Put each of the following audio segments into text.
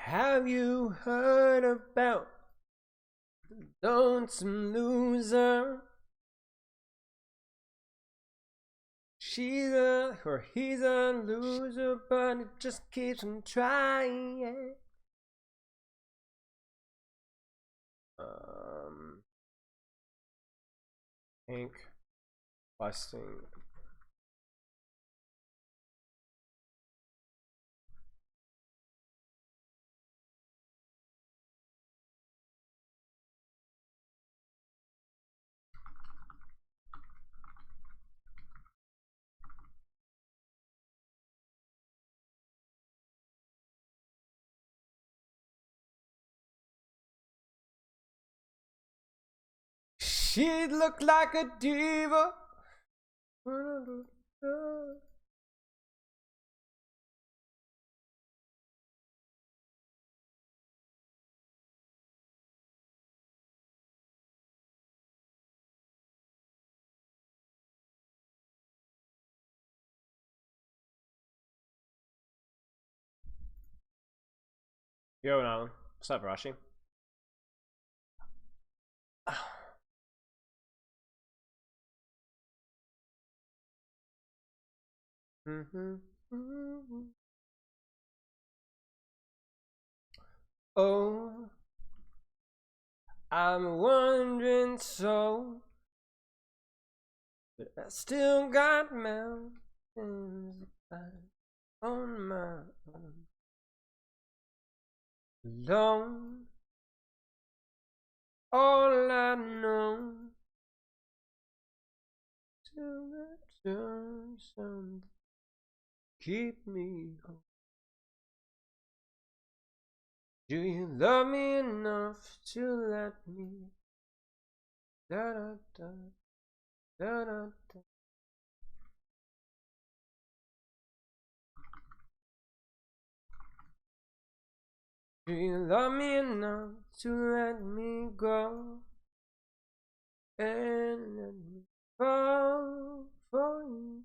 Have you heard about the lonesome loser? She's a, or he's a loser, but it just keeps on trying. Ink busting. She'd look like a diva. Yo, Alan. What's up, Rashi? Oh, I'm wondering so, but I still got mountains on my own. Alone, all I know, till that turns something keep me home. Do you love me enough to let me da da da da da da? Do you love me enough to let me go and let me fall for you?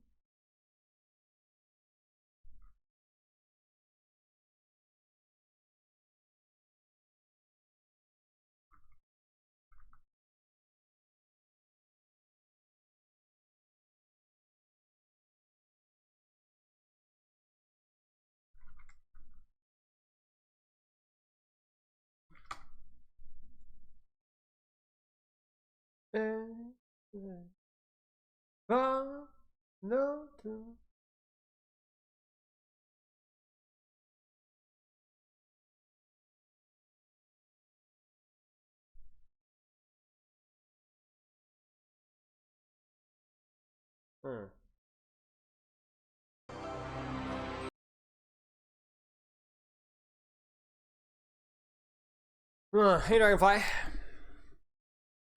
And follow through. Hey, Dragonfly.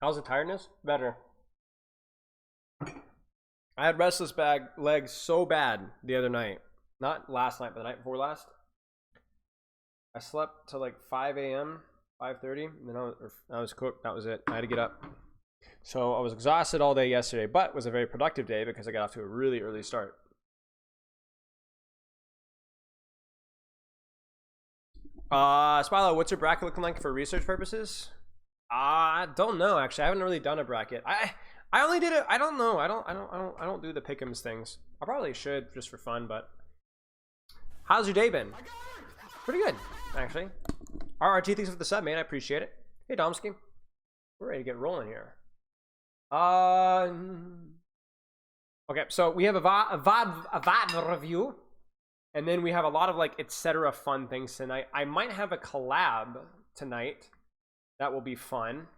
How's the tiredness? Better. I had restless legs so bad the other night. Not last night, but the night before last. I slept till like 5 a.m., 5:30, and then I was cooked. That was it. I had to get up. So I was exhausted all day yesterday, but it was a very productive day because I got off to a really early start. Spilo, what's your bracket looking like for research purposes? I don't know, actually. I haven't really done a bracket. I only did it. I don't know. I don't do the pick'ems things. I probably should just for fun, but how's your day been? Pretty good, actually. RRT, thanks for the sub, man. I appreciate it. Hey, Domsky. We're ready to get rolling here. Okay, so we have a VOD review, and then we have a lot of like etc. fun things tonight. I might have a collab tonight. That will be fun.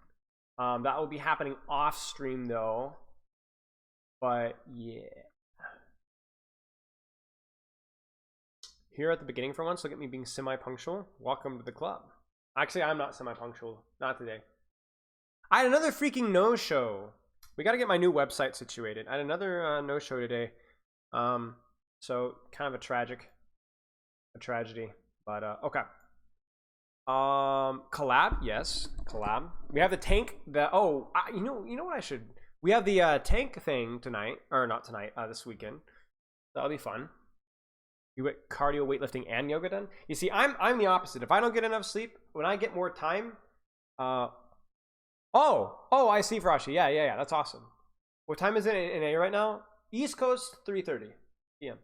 That will be happening off stream though. But yeah. Here at the beginning for once, look at me being semi-punctual. Welcome to the club. Actually, I'm not semi-punctual. Not today. I had another freaking no-show. We got to get my new website situated. I had another no-show today. So kind of a tragedy. But okay. Collab, yes, collab. We have the tank. You know what I should. We have the tank thing tonight, or not tonight. This weekend. That'll be fun. You get cardio, weightlifting, and yoga done? You see, I'm the opposite. If I don't get enough sleep, when I get more time, oh, I see, Farashi. Yeah, that's awesome. What time is it in A right now? East Coast, 3:30 p.m.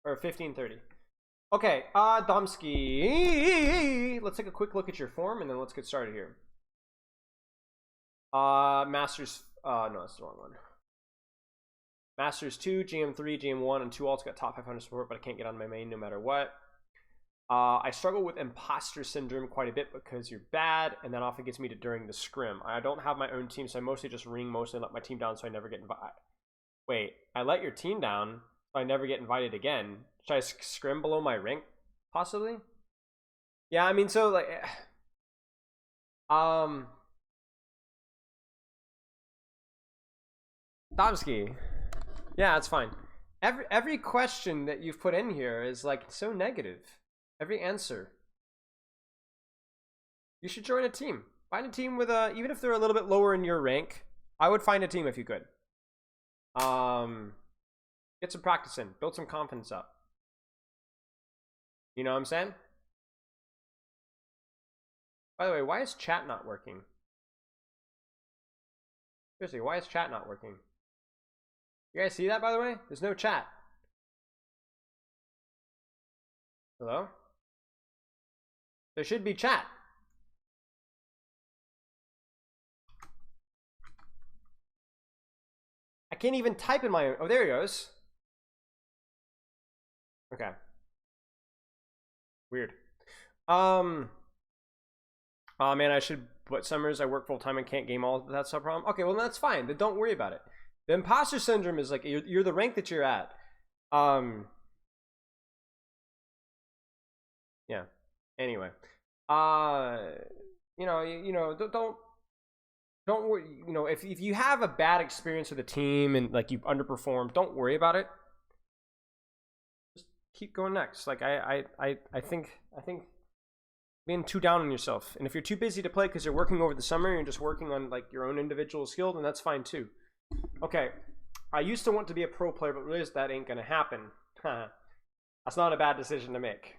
or 15:30. Okay, Domsky, let's take a quick look at your form and then let's get started here. Masters, no, that's the wrong one. Masters 2, GM 3, GM 1, and 2 alts got top 500 support, but I can't get on my main no matter what. I struggle with imposter syndrome quite a bit because you're bad, and that often gets me to during the scrim. I don't have my own team, so I mostly just ring mostly let my team down so I never get invited. Wait, I let your team down so I never get invited again. Should I scrim below my rank? Possibly? Yeah, I mean, so, like... Domsky. Yeah, that's fine. Every question that you've put in here is, like, so negative. Every answer. You should join a team. Find a team with a... Even if they're a little bit lower in your rank, I would find a team if you could. Get some practice in. Build some confidence up. You know what I'm saying? By the way, why is chat not working? Seriously, why is chat not working? You guys see that, by the way? There's no chat. Hello? There should be chat. I can't even type in my own. Oh, there he goes. Okay. Weird. Oh man, I should. But summers I work full time and can't game all. That's no problem. Okay, well that's fine. Then don't worry about it. The imposter syndrome is like you're the rank that you're at. Yeah. Anyway, don't worry. You know, if you have a bad experience with a team and like you've underperformed, don't worry about it. Just keep going next. Like I think being too down on yourself, and if you're too busy to play because you're working over the summer and you're just working on like your own individual skill, then that's fine too. Okay, I used to want to be a pro player, but realized that ain't gonna happen. That's not a bad decision to make.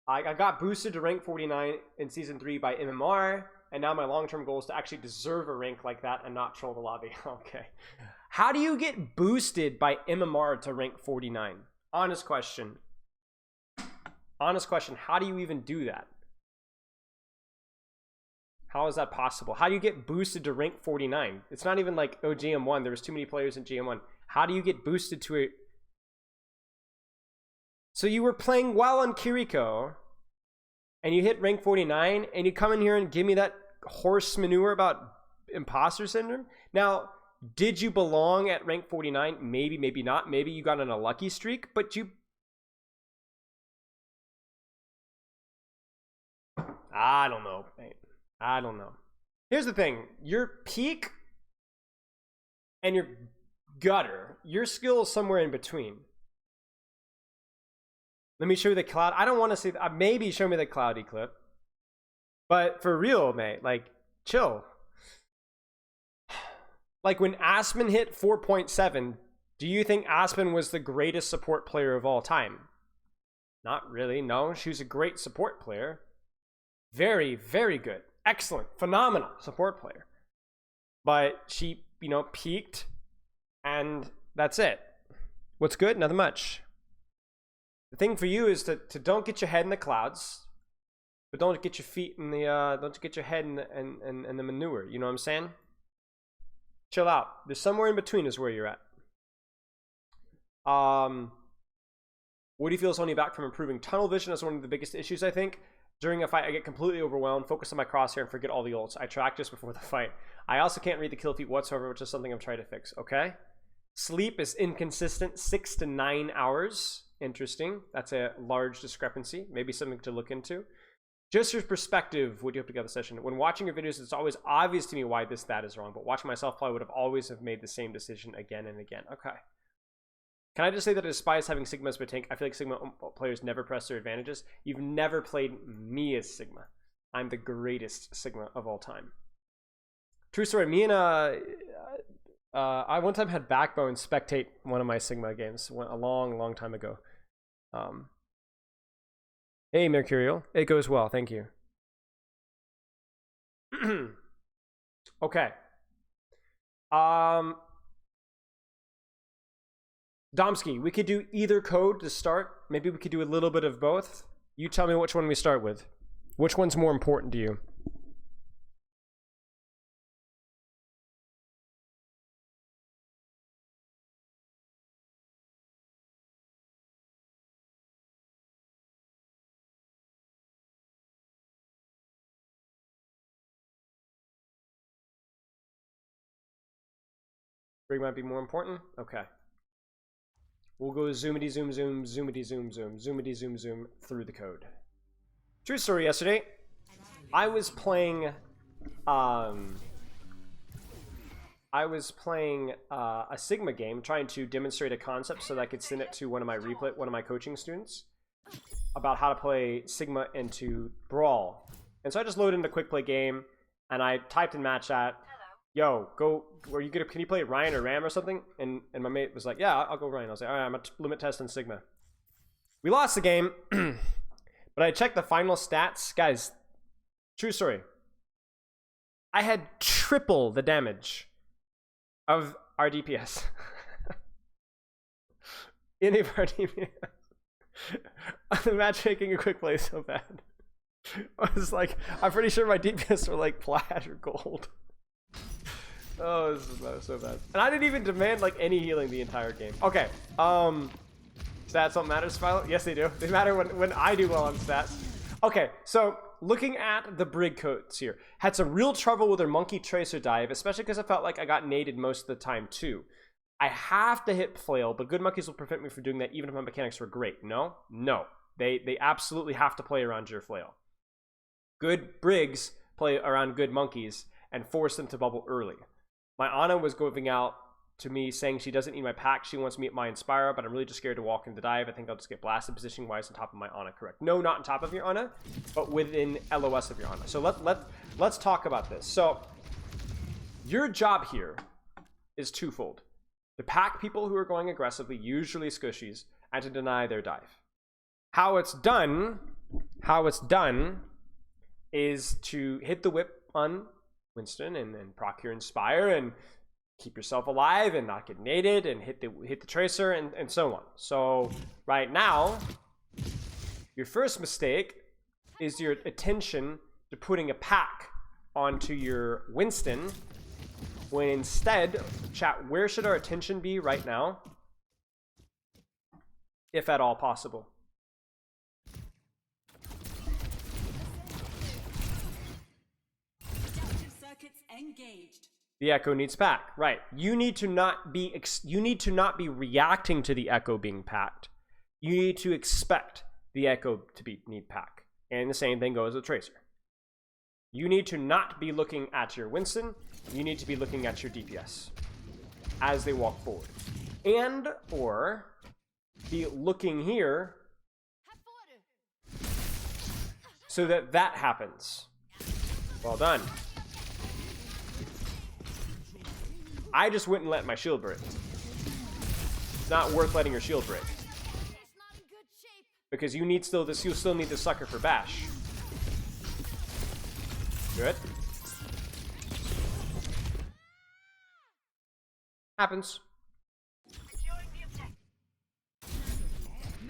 I got boosted to rank 49 in season 3 by MMR, and now my long-term goal is to actually deserve a rank like that and not troll the lobby. Okay. How do you get boosted by MMR to rank 49? Honest question. Honest question. How do you even do that? How is that possible? How do you get boosted to rank 49? It's not even like, oh, GM1. There was too many players in GM1. How do you get boosted to a... So you were playing well on Kiriko, and you hit rank 49, and you come in here and give me that horse manure about imposter syndrome? Now, did you belong at rank 49? Maybe, maybe not. Maybe you got on a lucky streak, but you... I don't know, mate. I don't know. Here's the thing. Your peak and your gutter, your skill is somewhere in between. Let me show you the cloud. I don't want to see that. Maybe show me the cloudy clip. But for real, mate, like, chill. Like, when Aspen hit 4.7, do you think Aspen was the greatest support player of all time? Not really, no. She was a great support player. Very, very good. Excellent. Phenomenal support player. But she, you know, peaked, and that's it. What's good? Nothing much. The thing for you is to don't get your head in the clouds, but don't get your feet in the don't get your head in the manure. You know what I'm saying? Chill out. There's somewhere in between is where you're at. What do you feel is holding you back from improving? Tunnel vision is one of the biggest issues, I think. During a fight, I get completely overwhelmed, focus on my crosshair, and forget all the ults. I track just before the fight. I also can't read the kill feed whatsoever, which is something I'm trying to fix. Okay. Sleep is inconsistent, 6 to 9 hours. Interesting. That's a large discrepancy. Maybe something to look into. Just your perspective. What do you hope to get out of the session? When watching your videos, it's always obvious to me why that is wrong. But watching myself play, I would have always have made the same decision again and again. Okay. Can I just say that I despise having Sigma as my tank? I feel like Sigma players never press their advantages. You've never played me as Sigma. I'm the greatest Sigma of all time. True story. Me and I one time had Backbone spectate one of my Sigma games a long time ago. Hey, Mercurial. It goes well. Thank you. Okay. Domsky, we could do either code to start. Maybe we could do a little bit of both. You tell me which one we start with. Which one's more important to you? Brig might be more important? Okay. We'll go zoomity zoom zoom, zoomity zoom zoom, zoomity zoom zoom through the code. True story, yesterday, I was playing a Sigma game trying to demonstrate a concept so that I could send it to one of my coaching students about how to play Sigma into Brawl. And so I just loaded into quick play game and I typed in match chat, yo, can you play Ryan or Ram or something? And my mate was like, yeah, I'll go Ryan. I was like, all right, I'm gonna limit test on Sigma. We lost the game, but I checked the final stats. Guys, true story. I had triple the damage of our DPS. Any of our DPS. The matchmaking in quick play is so bad. I was like, I'm pretty sure my DPS were like plat or gold. Oh, this is so bad. And I didn't even demand like any healing the entire game. Okay. Stats don't matter, Spilo? Yes, they do. They matter when I do well on stats. Okay, so looking at the Brig codes here. Had some real trouble with their monkey tracer dive, especially because I felt like I got naded most of the time too. I have to hit flail, but good monkeys will prevent me from doing that even if my mechanics were great. No? No. They absolutely have to play around your flail. Good Brigs play around good monkeys and force them to bubble early. My Ana was going out to me saying she doesn't need my pack. She wants me at my Inspire, but I'm really just scared to walk into dive. I think I'll just get blasted position-wise on top of my Ana, correct? No, not on top of your Ana, but within LOS of your Ana. So let's talk about this. So your job here is twofold. To pack people who are going aggressively, usually squishies, and to deny their dive. How it's done is to hit the whip on Winston and proc your Inspire and keep yourself alive and not get naded and hit the tracer and so on. So right now, your first mistake is your attention to putting a pack onto your Winston, when instead, chat, where should our attention be right now, if at all possible? Engaged. The echo needs pack, right? You need to not be reacting to the echo being packed. You need to expect the echo to need pack, and the same thing goes with tracer. You need to not be looking at your Winston. You need to be looking at your DPS as they walk forward, and or be looking here so that happens. Well done. I just wouldn't let my shield break. It's not worth letting your shield break. Because you still need the sucker for bash. Good. Happens.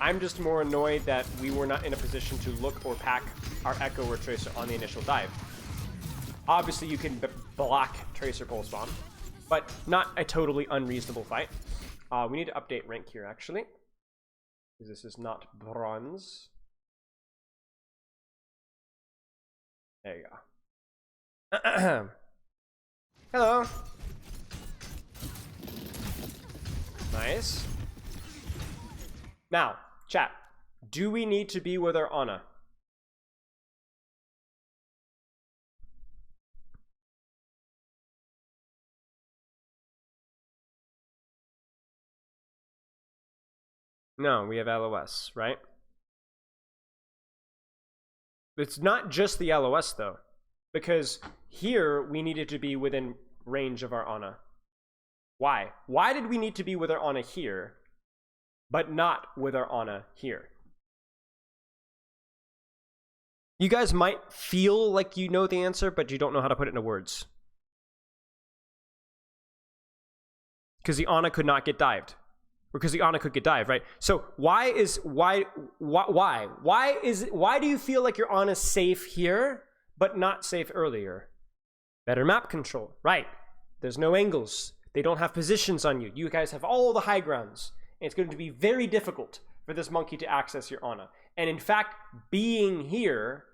I'm just more annoyed that we were not in a position to look or pack our Echo or Tracer on the initial dive. Obviously you can block Tracer Pulse Bomb, but not a totally unreasonable fight. We need to update rank here, actually, because this is not bronze. There you go. Hello. Nice. Now, chat, do we need to be with our Ana? No, we have LOS, right? It's not just the LOS, though, because here we needed to be within range of our Ana. Why? Why did we need to be with our Ana here, but not with our Ana here? You guys might feel like you know the answer, but you don't know how to put it into words. Because the Ana could not get dived. Or because the Ana could get dived, right? So why do you feel like your Ana's safe here, but not safe earlier? Better map control, right? There's no angles. They don't have positions on you. You guys have all the high grounds. And it's going to be very difficult for this monkey to access your Ana. And in fact, being here,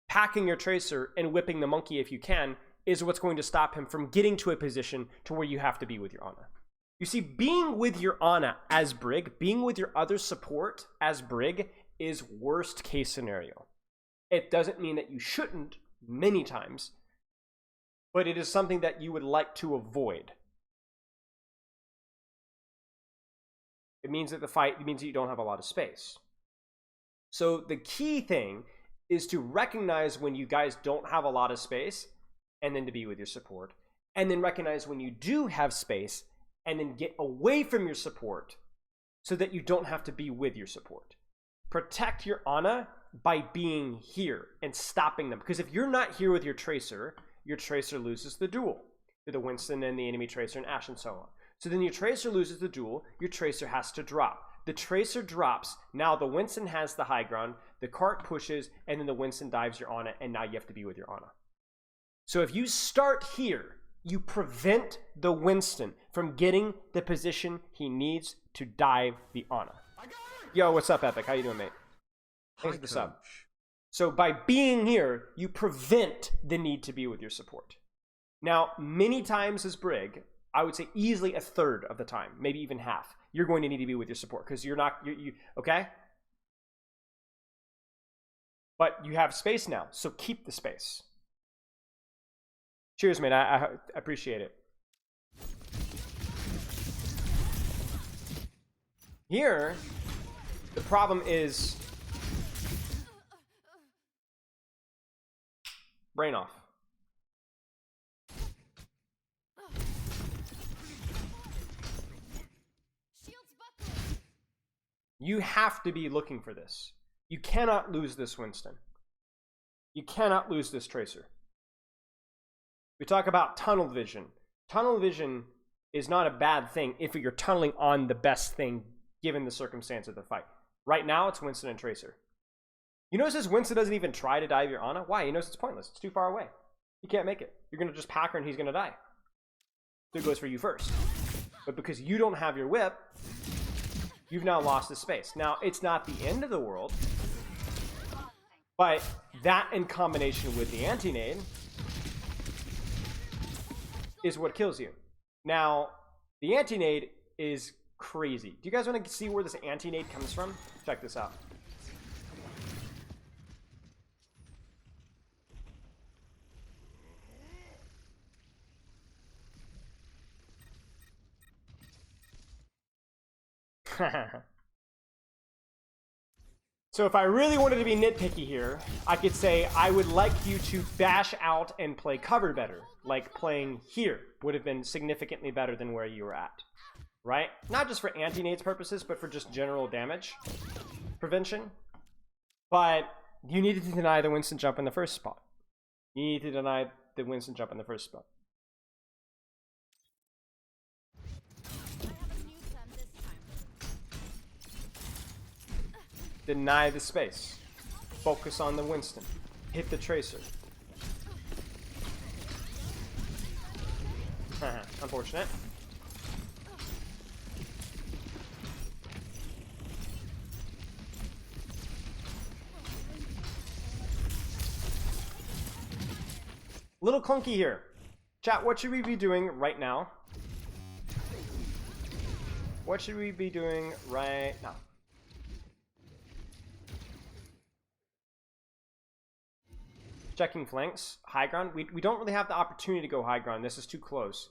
packing your tracer and whipping the monkey if you can, is what's going to stop him from getting to a position to where you have to be with your Ana. You see, being with your Ana as Brig, being with your other support as Brig, is worst case scenario. It doesn't mean that you shouldn't many times, but it is something that you would like to avoid. It means that it means that you don't have a lot of space. So the key thing is to recognize when you guys don't have a lot of space, and then to be with your support, and then recognize when you do have space, and then get away from your support so that you don't have to be with your support. Protect your Ana by being here and stopping them. Because if you're not here with your tracer loses the duel to the Winston and the enemy tracer and Ashe and so on. So then your tracer loses the duel, your tracer has to drop. The tracer drops, now the Winston has the high ground, the cart pushes, and then the Winston dives your Ana, and now you have to be with your Ana. So if you start here, you prevent the Winston from getting the position he needs to dive the Ana. Yo, what's up, Epic? How you doing, mate? Thanks for the sub. So by being here, you prevent the need to be with your support. Now, many times as Brig, I would say easily a third of the time, maybe even half, you're going to need to be with your support because you're not, okay? But you have space now, so keep the space. Cheers, mate. I appreciate it. Here, the problem is brain off. You have to be looking for this. You cannot lose this Winston. You cannot lose this tracer. We talk about tunnel vision. Tunnel vision is not a bad thing if you're tunneling on the best thing given the circumstance of the fight. Right now, it's Winston and Tracer. You notice this Winston doesn't even try to dive your Ana? Why? He knows it's pointless. It's too far away. He can't make it. You're going to just pack her and he's going to die. So it goes for you first. But because you don't have your whip, you've now lost the space. Now, it's not the end of the world, but that in combination with the anti-nade is what kills you. Now, the anti-nade is crazy. Do you guys want to see where this anti-nade comes from? Check this out. So if I really wanted to be nitpicky here, I could say I would like you to bash out and play cover better. Like playing here would have been significantly better than where you were at. Right? Not just for anti-nades purposes, but for just general damage prevention. But you needed to deny the Winston jump in the first spot. You need to deny the Winston jump in the first spot. Deny the space. Focus on the Winston. Hit the Tracer. Unfortunate. Little clunky here. Chat, what should we be doing right now? What should we be doing right now? Checking flanks, high ground. We don't really have the opportunity to go high ground. This is too close.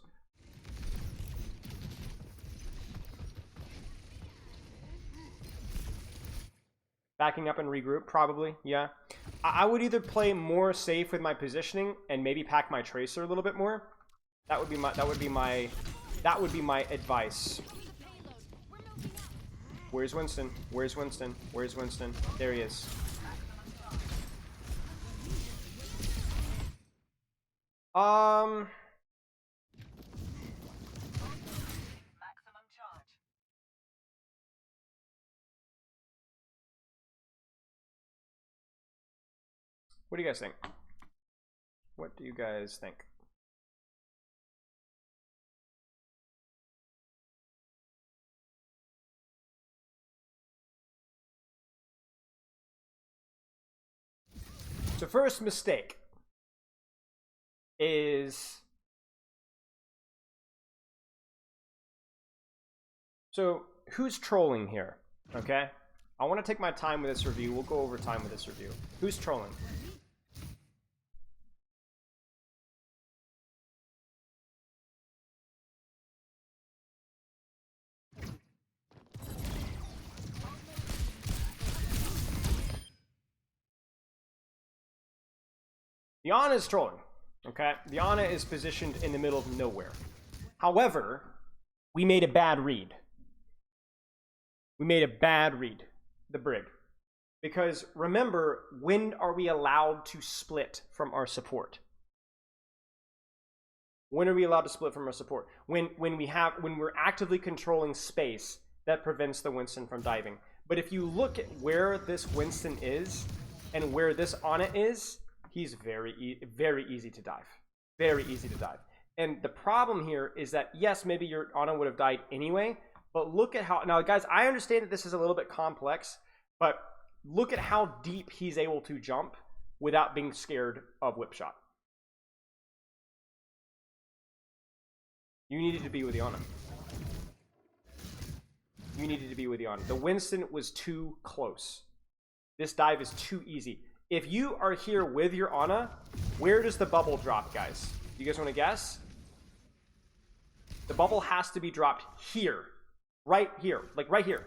Backing up and regroup, probably, yeah. I would either play more safe with my positioning and maybe pack my tracer a little bit more. That would be my That would be my advice. Where's Winston? Where's Winston? Where's Winston? There he is. Maximum charge. What do you guys think? What do you guys think? So first mistake is, so who's trolling here? Okay, I want to take my time with this review. We'll go over time with this review. Who's trolling? The Ana is trolling, okay? The Ana is positioned in the middle of nowhere. However, we made a bad read. We made a bad read, the Brig. Because remember, when are we allowed to split from our support? When are we allowed to split from our support? When we're actively controlling space that prevents the Winston from diving. But if you look at where this Winston is and where this Ana is, he's very easy to dive. Very easy to dive. And the problem here is that, yes, maybe your Ana would have died anyway, but look at how, now guys, I understand that this is a little bit complex, but look at how deep he's able to jump without being scared of whip shot. You needed to be with the Ana. You needed to be with the Ana. The Winston was too close. This dive is too easy. If you are here with your Ana, where does the bubble drop, guys? You guys want to guess? The bubble has to be dropped here. Right here. Like right here.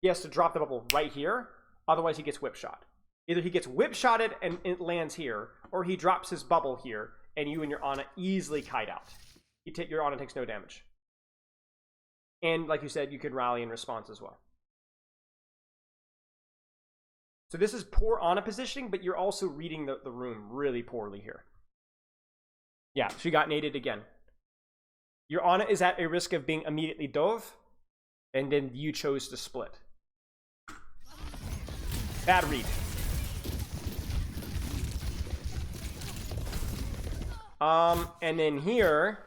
He has to drop the bubble right here. Otherwise, he gets whip shot. Either he gets whip shotted and it lands here, or he drops his bubble here, and you and your Ana easily kite out. Your Ana takes no damage. And like you said, you can rally in response as well. So this is poor Ana positioning, but you're also reading the room really poorly here. Yeah, she got naded again. Your Ana is at a risk of being immediately dove, and then you chose to split. Bad read. And then here,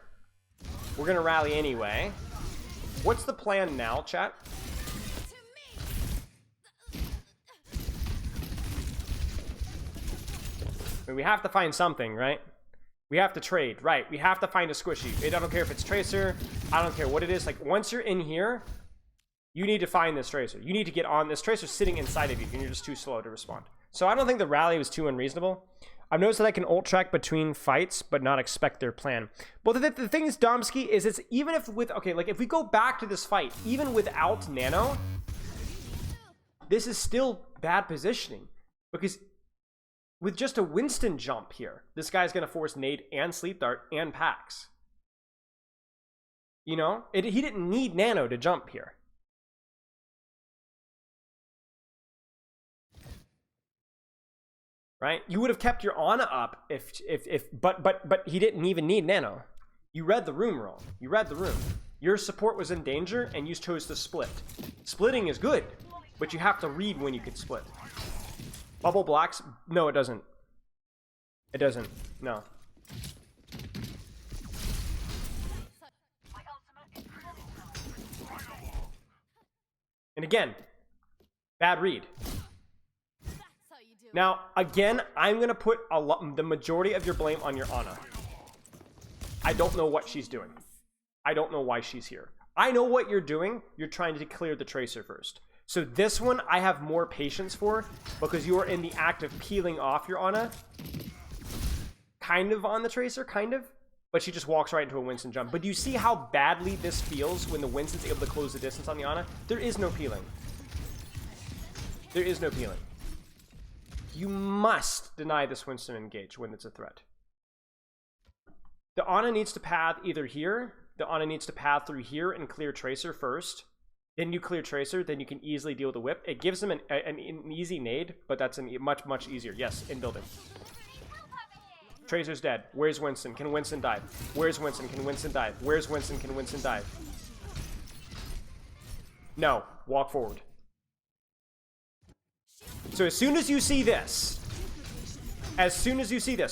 we're gonna rally anyway. What's the plan now, chat? I mean, we have to find something, right? We have to trade, right? We have to find a squishy. I don't care if it's Tracer. I don't care what it is. Like, once you're in here, you need to find this Tracer. You need to get on. This Tracer sitting inside of you, and you're just too slow to respond. So I don't think the rally was too unreasonable. I've noticed that I can ult track between fights, but not expect their plan. Well, the thing is, Domsky, is it's even if with, okay, like if we go back to this fight, even without Nano, this is still bad positioning. Because with just a Winston jump here, this guy's going to force nade and sleep dart and packs. You know, he didn't need Nano to jump here. Right? You would have kept your Ana up but he didn't even need Nano. You read the room wrong. You read the room. Your support was in danger and you chose to split. Splitting is good, but you have to read when you can split. Bubble blocks? No, it doesn't. It doesn't. No. And again, bad read. Now, again, I'm going to put the majority of your blame on your Ana. I don't know what she's doing. I don't know why she's here. I know what you're doing. You're trying to clear the Tracer first. So this one, I have more patience for because you are in the act of peeling off your Ana. Kind of on the Tracer, kind of. But she just walks right into a Winston jump. But do you see how badly this feels when the Winston's able to close the distance on the Ana? There is no peeling. There is no peeling. You must deny this Winston engage when it's a threat. The Ana needs to path either here the Ana needs to path through here and clear Tracer first. Then you clear Tracer, then you can easily deal with the whip. It gives him an easy nade, but that's much easier. Yes, in building. Tracer's dead. Where's Winston? Can Winston dive? Where's Winston? Can Winston dive? Where's Winston? Can Winston dive? No. Walk forward. So as soon as you see this,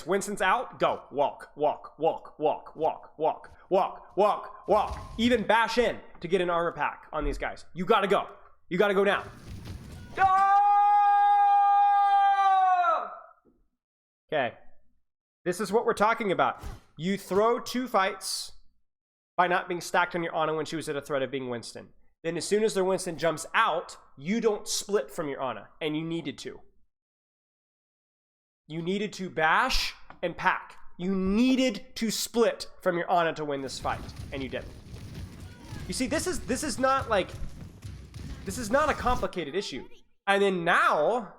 Winston's out, go. Walk, walk, walk, walk, walk, walk, walk, walk, walk. Even bash in to get an armor pack on these guys. You gotta go. You gotta go now. Go! Okay. This is what we're talking about. You throw 2 fights by not being stacked on your Ana when she was at a threat of being Winston. Then as soon as their Winston jumps out, you don't split from your Ana, and you needed to. You needed to bash and pack. You needed to split from your Ana to win this fight, and you didn't. You see, this is not like, this is not a complicated issue. And then now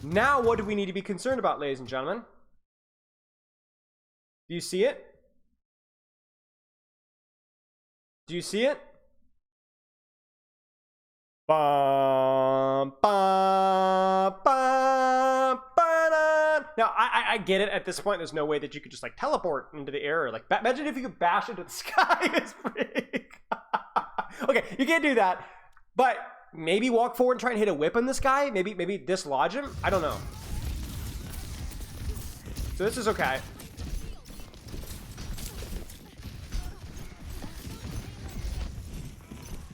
what do we need to be concerned about, ladies and gentlemen? Do you see it? Do you see it? Bum, bum, bum, ba-da. Now, I get it. At this point, there's no way that you could just like teleport into the air. Like, imagine if you could bash into the sky. It's pretty. Okay, you can't do that. But maybe walk forward and try and hit a whip on this guy. Maybe dislodge him. I don't know. So this is okay.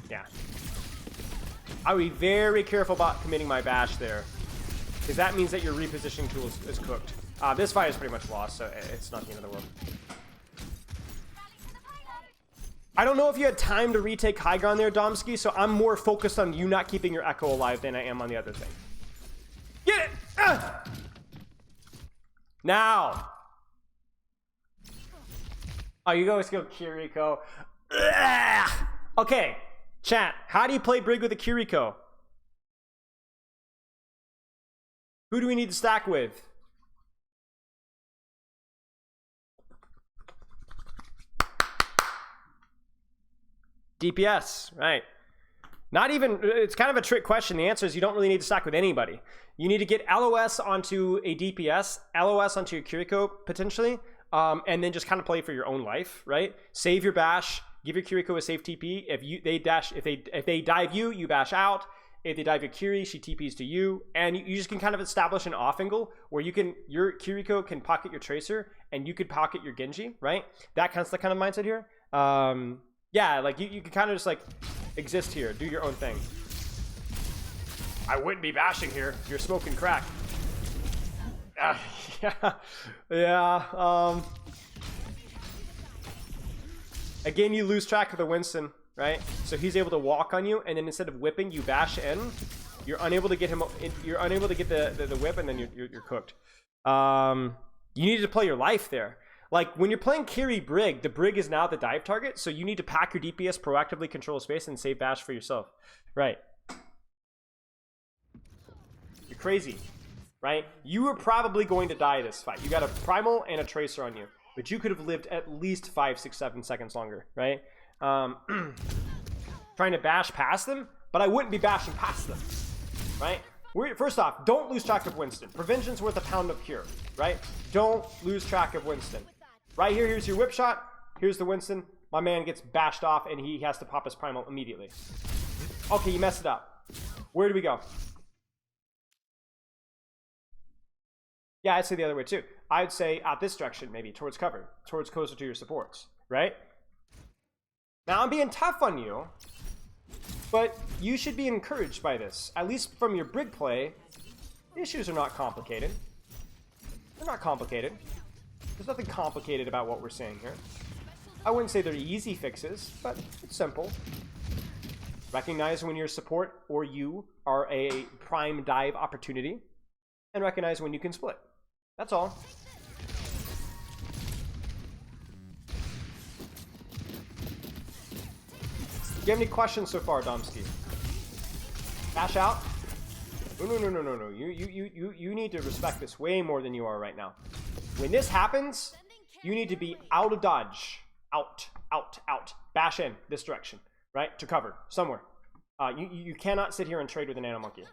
Yeah. I would be very careful about committing my bash there, because that means that your repositioning tool is cooked. This fight is pretty much lost, so it's not the end of the world. I don't know if you had time to retake high ground there, Domsky, so I'm more focused on you not keeping your Echo alive than I am on the other thing. Get it! Now! Oh, you always go Kiriko. Okay. Chat, how do you play Brig with a Kiriko? Who do we need to stack with? DPS, right. Not even, it's kind of a trick question. The answer is you don't really need to stack with anybody. You need to get LOS onto a DPS, LOS onto your Kiriko, potentially, and then just kind of play for your own life, right? Save your bash. Give your Kiriko a safe TP. If they dive you, you bash out. If they dive your Kiri, she TPs to you, and you just can kind of establish an off angle where your Kiriko can pocket your Tracer, and you could pocket your Genji, right? That's the kind of mindset here. Yeah, like you can kind of just like exist here, do your own thing. I wouldn't be bashing here. You're smoking crack. Yeah. Again, you lose track of the Winston, right? So he's able to walk on you, and then instead of whipping, you bash in. You're unable to get him. You're unable to get the whip, and then you're cooked. You need to play your life there. Like when you're playing Kiri Brig, the Brig is now the dive target, so you need to pack your DPS, proactively control space, and save bash for yourself. Right? You're crazy, right? You were probably going to die this fight. You got a primal and a Tracer on you. But you could have lived at least 5, 6, 7 seconds longer, right? Trying to bash past them, but I wouldn't be bashing past them, right? First off, don't lose track of Winston. Prevention's worth a pound of cure, right? Don't lose track of Winston. Right here, here's your whip shot. Here's the Winston. My man gets bashed off, and he has to pop his primal immediately. Okay, you messed it up. Where do we go? Yeah, I'd say the other way too. I'd say out this direction, maybe towards cover, towards closer to your supports, right? Now I'm being tough on you, but you should be encouraged by this. At least from your Brig play, the issues are not complicated. They're not complicated. There's nothing complicated about what we're saying here. I wouldn't say they're easy fixes, but it's simple. Recognize when your support or you are a prime dive opportunity, and recognize when you can split. That's all. Do you have any questions so far, Domsky? Bash out? No. You need to respect this way more than you are right now. When this happens, you need to be out of dodge. Out out. Bash in this direction, right? To cover, somewhere. You cannot sit here and trade with an Nano Monkey.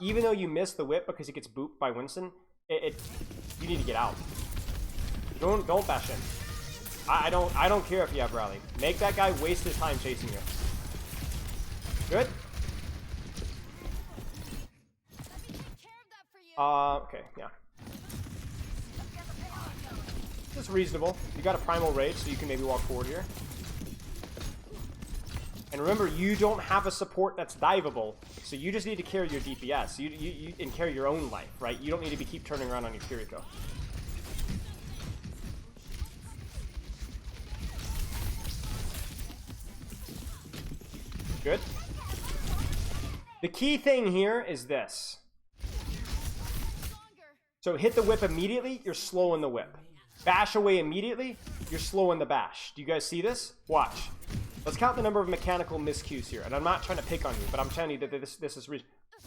Even though you miss the whip because he gets booped by Winston, you need to get out. Don't bash in. I don't care if you have rally. Make that guy waste his time chasing you. Good? Okay, yeah. It's reasonable. You got a primal rage, so you can maybe walk forward here. And remember, you don't have a support that's diveable, so you just need to carry your DPS. You and carry your own life, right? You don't need to keep turning around on your Kiriko. Good. The key thing here is this. So hit the whip immediately, you're slow in the whip. Bash away immediately, you're slow in the bash. Do you guys see this? Watch. Let's count the number of mechanical miscues here. And I'm not trying to pick on you, but I'm telling you that this is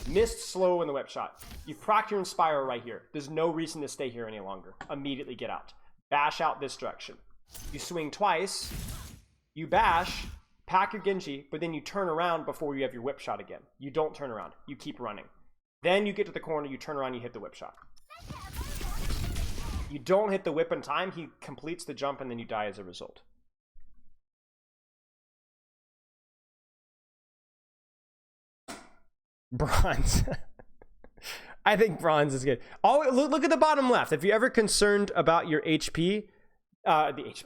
missed slow in the whip shot. You've procced your Inspire right here. There's no reason to stay here any longer. Immediately get out. Bash out this direction. You swing twice, you bash, pack your Genji, but then you turn around before you have your whip shot again. You don't turn around. You keep running. Then you get to the corner, you turn around, you hit the whip shot. You don't hit the whip in time, he completes the jump, and then you die as a result. Bronze. I think bronze is good. Oh, look at the bottom left. If you're ever concerned about your HP, the HP,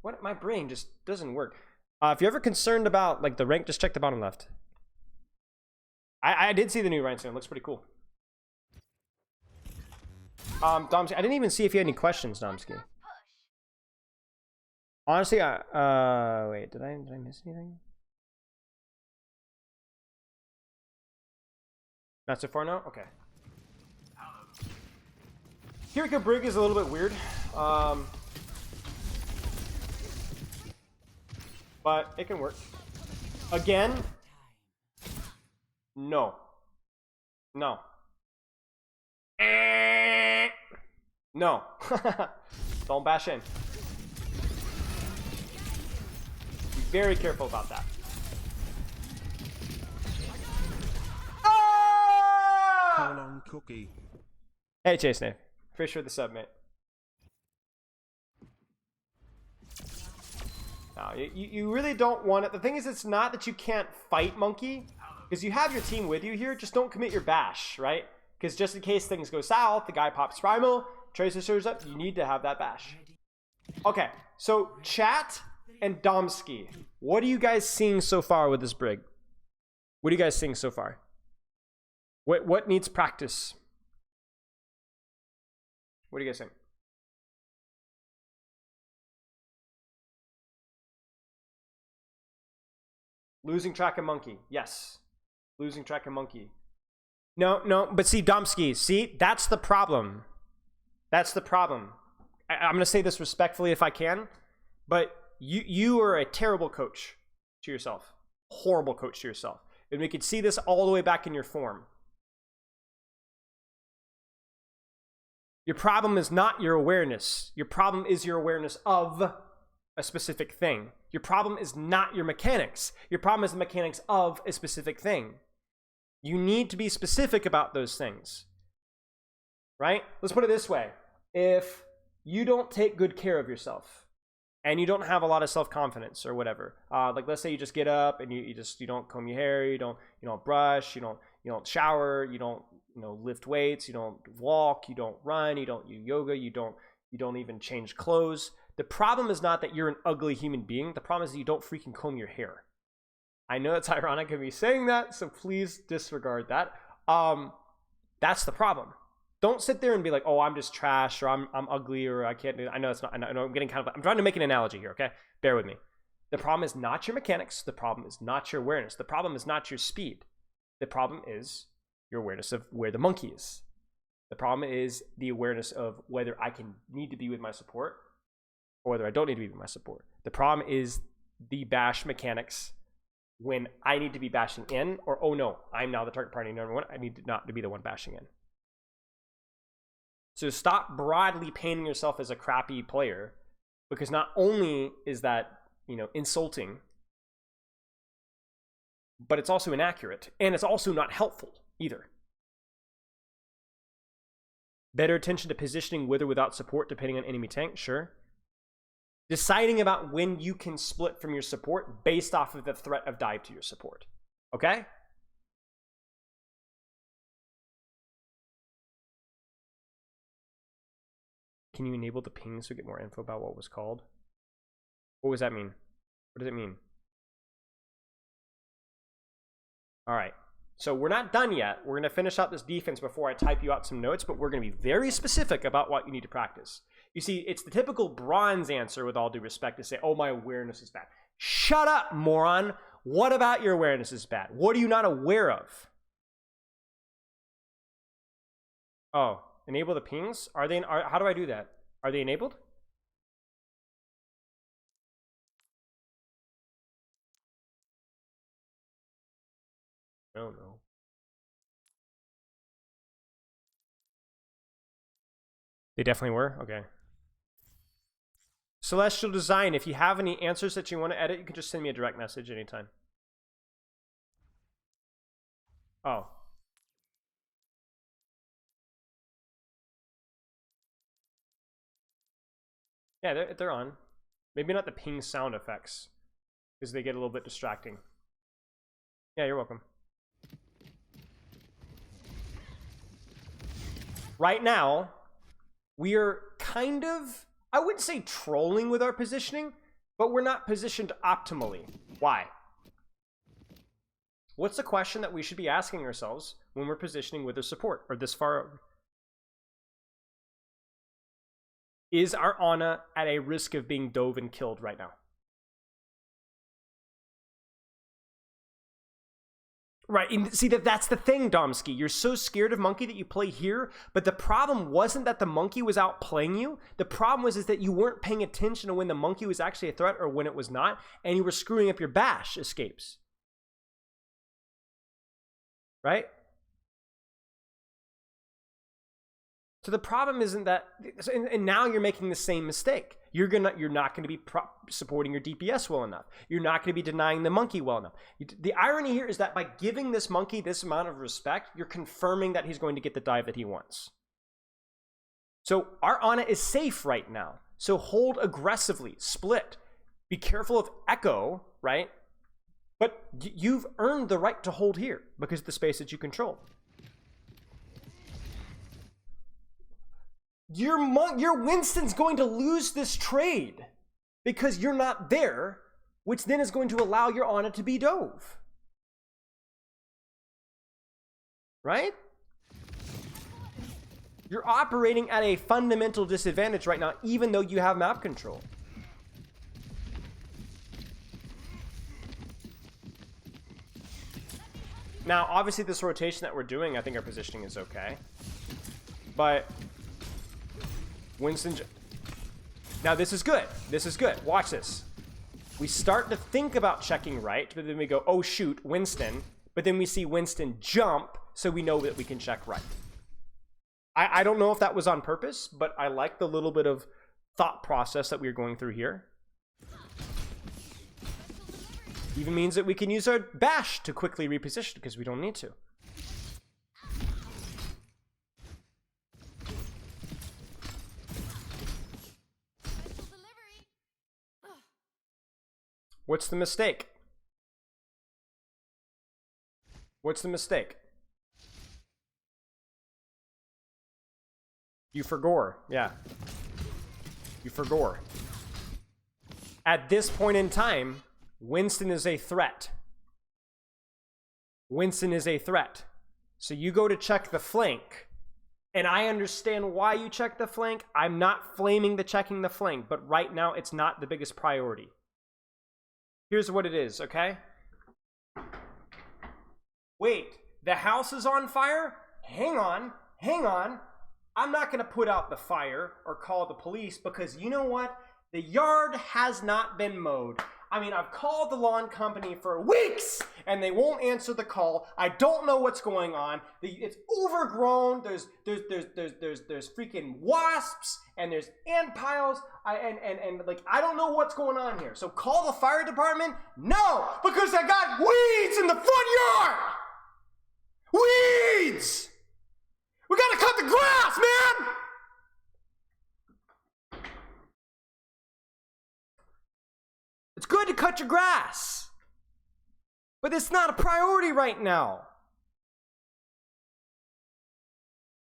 what, my brain just doesn't work. If you're ever concerned about like the rank, just check the bottom left. I did see the new rank soon. It looks pretty cool. Domsky, I didn't even see if you had any questions, Domsky. Honestly, wait, did I miss anything? Not so far now? Okay. Kiriko Brig is a little bit weird. But it can work. Again? No. No. No. Don't bash in. Be very careful about that. How long cookie? Hey, Chase Nave. Pretty sure the sub, mate. No, you really don't want it. The thing is, it's not that you can't fight Monkey, because you have your team with you here. Just don't commit your bash, right? Because just in case things go south, the guy pops Primal, Tracer shows up, you need to have that bash. Okay, so chat and Domsky, what are you guys seeing so far with this Brig? What are you guys seeing so far? What needs practice? What do you guys think? Losing track of Monkey. Yes. Losing track of Monkey. No, but see, Domsky, see, that's the problem. That's the problem. I'm going to say this respectfully if I can, but you are a terrible coach to yourself. Horrible coach to yourself. And we could see this all the way back in your form. Your problem is not your awareness. Your problem is your awareness of a specific thing. Your problem is not your mechanics. Your problem is the mechanics of a specific thing. You need to be specific about those things. Right? Let's put it this way. If you don't take good care of yourself and you don't have a lot of self-confidence or whatever, like let's say you just get up and you don't comb your hair, you don't brush, you don't shower, you don't lift weights, you don't walk, you don't run, you don't do yoga, you don't even change clothes. The problem is not that you're an ugly human being. The problem is that you don't freaking comb your hair. I know it's ironic of me saying that, so please disregard that. That's the problem. Don't sit there and be like, oh, I'm just trash, or I'm ugly, or I can't do that. I know it's not. I know I'm getting I'm trying to make an analogy here, okay? Bear with me. The problem is not your mechanics. The problem is not your awareness. The problem is not your speed. The problem is your awareness of where the monkey is. The problem is the awareness of whether I need to be with my support or whether I don't need to be with my support. The problem is the bash mechanics when I need to be bashing in, or oh no, I'm now the target party number one. I need not to be the one bashing in. So stop broadly painting yourself as a crappy player, because not only is that you know, insulting, but it's also inaccurate, and it's also not helpful either. Better attention to positioning with or without support depending on enemy tank, sure. Deciding about when you can split from your support based off of the threat of dive to your support. Okay? Can you enable the ping so we get more info about what was called? What does that mean? What does it mean? All right. So we're not done yet. We're going to finish out this defense before I type you out some notes, but we're going to be very specific about what you need to practice. You see, it's the typical bronze answer, with all due respect, to say, oh, my awareness is bad. Shut up, moron. What about your awareness is bad? What are you not aware of? Oh, enable the pings? How do I do that? Are they enabled? No. They definitely were? Okay. Celestial Design, if you have any answers that you want to edit, you can just send me a direct message anytime. Oh. Yeah, they're on. Maybe not the ping sound effects, because they get a little bit distracting. Yeah, you're welcome. Right now, we are kind of, I wouldn't say trolling with our positioning, but we're not positioned optimally. Why? What's the question that we should be asking ourselves when we're positioning with our support, or this far over? Is our Ana at a risk of being dove and killed right now? Right, and see, that's the thing, Domsky. You're so scared of Monkey that you play here, but the problem wasn't that the Monkey was outplaying you. The problem was that you weren't paying attention to when the Monkey was actually a threat or when it was not, and you were screwing up your bash escapes. Right? So the problem isn't that, and now you're making the same mistake. You're not going to be supporting your DPS well enough. You're not going to be denying the Monkey well enough. The irony here is that by giving this Monkey this amount of respect, you're confirming that he's going to get the dive that he wants. So our Ana is safe right now. So hold aggressively, split. Be careful of Echo, right? But you've earned the right to hold here because of the space that you control. Your Winston's going to lose this trade because you're not there, which then is going to allow your Ana to be dove. Right? You're operating at a fundamental disadvantage right now, even though you have map control. Now, obviously, this rotation that we're doing, I think our positioning is okay. But Winston, now this is good. This is good. Watch this. We start to think about checking right, but then we go, oh shoot, Winston. But then we see Winston jump, so we know that we can check right. I don't know if that was on purpose, but I like the little bit of thought process that we're going through here. Even means that we can use our bash to quickly reposition because we don't need to. What's the mistake? What's the mistake? You forgore. Yeah. You forgore. At this point in time, Winston is a threat. Winston is a threat. So you go to check the flank. And I understand why you check the flank. I'm not flaming the checking the flank. But right now, it's not the biggest priority. Here's what it is, okay? Wait, the house is on fire? Hang on, hang on. I'm not going to put out the fire or call the police because you know what? The yard has not been mowed. I mean, I've called the lawn company for weeks and they won't answer the call. I don't know what's going on. It's overgrown. There's freaking wasps and there's ant piles. Like, I don't know what's going on here. So call the fire department? No, because I got weeds in the front yard. Weeds! We gotta cut the grass, man! It's good to cut your grass, but it's not a priority right now.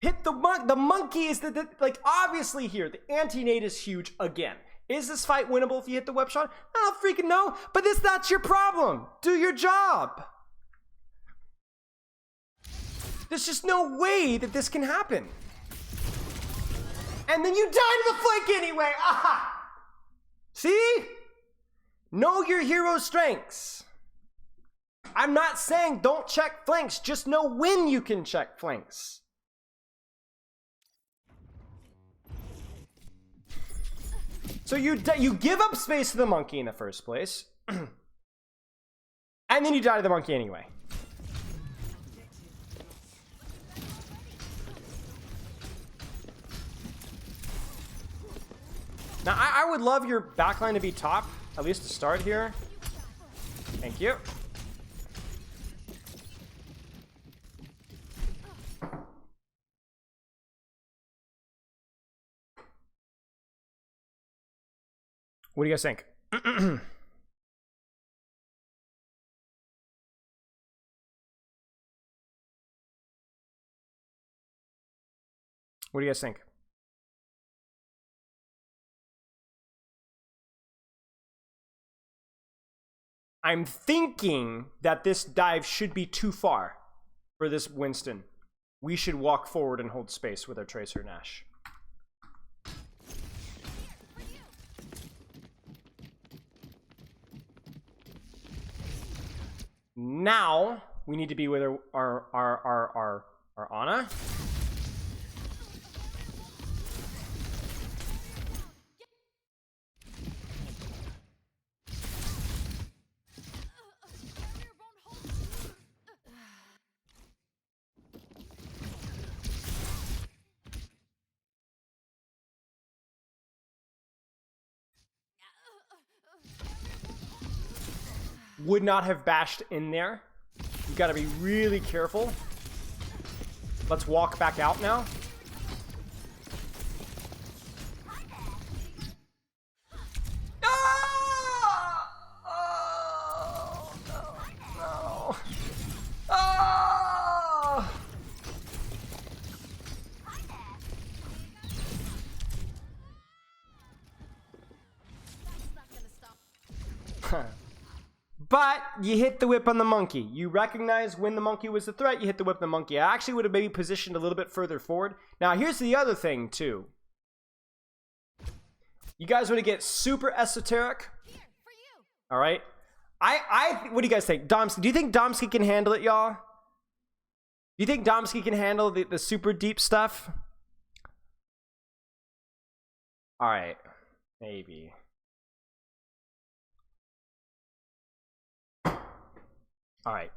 Hit the monkey is like, obviously here, the anti-nade is huge again. Is this fight winnable if you hit the web shot? I don't freaking know, but that's your problem. Do your job. There's just no way that this can happen. And then you die to the flank anyway. Aha! See? Know your hero's strengths. I'm not saying don't check flanks, just know when you can check flanks. So you give up space to the monkey in the first place, and then you die to the monkey anyway. Now, I would love your backline to be top, at least to start here. Thank you. What do you guys think? What do you guys think? I'm thinking that this dive should be too far for this Winston. We should walk forward and hold space with our Tracer and Ashe. Now we need to be with our Ana. Would not have bashed in there. You gotta be really careful. Let's walk back out now. Ah! Oh, no. Ah! But you hit the whip on the monkey. You recognize when the monkey was the threat, you hit the whip on the monkey. I actually would have maybe positioned a little bit further forward. Now, here's the other thing, too. You guys want to get super esoteric? All right. What do you guys think? Domsky, do you think Domsky can handle it, y'all? Do you think Domsky can handle the super deep stuff? All right. Maybe. All right,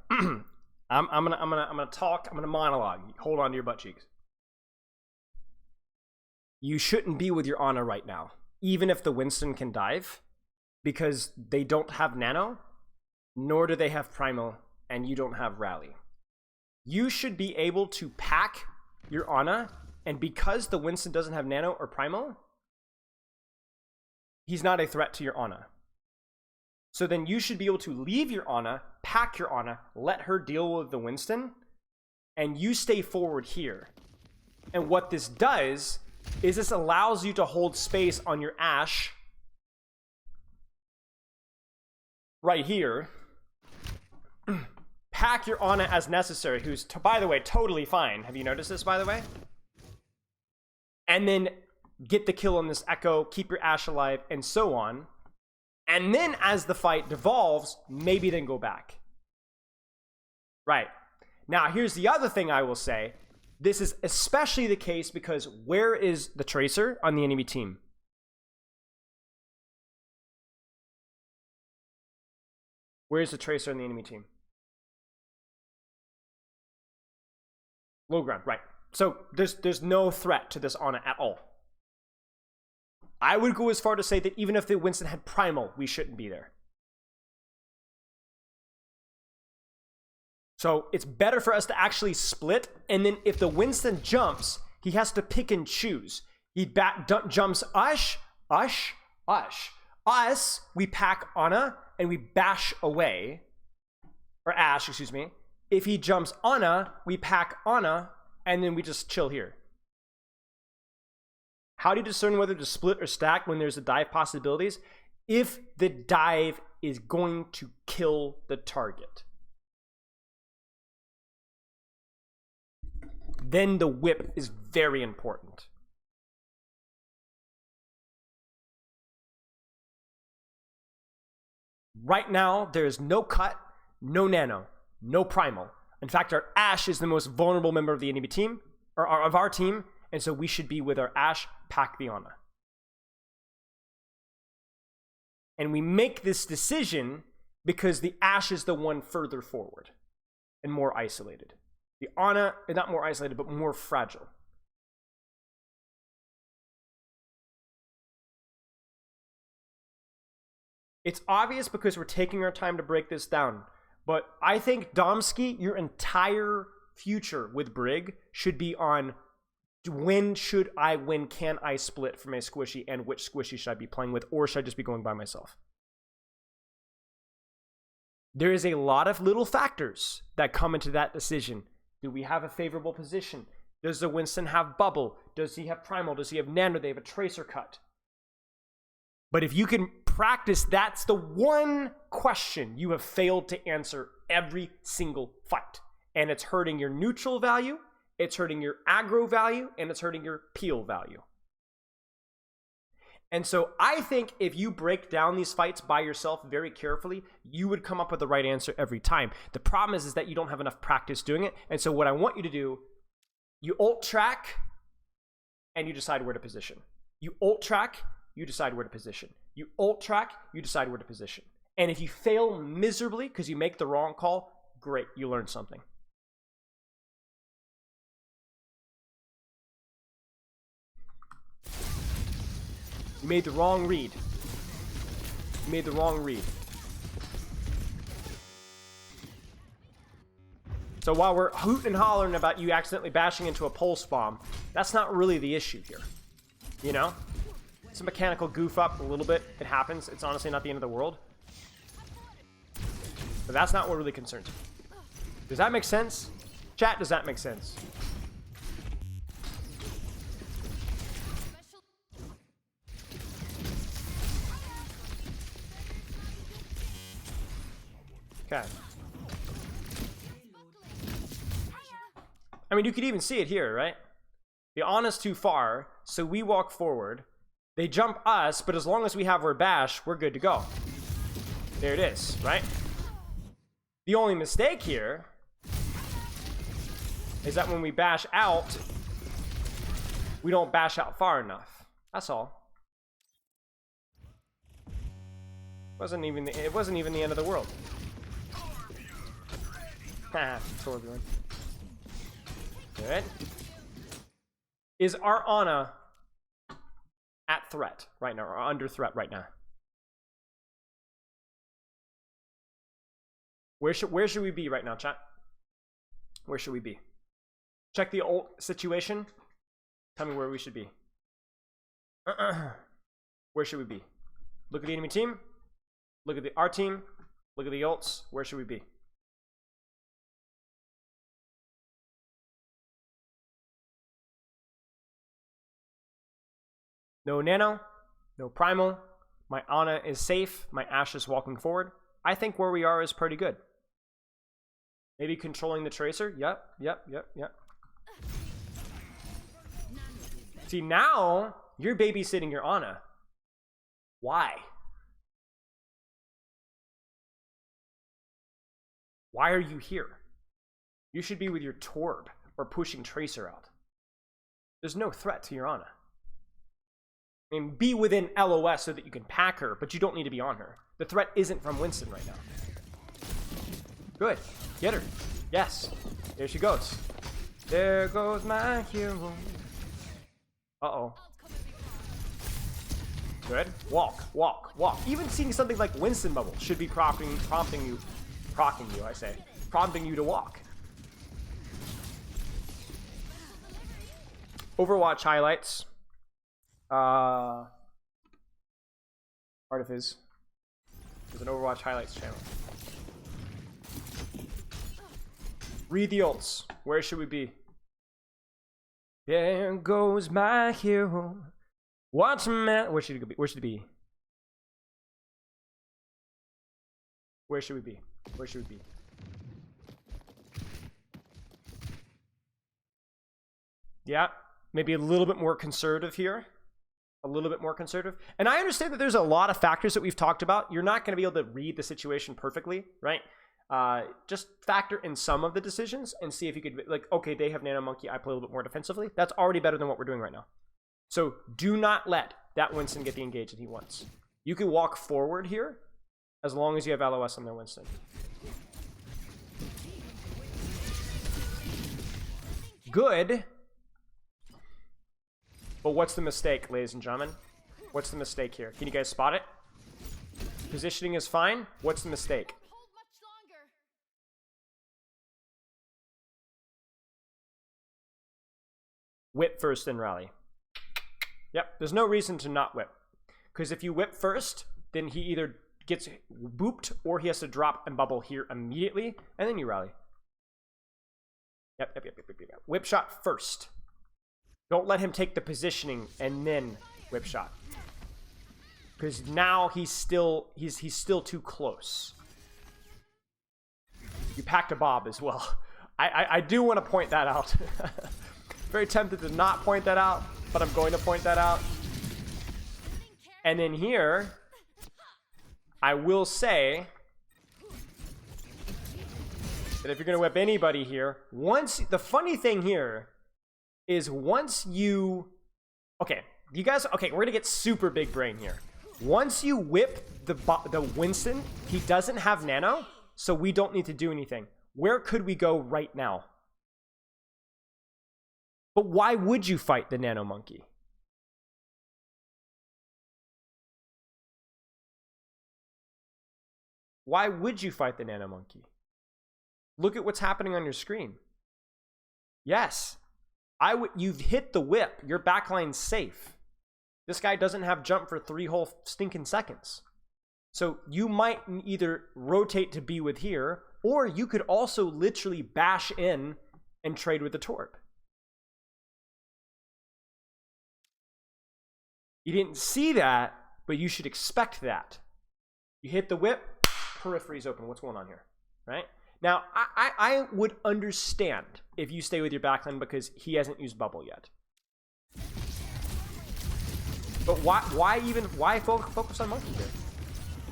I'm gonna talk. I'm gonna monologue. Hold on to your butt cheeks. You shouldn't be with your Ana right now, even if the Winston can dive, because they don't have nano, nor do they have primal, and you don't have rally. You should be able to pack your Ana, and because the Winston doesn't have nano or primal, he's not a threat to your Ana. So then you should be able to leave your Ana, pack your Ana, let her deal with the Winston, and you stay forward here. And what this does is this allows you to hold space on your Ashe right here. Pack your Ana as necessary, who's, by the way, totally fine. Have you noticed this, by the way? And then get the kill on this Echo, keep your Ashe alive, and so on. And then as the fight devolves, maybe then go back. Right. Now, here's the other thing I will say. This is especially the case because where is the Tracer on the enemy team? Where's the Tracer on the enemy team? Low ground, right. So there's no threat to this Ana at all. I would go as far to say that even if the Winston had Primal, we shouldn't be there. So it's better for us to actually split, and then if the Winston jumps, he has to pick and choose. He jumps Us, we pack Ana, and we bash away. Or Ash, excuse me. If he jumps Ana, we pack Ana, and then we just chill here. How do you discern whether to split or stack when there's a dive possibilities? If the dive is going to kill the target, then the whip is very important. Right now, there is no cut, no nano, no primal. In fact, our Ash is the most vulnerable member of the enemy team, or of our team, and so we should be with our Ash, pack the Ana. And we make this decision because the Ash is the one further forward and more isolated. The Ana is not more isolated, but more fragile. It's obvious because we're taking our time to break this down. But I think, Domsky, your entire future with Brig should be on when can I split from a squishy, and which squishy should I be playing with, or should I just be going by myself? There is a lot of little factors that come into that decision. Do we have a favorable position? Does the Winston have bubble? Does he have primal? Does he have nano? Do they have a tracer cut? But if you can practice, that's the one question you have failed to answer every single fight. And it's hurting your neutral value, it's hurting your aggro value, and it's hurting your peel value. And so I think if you break down these fights by yourself very carefully, you would come up with the right answer every time. The problem is that you don't have enough practice doing it. And so what I want you to do, you ult track and you decide where to position. You ult track, you decide where to position. You ult track, you decide where to position. And if you fail miserably because you make the wrong call, great, you learned something. You made the wrong read. You made the wrong read. So while we're hooting and hollering about you accidentally bashing into a pulse bomb, that's not really the issue here. You know? It's a mechanical goof up a little bit. It happens. It's honestly not the end of the world. But that's not what really concerns me. Does that make sense? Chat, does that make sense? Okay. I mean, you could even see it here, right? The Ana's too far, so we walk forward. They jump us, but as long as we have our bash, we're good to go. There it is, right? The only mistake here is that when we bash out, we don't bash out far enough. That's all. It wasn't even the end of the world. Haha, Torbjorn. Good. Is our Ana at threat right now, or under threat right now? Where should we be right now, chat? Where should we be? Check the ult situation. Tell me where we should be. Where should we be? Look at the enemy team. Look at our team. Look at the ults. Where should we be? No nano, no primal. My Ana is safe. My Ashe is walking forward. I think where we are is pretty good. Maybe controlling the tracer. Yep. See, now you're babysitting your Ana. Why? Why are you here? You should be with your Torb or pushing tracer out. There's no threat to your Ana. I mean, be within LOS so that you can pack her, but you don't need to be on her. The threat isn't from Winston right now. Good. Get her. Yes. There she goes. There goes my hero. Uh-oh. Good. Walk, walk, walk. Even seeing something like Winston Bubble should be prompting you to walk. Overwatch highlights. Part of his. There's an Overwatch highlights channel. Read the ults. Where should we be? There goes my hero. Watch man. Where should it be? Where should it be? Where should we be? Where should we be? Yeah, maybe a little bit more conservative here. A little bit more conservative. And I understand that there's a lot of factors that we've talked about. You're not going to be able to read the situation perfectly, right? Just factor in some of the decisions and see if you could, like, okay, they have Nano Monkey, I play a little bit more defensively. That's already better than what we're doing right now. So do not let that Winston get the engage that he wants. You can walk forward here as long as you have LOS on their Winston. Good. But what's the mistake, ladies and gentlemen? What's the mistake here? Can you guys spot it? Positioning is fine. What's the mistake? Whip first, then rally. Yep, there's no reason to not whip. Because if you whip first, then he either gets booped or he has to drop and bubble here immediately, and then you rally. Yep. Whip shot first. Don't let him take the positioning and then whip shot. Because now he's still too close. You packed a bob as well. I do want to point that out. Very tempted to not point that out, but I'm going to point that out. And then here, I will say that if you're going to whip anybody here, the funny thing here is once you, okay, you guys, okay, we're going to get super big brain here. Once you whip the Winston, he doesn't have nano, so we don't need to do anything. Where could we go right now? But why would you fight the Nano Monkey? Why would you fight the Nano Monkey? Look at what's happening on your screen. Yes, you've hit the whip. Your backline's safe. This guy doesn't have jump for 3 whole stinking seconds. So you might either rotate to be with here, or you could also literally bash in and trade with the Torp. You didn't see that, but you should expect that. You hit the whip, periphery's open. What's going on here, right? Now, I would understand if you stay with your backline because he hasn't used bubble yet. But why focus on monkey here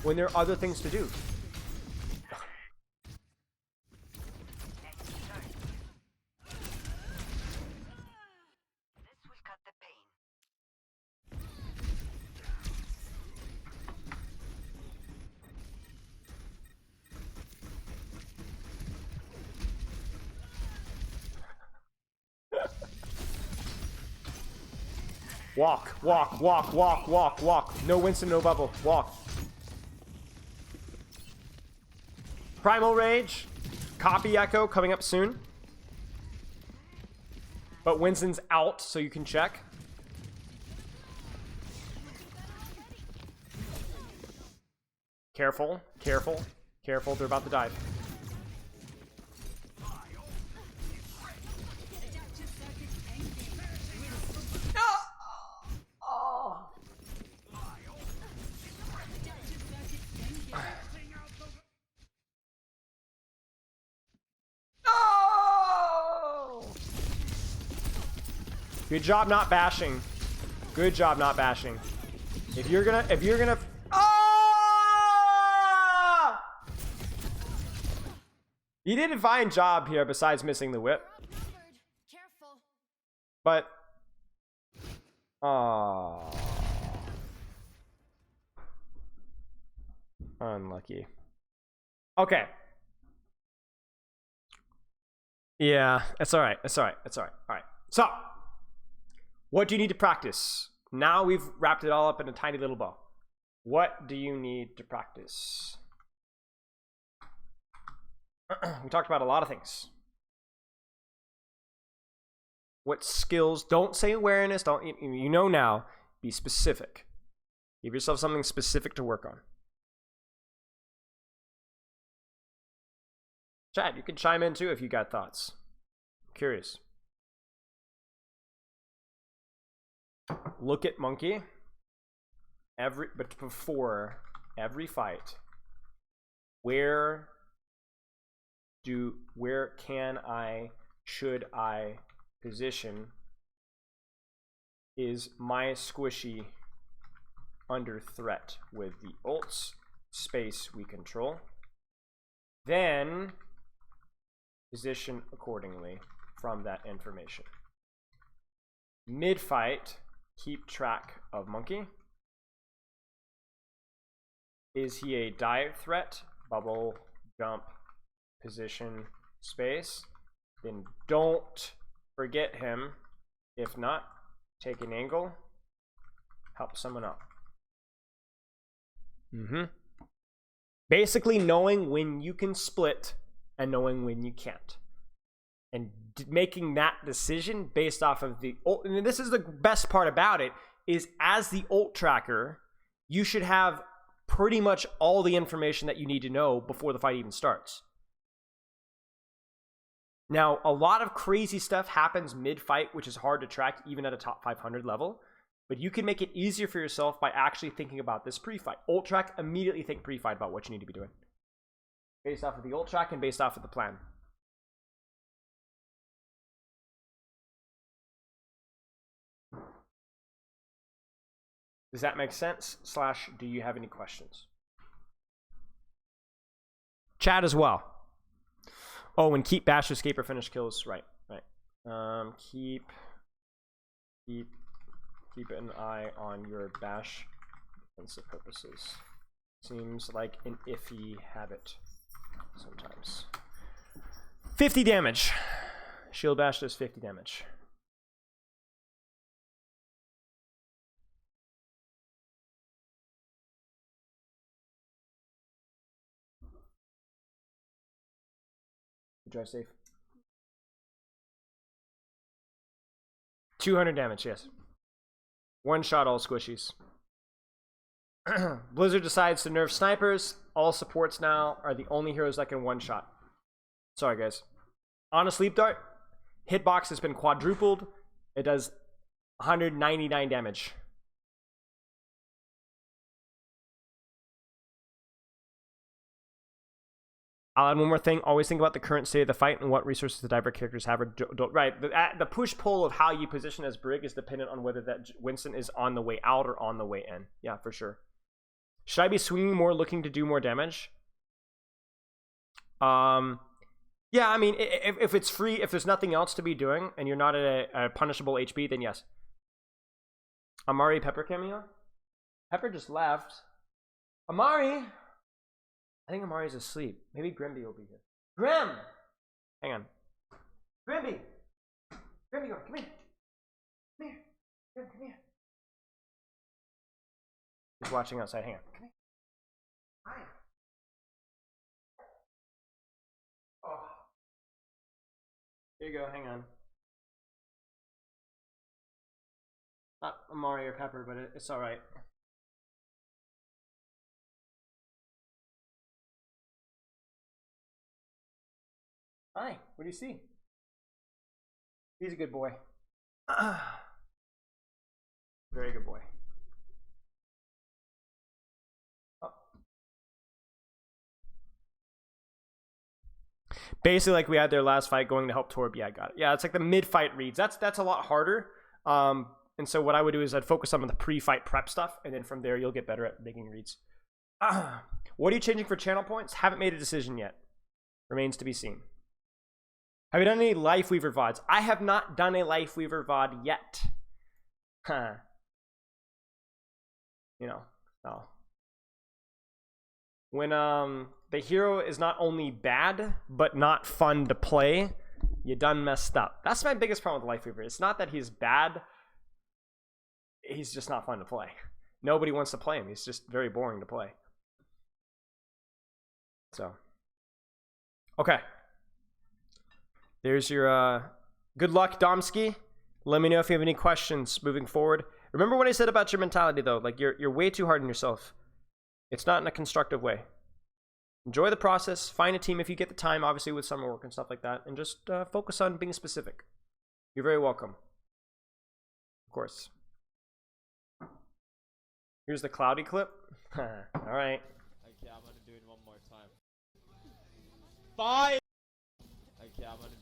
when there are other things to do? Walk, walk, walk, walk, walk, walk. No Winston, no bubble. Walk. Primal Rage. Copy Echo coming up soon. But Winston's out, so you can check. Careful, careful, careful. They're about to dive. Good job not bashing. Good job not bashing. If you're gonna ah! You did a fine job here besides missing the whip. But unlucky. Okay. Yeah, it's all right. It's all right. It's all right. All right. So, what do you need to practice? Now we've wrapped it all up in a tiny little bow. What do you need to practice? We talked about a lot of things. What skills? Don't say awareness. Don't, you know now. Be specific. Give yourself something specific to work on. Chat, you can chime in too if you got thoughts. I'm curious. Look at monkey. But before every fight, where can I, should I position is my squishy under threat with the ults space we control? Then position accordingly from that information. Mid-fight, keep track of monkey. Is he a dive threat? Bubble, jump, position, space. Then don't forget him. If not, take an angle, help someone up. Basically knowing when you can split and knowing when you can't. And making that decision based off of the ult. And this is the best part about it, is as the ult tracker, you should have pretty much all the information that you need to know before the fight even starts. Now, a lot of crazy stuff happens mid-fight, which is hard to track even at a top 500 level. But you can make it easier for yourself by actually thinking about this pre-fight. Ult track, immediately think pre-fight about what you need to be doing. Based off of the ult track and based off of the plan. Does that make sense? / do you have any questions? Chat as well. Oh, and keep bash, escape, or finish kills. Right. Keep an eye on your bash defensive purposes. Seems like an iffy habit sometimes. 50 damage. Shield bash does 50 damage. Drive safe. 200 damage, yes. One shot all squishies. Blizzard decides to nerf snipers. All supports now are the only heroes that can one shot. Sorry, guys. On a sleep dart, hitbox has been quadrupled. It does 199 damage. I'll add one more thing. Always think about the current state of the fight and what resources the diver characters have or don't. Right. The push-pull of how you position as Brig is dependent on whether that Winston is on the way out or on the way in. Yeah, for sure. Should I be swinging more, looking to do more damage? Yeah, I mean, if it's free, if there's nothing else to be doing and you're not at a punishable HP, then yes. Amari Pepper cameo? Pepper just left. Amari! I think Amari's asleep. Maybe Grimby will be here. Grim! Hang on. Grimby! Grimby, come here. Come here. Grim, come here. He's watching outside. Hang on. Come here. Hi. Oh. Here you go. Hang on. Not Amari or Pepper, but it's alright. Hi, what do you see? He's a good boy. Very good boy. Oh. Basically, like we had their last fight, going to help Torb. Yeah, I got it. Yeah, it's like the mid-fight reads. That's a lot harder. And so what I would do is I'd focus on the pre-fight prep stuff, and then from there you'll get better at making reads. What are you changing for channel points? Haven't made a decision yet. Remains to be seen. Have you done any Lifeweaver VODs? I have not done a Lifeweaver VOD yet. Huh. You know, no. When the hero is not only bad, but not fun to play, You done messed up. That's my biggest problem with Lifeweaver. It's not that he's bad. He's just not fun to play. Nobody wants to play him. He's just very boring to play. So, okay. There's your good luck, Domsky. Let me know if you have any questions moving forward. Remember what I said about your mentality, though. Like, you're way too hard on yourself. It's not in a constructive way. Enjoy the process. Find a team if you get the time, obviously, with summer work and stuff like that. And just focus on being specific. You're very welcome. Of course. Here's the cloudy clip. All right. Okay, I'm gonna do it one more time. Fine! Okay, I'm gonna do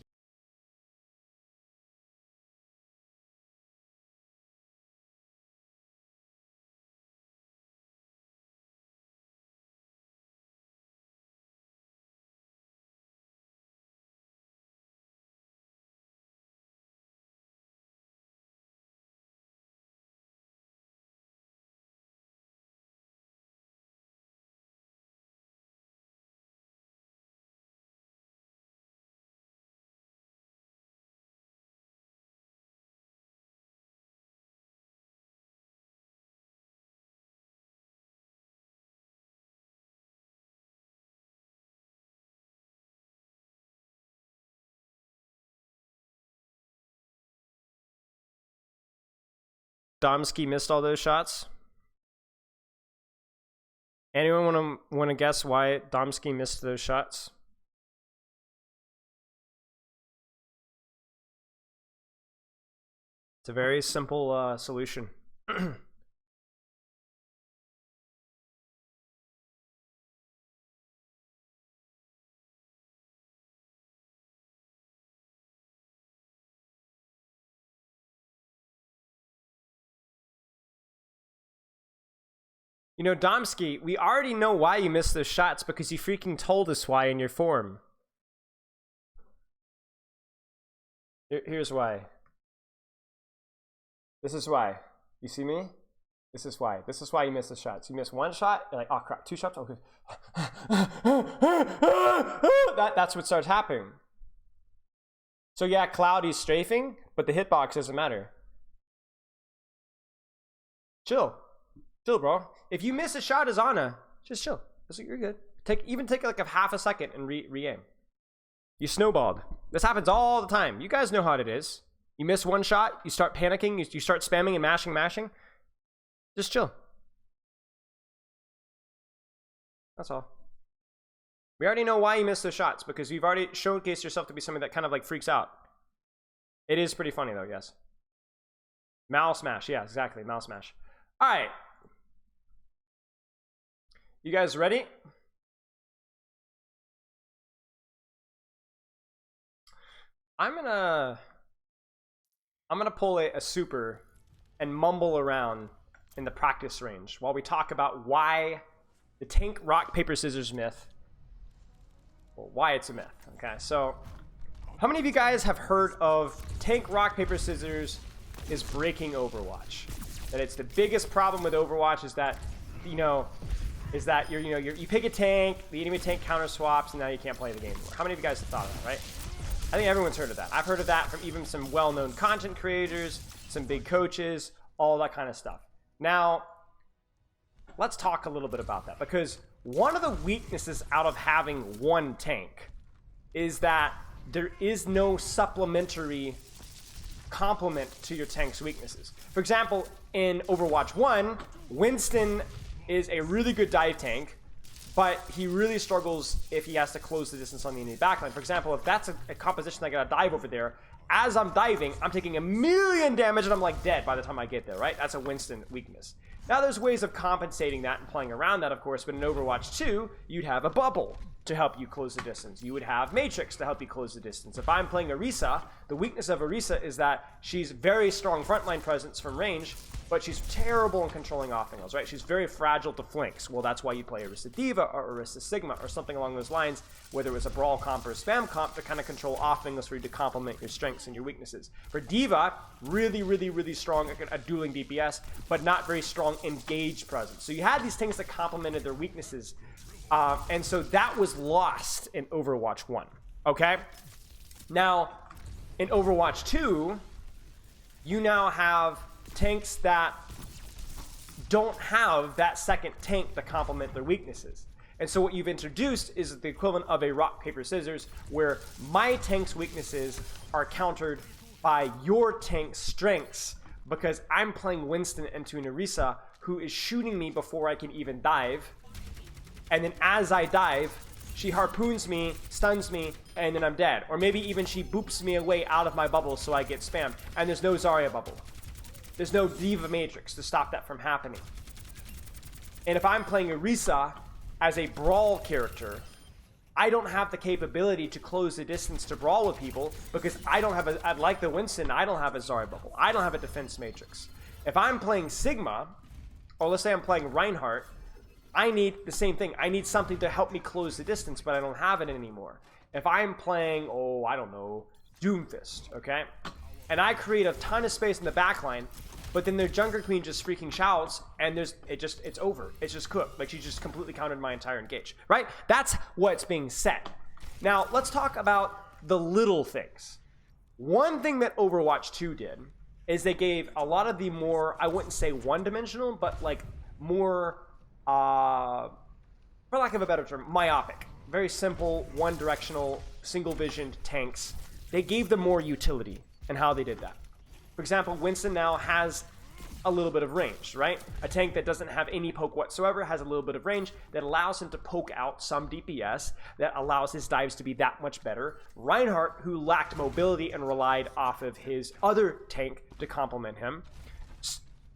Domsky missed all those shots. Anyone want to guess why Domsky missed those shots? It's a very simple solution. You know, Domsky, we already know why you missed those shots because you freaking told us why in your forum. Here's why. This is why. You see me? This is why. This is why you missed the shots. You miss one shot, you're like, oh crap, two shots? Okay. That's what starts happening. So yeah, Cloudy's strafing, but the hitbox doesn't matter. Chill. Chill, bro. If you miss a shot as Ana, just chill. You're good. Even take like a half a second and re-aim. You snowballed. This happens all the time. You guys know how it is. You miss one shot, you start panicking, you start spamming and mashing. Just chill. That's all. We already know why you missed those shots because you've already showcased yourself to be somebody that kind of like freaks out. It is pretty funny though, yes. Mouse smash, yeah, exactly, mouse smash. All right. You guys ready? I'm gonna pull a super and mumble around in the practice range while we talk about why the tank rock paper scissors myth, well, why it's a myth. Okay, so how many of you guys have heard of tank rock paper scissors is breaking Overwatch? That it's the biggest problem with Overwatch is that, you pick a tank, the enemy tank counter swaps, and now you can't play the game anymore. How many of you guys have thought of that, right? I think everyone's heard of that. I've heard of that from even some well-known content creators, some big coaches, all that kind of stuff. Now, let's talk a little bit about that because one of the weaknesses out of having one tank is that there is no supplementary complement to your tank's weaknesses. For example, in Overwatch 1, Winston is a really good dive tank, but he really struggles if he has to close the distance on the enemy backline. For example, if that's a composition I gotta dive over there, as I'm diving, I'm taking 1,000,000 damage and I'm like dead by the time I get there, right? That's a Winston weakness. Now there's ways of compensating that and playing around that, of course, but in Overwatch 2, you'd have a bubble to help you close the distance. You would have Matrix to help you close the distance. If I'm playing Orisa, the weakness of Orisa is that she's very strong frontline presence from range, but she's terrible in controlling off angles, right? She's very fragile to flanks. Well, that's why you play Orisa Diva or Orisa Sigma or something along those lines, whether it was a brawl comp or a spam comp to kind of control off angles for you to complement your strengths and your weaknesses. For Diva, really strong at dueling DPS, but not very strong engaged presence. So you had these things that complemented their weaknesses. And so that was lost in Overwatch 1, okay? Now, In Overwatch 2, you now have tanks that don't have that second tank to complement their weaknesses. And so what you've introduced is the equivalent of a rock, paper, scissors, where my tank's weaknesses are countered by your tank's strengths, because I'm playing Winston into an Orisa who is shooting me before I can even dive. And then as I dive, she harpoons me, stuns me, and then I'm dead. Or maybe even she boops me away out of my bubble so I get spammed. And there's no Zarya bubble. There's no Diva Matrix to stop that from happening. And if I'm playing Orisa as a brawl character, I don't have the capability to close the distance to brawl with people because I don't have a, like the Winston, I don't have a Zarya bubble. I don't have a defense matrix. If I'm playing Sigma, or let's say I'm playing Reinhardt, I need the same thing. I need something to help me close the distance, but I don't have it anymore. If I'm playing, oh, I don't know, Doomfist, okay? And I create a ton of space in the backline, but then their Junker Queen just freaking shouts, and it's over. It's just cooked. Like, she just completely countered my entire engage, right? That's what's being said. Now, let's talk about the little things. One thing that Overwatch 2 did is they gave a lot of the more, I wouldn't say one-dimensional, but like more, for lack of a better term, myopic. Very simple, one-directional, single-visioned tanks. They gave them more utility in how they did that. For example, Winston now has a little bit of range, right? A tank that doesn't have any poke whatsoever has a little bit of range that allows him to poke out some DPS, that allows his dives to be that much better. Reinhardt, who lacked mobility and relied off of his other tank to complement him,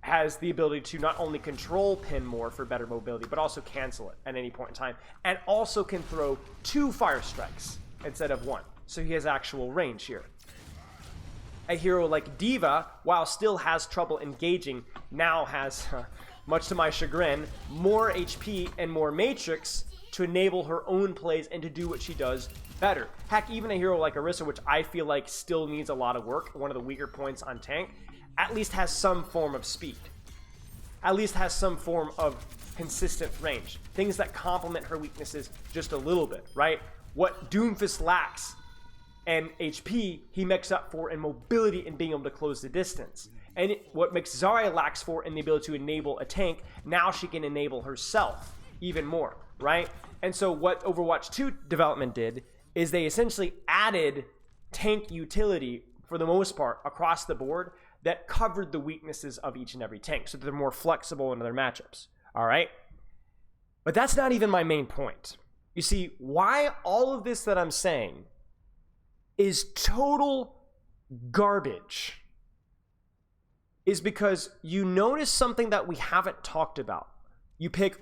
has the ability to not only control pin more for better mobility, but also cancel it at any point in time, and also can throw 2 fire strikes instead of 1. So he has actual range here. A hero like Diva, while still has trouble engaging, now has, much to my chagrin, more HP and more matrix to enable her own plays and to do what she does better. Heck, even a hero like Orisa, which I feel like still needs a lot of work, one of the weaker points on tank, at least has some form of speed. At least has some form of consistent range. Things that complement her weaknesses just a little bit, right? What Doomfist lacks and HP, he makes up for in mobility and being able to close the distance. And what makes Zarya lacks for in the ability to enable a tank, now she can enable herself even more, right? And so what Overwatch 2 development did is they essentially added tank utility for the most part across the board that covered the weaknesses of each and every tank so that they're more flexible in their matchups, all right? But that's not even my main point. You see, why all of this that I'm saying is total garbage is because you notice something that we haven't talked about. You pick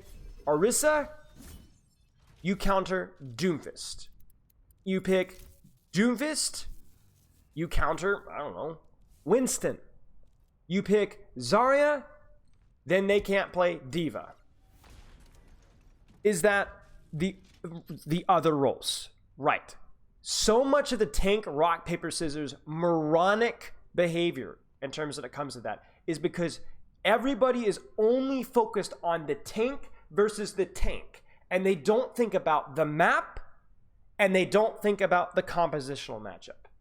Orisa, you counter Doomfist. You pick Doomfist, you counter, I don't know, Winston. You pick Zarya, then they can't play Diva. Is that the other roles? Right. So much of the tank, rock, paper, scissors, moronic behavior in terms that it comes to that is because everybody is only focused on the tank versus the tank. And they don't think about the map and they don't think about the compositional matchup.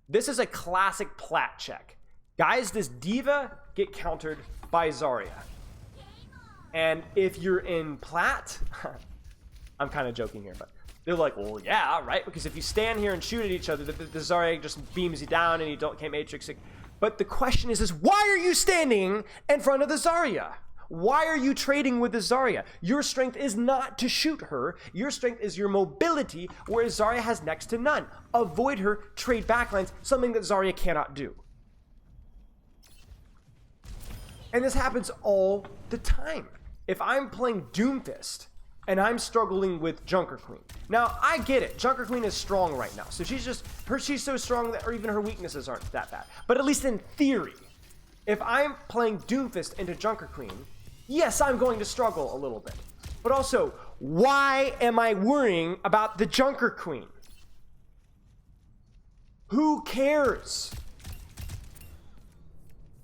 This is a classic plat check. Guys, does Diva get countered by Zarya? And if you're in plat, I'm kind of joking here, but they're like, well, yeah, right? Because if you stand here and shoot at each other, the Zarya just beams you down and you can't matrix it. But the question is why are you standing in front of the Zarya? Why are you trading with the Zarya? Your strength is not to shoot her. Your strength is your mobility, whereas Zarya has next to none. Avoid her, trade backlines, something that Zarya cannot do. And this happens all the time. If I'm playing Doomfist and I'm struggling with Junker Queen. Now, I get it. Junker Queen is strong right now. So she's so strong that or even her weaknesses aren't that bad. But at least in theory, if I'm playing Doomfist into Junker Queen, yes, I'm going to struggle a little bit. But also, why am I worrying about the Junker Queen? Who cares?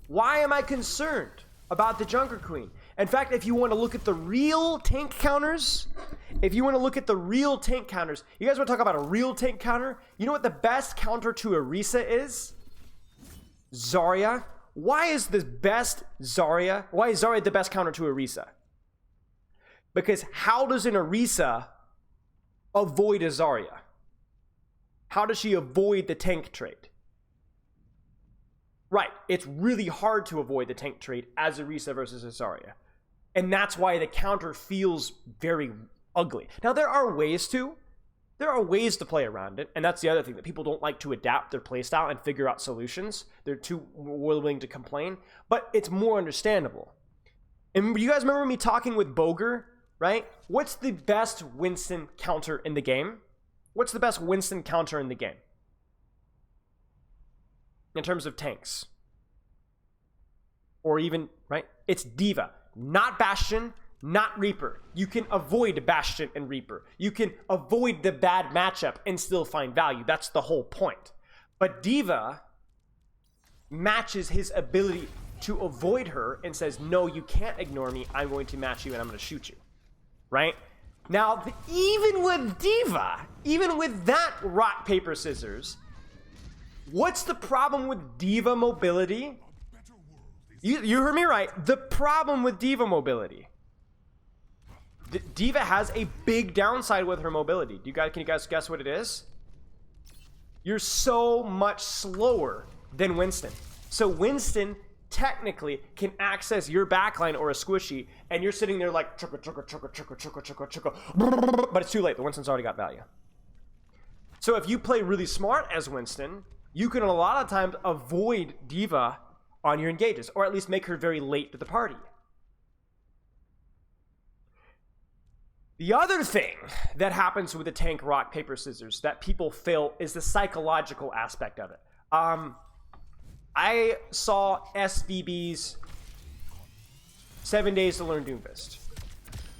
Why am I concerned about the Junker Queen? In fact, if you want to look at the real tank counters, If you want to look at the real tank counters, you guys want to talk about a real tank counter? You know what the best counter to Orisa is? Zarya. Why is the best Zarya? Why is Zarya the best counter to Orisa? Because how does an Orisa avoid a Zarya? How does she avoid the tank trait? Right, it's really hard to avoid the tank trait as Orisa versus a Zarya. And that's why the counter feels very ugly. Now, there are ways to play around it, and that's the other thing, that people don't like to adapt their playstyle and figure out solutions. They're too willing to complain, but it's more understandable. And you guys remember me talking with Boger, right? What's the best Winston counter in the game? What's the best Winston counter in the game? In terms of tanks. Or even, right? It's Diva, not Bastion, not Reaper. You can avoid Bastion and Reaper. You can avoid the bad matchup and still find value. That's the whole point. But Diva matches his ability to avoid her and says, no, you can't ignore me. I'm going to match you and I'm going to shoot you. Right? Now, even with Diva, even with that rock, paper, scissors, what's the problem with Diva mobility? You heard me right. The problem with Diva mobility. Diva has a big downside with her mobility. Can you guys guess what it is? You're so much slower than Winston. So Winston technically can access your backline or a squishy, and you're sitting there like chugga, chugga, chugga, chugga, chugga, chugga, chugga, but it's too late. The Winston's already got value. So if you play really smart as Winston, you can a lot of times avoid Diva on your engages, or at least make her very late to the party. The other thing that happens with the tank rock, paper, scissors that people fail is the psychological aspect of it. I saw SVB's 7 Days to Learn Doomfist,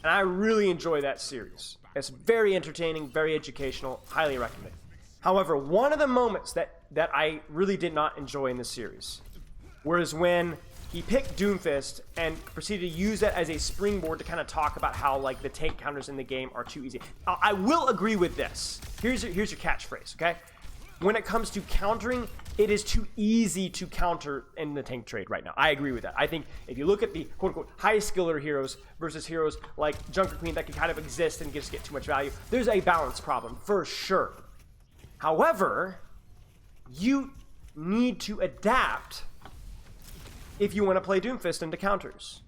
and I really enjoy that series. It's very entertaining, very educational, highly recommend. However, one of the moments that I really did not enjoy in this series was when he picked Doomfist and proceeded to use that as a springboard to kind of talk about how like the tank counters in the game are too easy. I will agree with this. Here's your catchphrase, okay? When it comes to countering, it is too easy to counter in the tank trade right now. I agree with that. I think if you look at the quote-unquote high skiller heroes versus heroes like Junker Queen that can kind of exist and just get too much value, there's a balance problem for sure. However, you need to adapt if you want to play Doomfist into counters.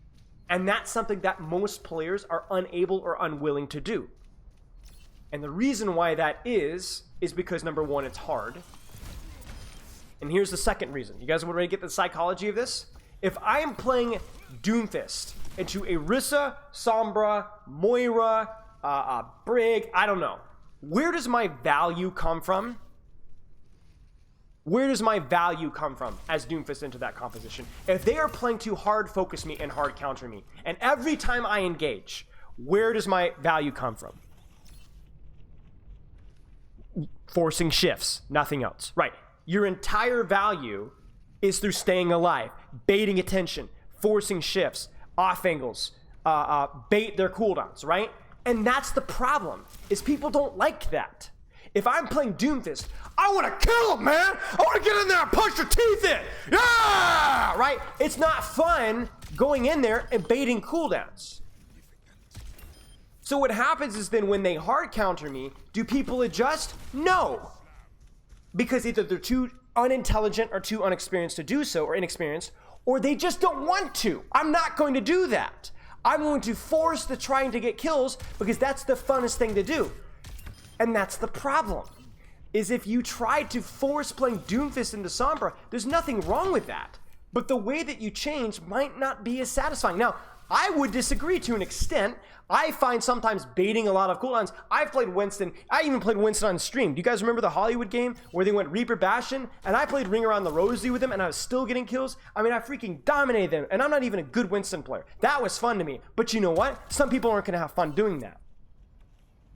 And that's something that most players are unable or unwilling to do. And the reason why that is because number one, it's hard. And here's the second reason. You guys want to get the psychology of this? If I am playing Doomfist into a Rissa, Sombra, Moira, Brig, I don't know. Where does my value come from? Where does my value come from as Doomfist into that composition? If they are playing to hard focus me and hard counter me, and every time I engage, where does my value come from? Forcing shifts, nothing else. Right. Your entire value is through staying alive, baiting attention, forcing shifts, off angles, bait their cooldowns, right? And that's the problem, is people don't like that. If I'm playing Doomfist, I want to kill him, man! I want to get in there and punch your teeth in! Yeah! Right? It's not fun going in there and baiting cooldowns. So what happens is then when they hard counter me, do people adjust? No. Because either they're too unintelligent or too unexperienced to do so, or inexperienced, or they just don't want to. I'm not going to do that. I'm going to force the trying to get kills because that's the funnest thing to do. And that's the problem, is if you try to force playing Doomfist into Sombra, there's nothing wrong with that. But the way that you change might not be as satisfying. Now, I would disagree to an extent. I find sometimes baiting a lot of cooldowns. I've played Winston. I even played Winston on stream. Do you guys remember the Hollywood game where they went Reaper Bastion? And I played Ring Around the Rosie with them and I was still getting kills? I mean, I freaking dominated them. And I'm not even a good Winston player. That was fun to me. But you know what? Some people aren't going to have fun doing that.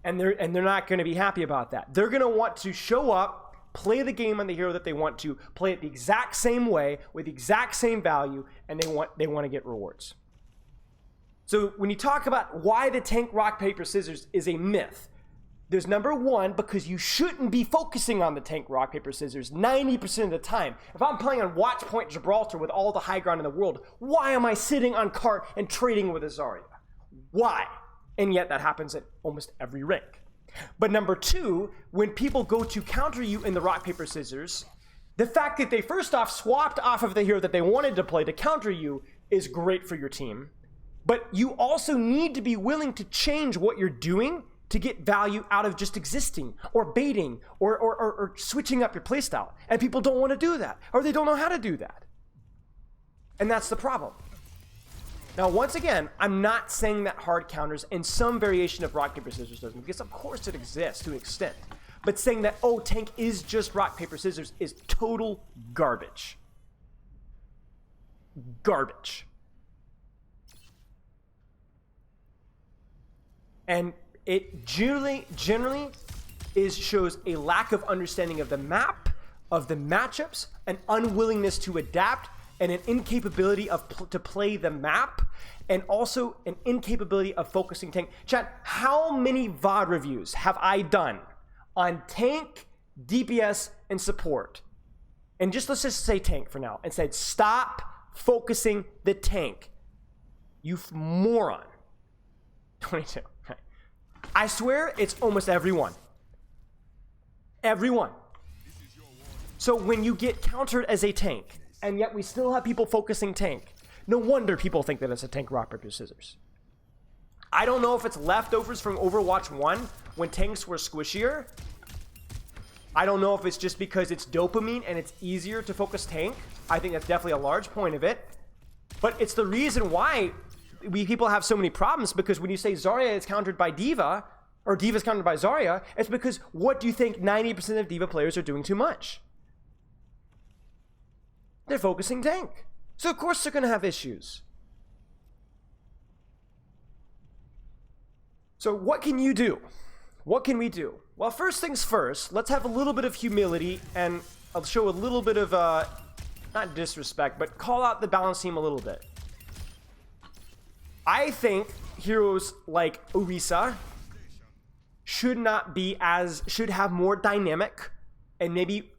And they're not going to be happy about that. They're going to want to show up, play the game on the hero that they want to, play it the exact same way with the exact same value, and they want to get rewards. So when you talk about why the tank rock, paper, scissors is a myth, there's number one, because you shouldn't be focusing on the tank rock, paper, scissors 90% of the time. If I'm playing on Watch Point Gibraltar with all the high ground in the world, why am I sitting on cart and trading with a Zarya? Why? And yet that happens at almost every rank. But number two, when people go to counter you in the rock, paper, scissors, the fact that they first off swapped off of the hero that they wanted to play to counter you is great for your team. But you also need to be willing to change what you're doing to get value out of just existing or baiting or switching up your playstyle. And people don't want to do that, or they don't know how to do that. And that's the problem. Now, once again, I'm not saying that hard counters and some variation of rock, paper, scissors doesn't, because of course it exists to an extent. But saying that, oh, tank is just rock, paper, scissors is total garbage. Garbage. And it generally shows a lack of understanding of the map, of the matchups, an unwillingness to adapt, and an incapability to play the map, and also an incapability of focusing tank. Chat, how many VOD reviews have I done on tank, DPS, and support? And let's just say tank for now, and said, stop focusing the tank. You moron. 22. Okay. I swear it's almost everyone. Everyone. So when you get countered as a tank, and yet we still have people focusing tank, no wonder people think that it's a tank rock, paper, scissors. I don't know if it's leftovers from Overwatch 1 when tanks were squishier. I don't know if it's just because it's dopamine and it's easier to focus tank. I think that's definitely a large point of it. But it's the reason why people have so many problems, because when you say Zarya is countered by D.Va, or D.Va's countered by Zarya, it's because what do you think 90% of D.Va players are doing too much? They're focusing tank. So of course they're going to have issues. So what can you do? What can we do? Well, first things first, let's have a little bit of humility, and I'll show a little bit of, not disrespect, but call out the balance team a little bit. I think heroes like Orisa should have more dynamic, and maybe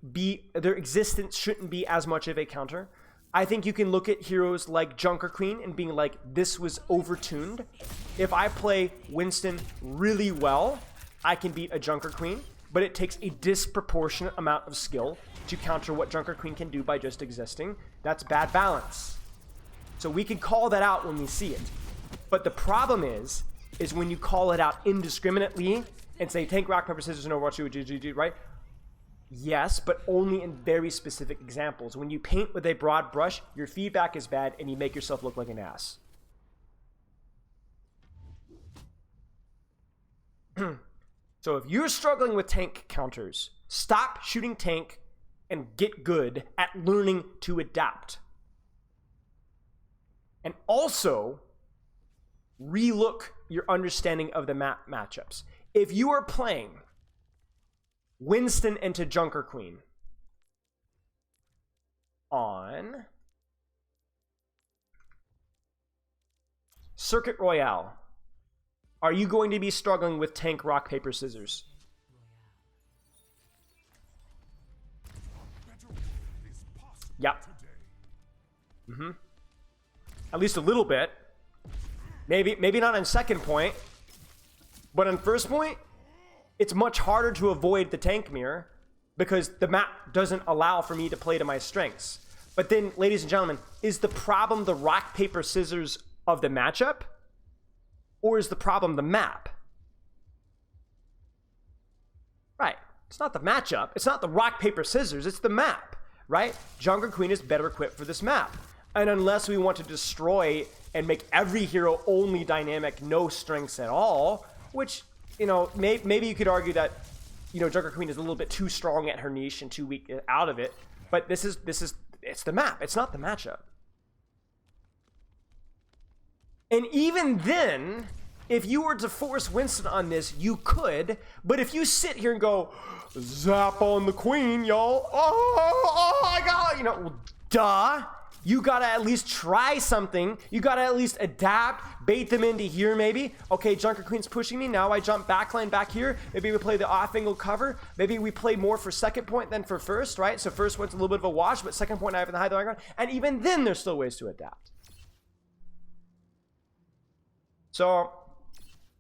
their existence shouldn't be as much of a counter. I think you can look at heroes like Junker Queen and being like, this was overtuned. If I play Winston really well, I can beat a Junker Queen, but it takes a disproportionate amount of skill to counter what Junker Queen can do by just existing. That's bad balance. So we can call that out when we see it. But the problem is when you call it out indiscriminately and say tank, rock, paper, scissors, and Overwatch, right? Yes, but only in very specific examples. When you paint with a broad brush, your feedback is bad and you make yourself look like an ass. So if you're struggling with tank counters, stop shooting tank and get good at learning to adapt. And also, relook your understanding of the map matchups. If you are playing Winston into Junker Queen on Circuit Royale, are you going to be struggling with tank, rock, paper, scissors? Yeah. At least a little bit. Maybe not on second point, but on first point, it's much harder to avoid the tank mirror because the map doesn't allow for me to play to my strengths. But then, ladies and gentlemen, is the problem the rock, paper, scissors of the matchup? Or is the problem the map? Right. It's not the matchup. It's not the rock, paper, scissors. It's the map, right? Junker Queen is better equipped for this map. And unless we want to destroy and make every hero only dynamic, no strengths at all, which, you know, maybe you could argue that, you know, Junker Queen is a little bit too strong at her niche and too weak out of it. But it's the map. It's not the matchup. And even then, if you were to force Winston on this, you could. But if you sit here and go, zap on the queen, y'all. Oh, I got, you know, well, duh. You gotta at least try something. You gotta at least adapt, bait them into here maybe. Okay, Junker Queen's pushing me. Now I jump backline back here. Maybe we play the off angle cover. Maybe we play more for second point than for first, right? So first point's a little bit of a wash, but second point I have the high ground. And even then there's still ways to adapt. So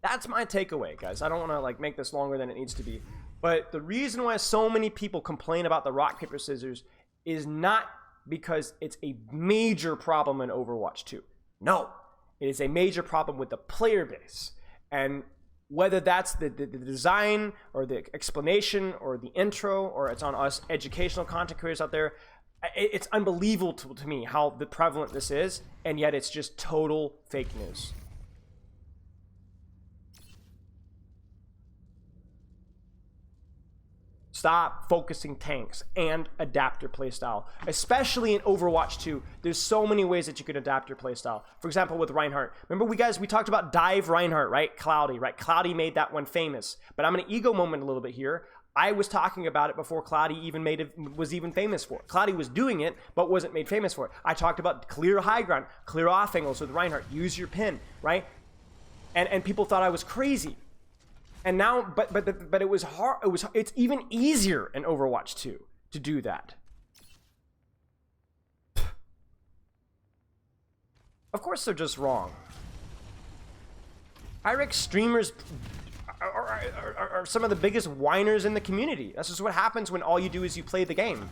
that's my takeaway, guys. I don't want to like make this longer than it needs to be. But the reason why so many people complain about the rock, paper, scissors is not because it's a major problem in Overwatch 2. No, it is a major problem with the player base. And whether that's the design or the explanation or the intro or it's on us educational content creators out there, it's unbelievable to me how prevalent this is, and yet it's just total fake news. Stop focusing tanks and adapt your playstyle. Especially in Overwatch 2, there's so many ways that you can adapt your playstyle. For example, with Reinhardt. Remember we talked about Dive Reinhardt, right? Cloudy, right? Cloudy made that one famous. But I'm in an ego moment a little bit here. I was talking about it before Cloudy even was even famous for it. Cloudy was doing it, but wasn't made famous for it. I talked about clear high ground, clear off angles with Reinhardt. Use your pin, right? And people thought I was crazy. And now, but it was hard. It's even easier in Overwatch 2 to do that. Of course, they're just wrong. IREX streamers are some of the biggest whiners in the community. That's just what happens when all you do is you play the game.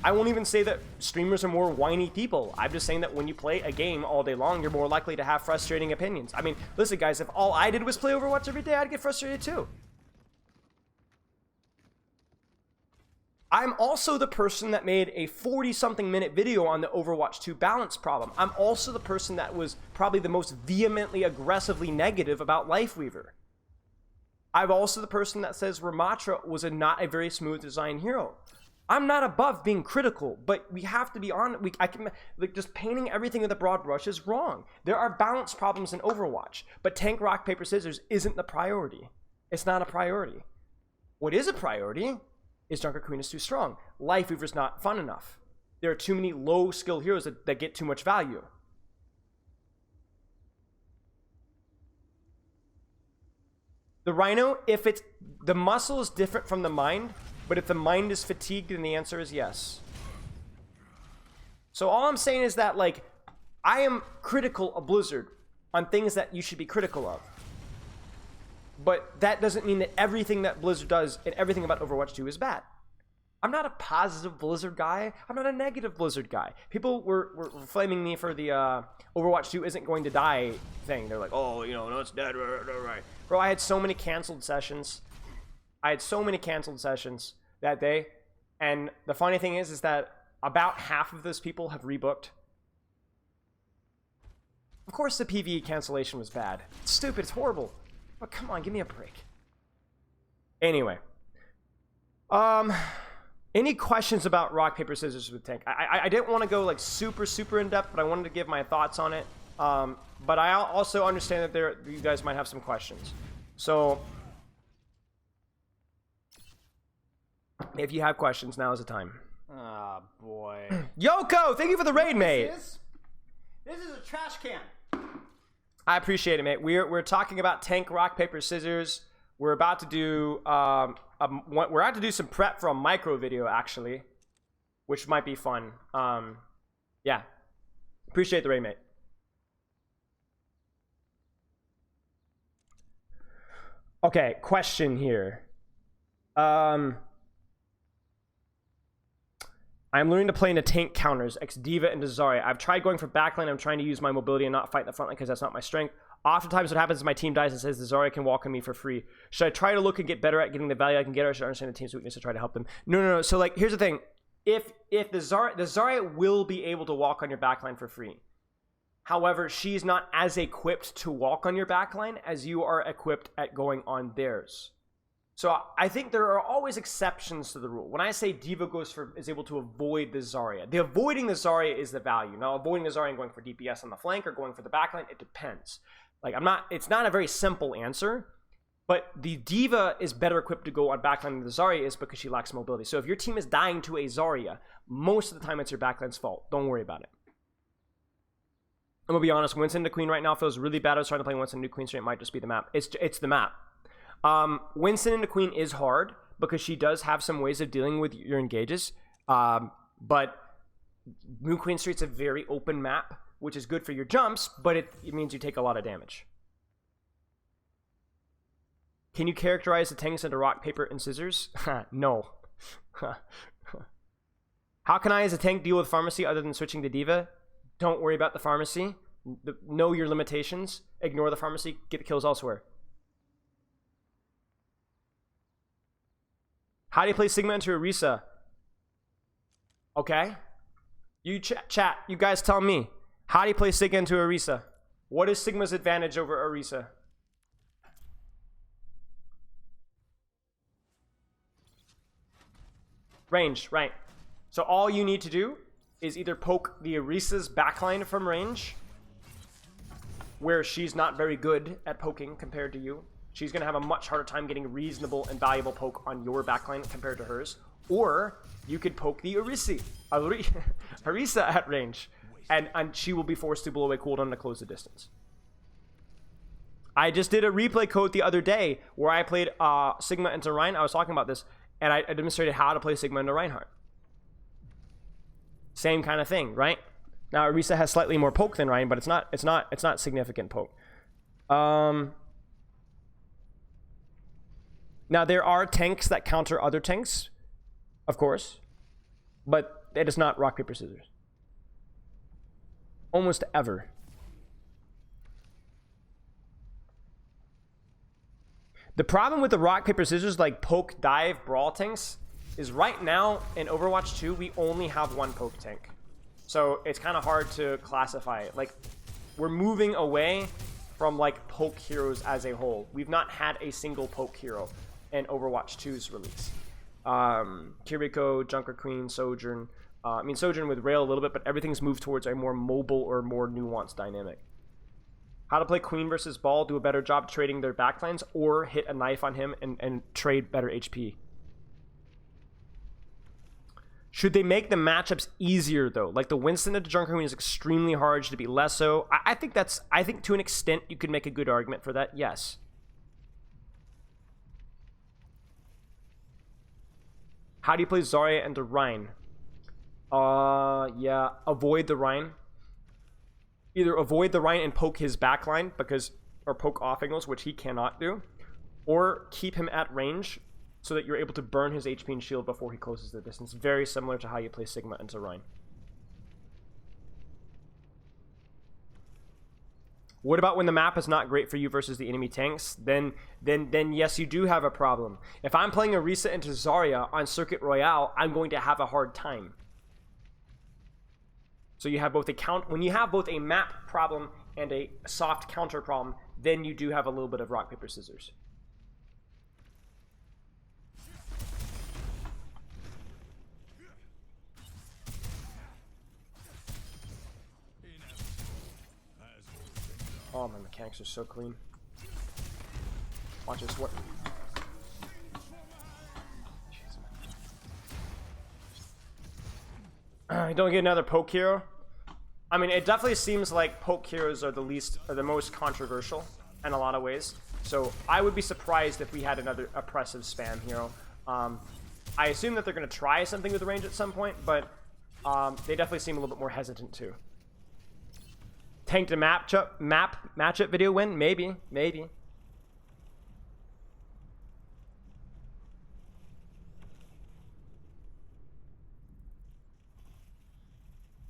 I won't even say that streamers are more whiny people. I'm just saying that when you play a game all day long, you're more likely to have frustrating opinions. I mean, listen, guys, if all I did was play Overwatch every day, I'd get frustrated too. I'm also the person that made a 40-something minute video on the Overwatch 2 balance problem. I'm also the person that was probably the most vehemently, aggressively negative about Lifeweaver. I'm also the person that says Ramatra was not a very smooth design hero. I'm not above being critical, but we have to be on. Just painting everything with a broad brush is wrong. There are balance problems in Overwatch, but tank, rock, paper, scissors isn't the priority. It's not a priority. What is a priority is Junker Queen is too strong. Lifeweaver's not fun enough. There are too many low skill heroes that get too much value. The Rhino, if it's the muscle is different from the mind. But if the mind is fatigued, then the answer is yes. So all I'm saying is that, like, I am critical of Blizzard on things that you should be critical of. But that doesn't mean that everything that Blizzard does and everything about Overwatch 2 is bad. I'm not a positive Blizzard guy. I'm not a negative Blizzard guy. People were flaming me for the Overwatch 2 isn't going to die thing. They're like, oh, you know, no, it's dead. Right. Bro, I had so many canceled sessions. That day, and the funny thing is that about half of those people have rebooked. Of course the PvE cancellation was bad. It's stupid, it's horrible. But come on, give me a break. Anyway. Any questions about rock, paper, scissors with tank? I didn't want to go like super in depth, but I wanted to give my thoughts on it. But I also understand that you guys might have some questions. So if you have questions, now is the time. Ah, boy. Yoko, thank you for the raid, mate. This is a trash can. I appreciate it, mate. We're talking about tank, rock, paper, scissors. We're about to do some prep for a micro video, actually, which might be fun. Yeah. Appreciate the raid, mate. Okay, question here. I'm learning to play into tank counters, ex-Diva and Zarya. I've tried going for backline. I'm trying to use my mobility and not fight in the front line because that's not my strength. Oftentimes what happens is my team dies and says the Zarya can walk on me for free. Should I try to look and get better at getting the value I can get, or should I understand the team's weakness to try to help them? No. So, like, here's the thing. If the Zarya will be able to walk on your backline for free. However, she's not as equipped to walk on your backline as you are equipped at going on theirs. So I think there are always exceptions to the rule. When I say Diva is able to avoid the Zarya, the avoiding the Zarya is the value. Now, avoiding the Zarya and going for DPS on the flank or going for the backline, it depends. Like, it's not a very simple answer, But the Diva is better equipped to go on backline than the Zarya is because she lacks mobility. So if your team is dying to a Zarya, most of the time it's your backline's fault. Don't worry about it. I'm gonna be honest, Winston to Queen right now feels really bad. I was trying to play Winston to Queen, so it might just be the map. It's the map. Winston into Queen is hard because she does have some ways of dealing with your engages. But New Queen Street's a very open map, which is good for your jumps, but it means you take a lot of damage. Can you characterize the tanks into rock, paper, and scissors? No. How can I as a tank deal with pharmacy other than switching to Diva? Don't worry about the pharmacy. Know your limitations. Ignore the pharmacy. Get the kills elsewhere. How do you play Sigma into Orisa? Okay. You chat. You guys tell me. How do you play Sigma into Orisa? What is Sigma's advantage over Orisa? Range, right. So all you need to do is either poke the Orisa's backline from range, where she's not very good at poking compared to you. She's going to have a much harder time getting reasonable and valuable poke on your backline compared to hers. Or you could poke the Orisa at range, and she will be forced to blow away cooldown to close the distance. I just did a replay code the other day where I played Sigma into Rein. I was talking about this, and I demonstrated how to play Sigma into Reinhardt. Same kind of thing, right? Now Orisa has slightly more poke than Rein, but it's not significant poke. Now there are tanks that counter other tanks, of course, but it is not rock, paper, scissors. Almost ever. The problem with the rock, paper, scissors, like poke, dive, brawl tanks, is right now in Overwatch 2, we only have one poke tank. So it's kind of hard to classify it. Like, we're moving away from like poke heroes as a whole. We've not had a single poke hero in Overwatch 2's release. Kiriko, Junker Queen, Sojourn. I mean, Sojourn with Rail a little bit, but everything's moved towards a more mobile or more nuanced dynamic. How to play Queen versus Ball, do a better job trading their backlines, or hit a knife on him and trade better HP. Should they make the matchups easier though? Like the Winston into Junker Queen is extremely hard, should it be less so? I think to an extent you could make a good argument for that, yes. How do you play Zarya into Rein? Yeah, avoid the Rein. Either avoid the Rein and poke his backline or poke off angles, which he cannot do, or keep him at range so that you're able to burn his HP and shield before he closes the distance. Very similar to how you play Sigma into Rein. What about when the map is not great for you versus the enemy tanks? Then yes, you do have a problem. If I'm playing Orisa into Zarya on Circuit Royale, I'm going to have a hard time. So you have both when you have both a map problem and a soft counter problem, then you do have a little bit of rock, paper, scissors. Oh, my mechanics are so clean. Watch this work. Don't get another poke hero. I mean, it definitely seems like poke heroes are the most controversial in a lot of ways. So I would be surprised if we had another oppressive spam hero. I assume that they're going to try something with range at some point, but they definitely seem a little bit more hesitant too. Tank to matchup video win? Maybe.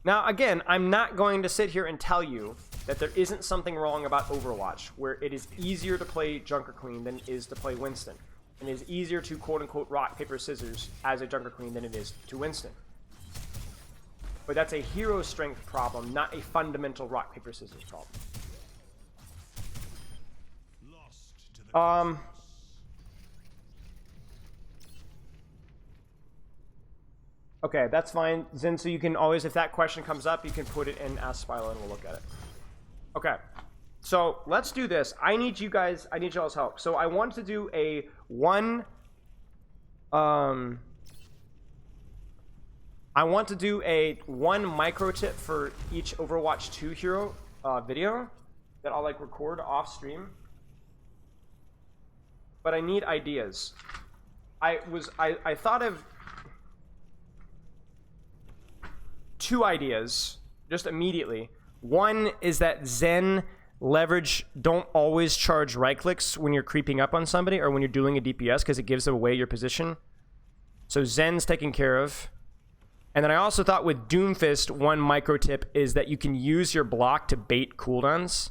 Now, again, I'm not going to sit here and tell you that there isn't something wrong about Overwatch, where it is easier to play Junker Queen than it is to play Winston. And it is easier to quote-unquote rock, paper, scissors as a Junker Queen than it is to Winston. But that's a hero strength problem, not a fundamental rock, paper, scissors problem. Okay, that's fine. Zen, so you can always, if that question comes up, you can put it in Ask Spilo and we'll look at it. Okay. So let's do this. I need y'all's help. So I want to do a one micro tip for each Overwatch 2 hero video that I'll like record off stream. But I need ideas. I thought of 2 ideas just immediately. One is that Zen leverage don't always charge right clicks when you're creeping up on somebody or when you're doing a DPS because it gives away your position. So Zen's taken care of. And then I also thought with Doomfist, one micro tip is that you can use your block to bait cooldowns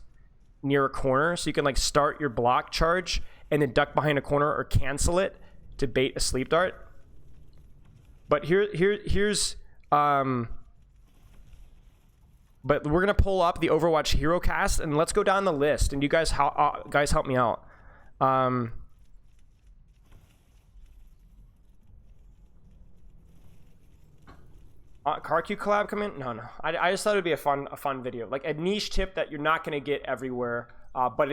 near a corner. So you can like start your block charge and then duck behind a corner or cancel it to bait a sleep dart. But here's but we're gonna pull up the Overwatch hero cast and let's go down the list and you guys help me out. CarQ collab come in? No. I just thought it'd be a fun video, like a niche tip that you're not gonna get everywhere. But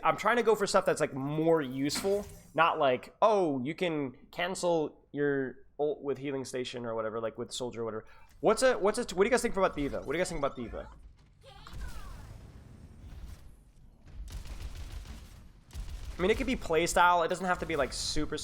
I'm trying to go for stuff that's like more useful, not like, oh, you can cancel your ult with healing station or whatever, like with soldier or whatever. What do you guys think about Diva? What do you guys think about Diva? I mean, it could be playstyle. It doesn't have to be like super.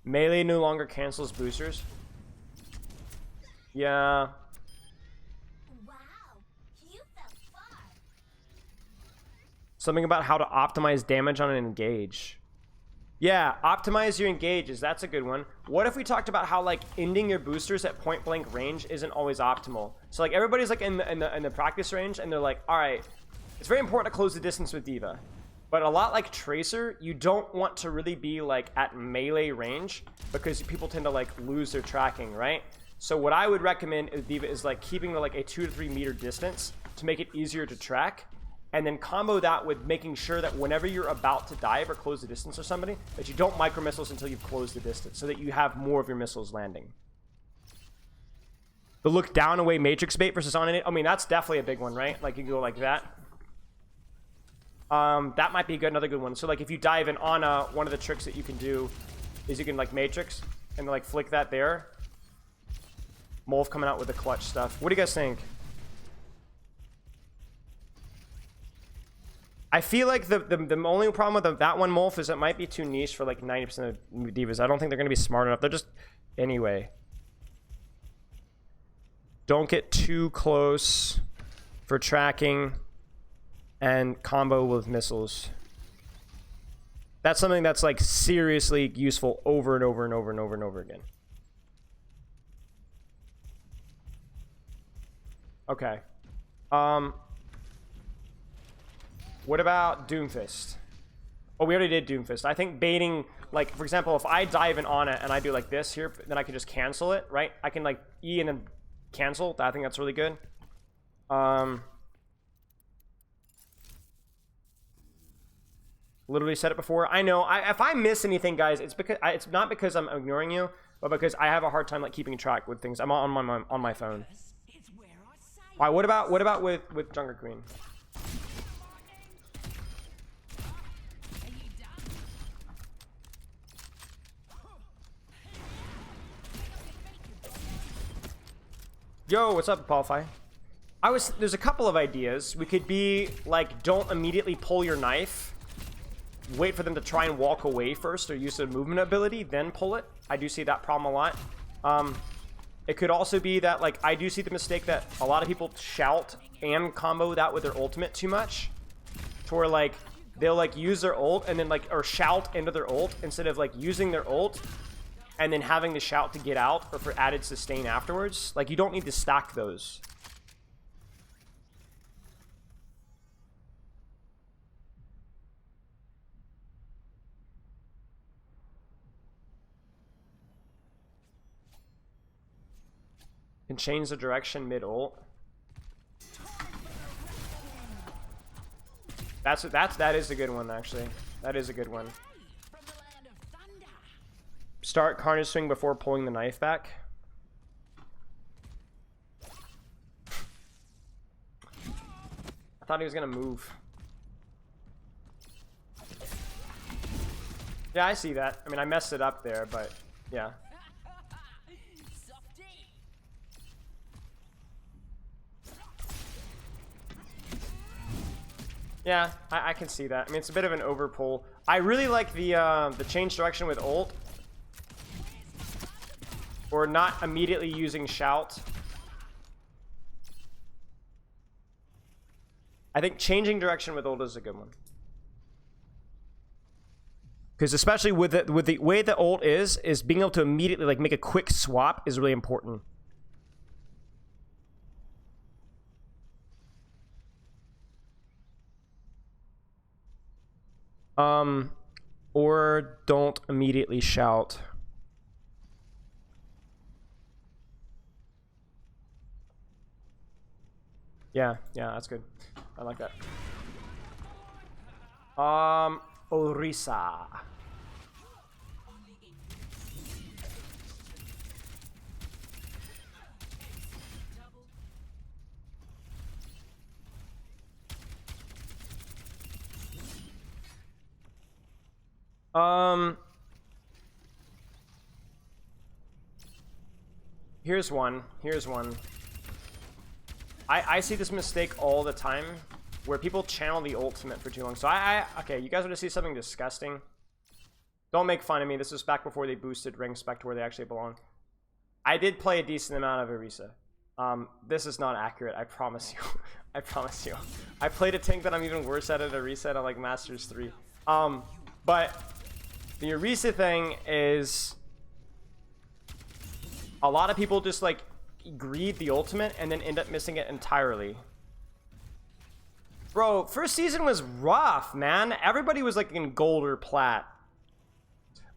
Melee no longer cancels boosters. Yeah. Wow, you fell far. Something about how to optimize damage on an engage. Yeah, optimize your engages. That's a good one. What if we talked about how like ending your boosters at point blank range isn't always optimal? So like everybody's like in the practice range and they're like, all right, it's very important to close the distance with Diva. But a lot like Tracer, you don't want to really be like at melee range because people tend to like lose their tracking, right? So what I would recommend is Diva is like keeping like a 2 to 3 meter distance to make it easier to track, and then combo that with making sure that whenever you're about to dive or close the distance with somebody, that you don't micro missiles until you've closed the distance, so that you have more of your missiles landing. The look down away matrix bait versus on it. I mean, that's definitely a big one, right? Like you go like that. That might be another good one. So like if you dive in Ana, one of the tricks that you can do is you can like matrix and like flick that there. Molf coming out with the clutch stuff. What do you guys think? I feel like the only problem with that one Molf is it might be too niche for like 90% of divas. I don't think they're gonna be smart enough. They're just anyway. Don't get too close for tracking and combo with missiles. That's something that's like seriously useful over and over and over and over and over again. Okay. What about Doomfist? Oh, we already did Doomfist. I think baiting, like for example, if I dive in on it and I do like this here, then I can just cancel it, right? I can like E and then cancel. I think that's really good. Literally said it before. I know. If I miss anything, guys, it's because it's not because I'm ignoring you, but because I have a hard time like keeping track with things. I'm on my phone. All right. What about with Jungle Queen? Yo, what's up, Qualify? There's a couple of ideas. We could be like, don't immediately pull your knife. Wait for them to try and walk away first or use their movement ability, then pull it. I do see that problem a lot. It could also be that, like, I do see the mistake that a lot of people shout and combo that with their ultimate too much. To where, like, they'll, like, use their ult and then, like, or shout into their ult instead of, like, using their ult and then having the shout to get out or for added sustain afterwards. Like, you don't need to stack those. Can change the direction mid-ult. That is a good one, actually. That is a good one. Start Carnage Swing before pulling the knife back. I thought he was gonna move. Yeah, I see that. I mean, I messed it up there, but yeah. Yeah, I can see that. I mean, it's a bit of an overpull. I really like the change direction with ult. Or not immediately using shout. I think changing direction with ult is a good one. Because especially with the way the ult is being able to immediately like make a quick swap is really important. Or don't immediately shout. Yeah, that's good. I like that. Orisa. Here's one. I see this mistake all the time where people channel the ultimate for too long. So okay, you guys want to see something disgusting? Don't make fun of me. This was back before they boosted ring spec to where they actually belong. I did play a decent amount of Orisa. This is not accurate, I promise you. I promise you. I played a tank that I'm even worse at Orisa at like Masters 3. But the Orisa thing is a lot of people just like greed the ultimate and then end up missing it entirely. Bro, first season was rough, man. Everybody was like in gold or plat.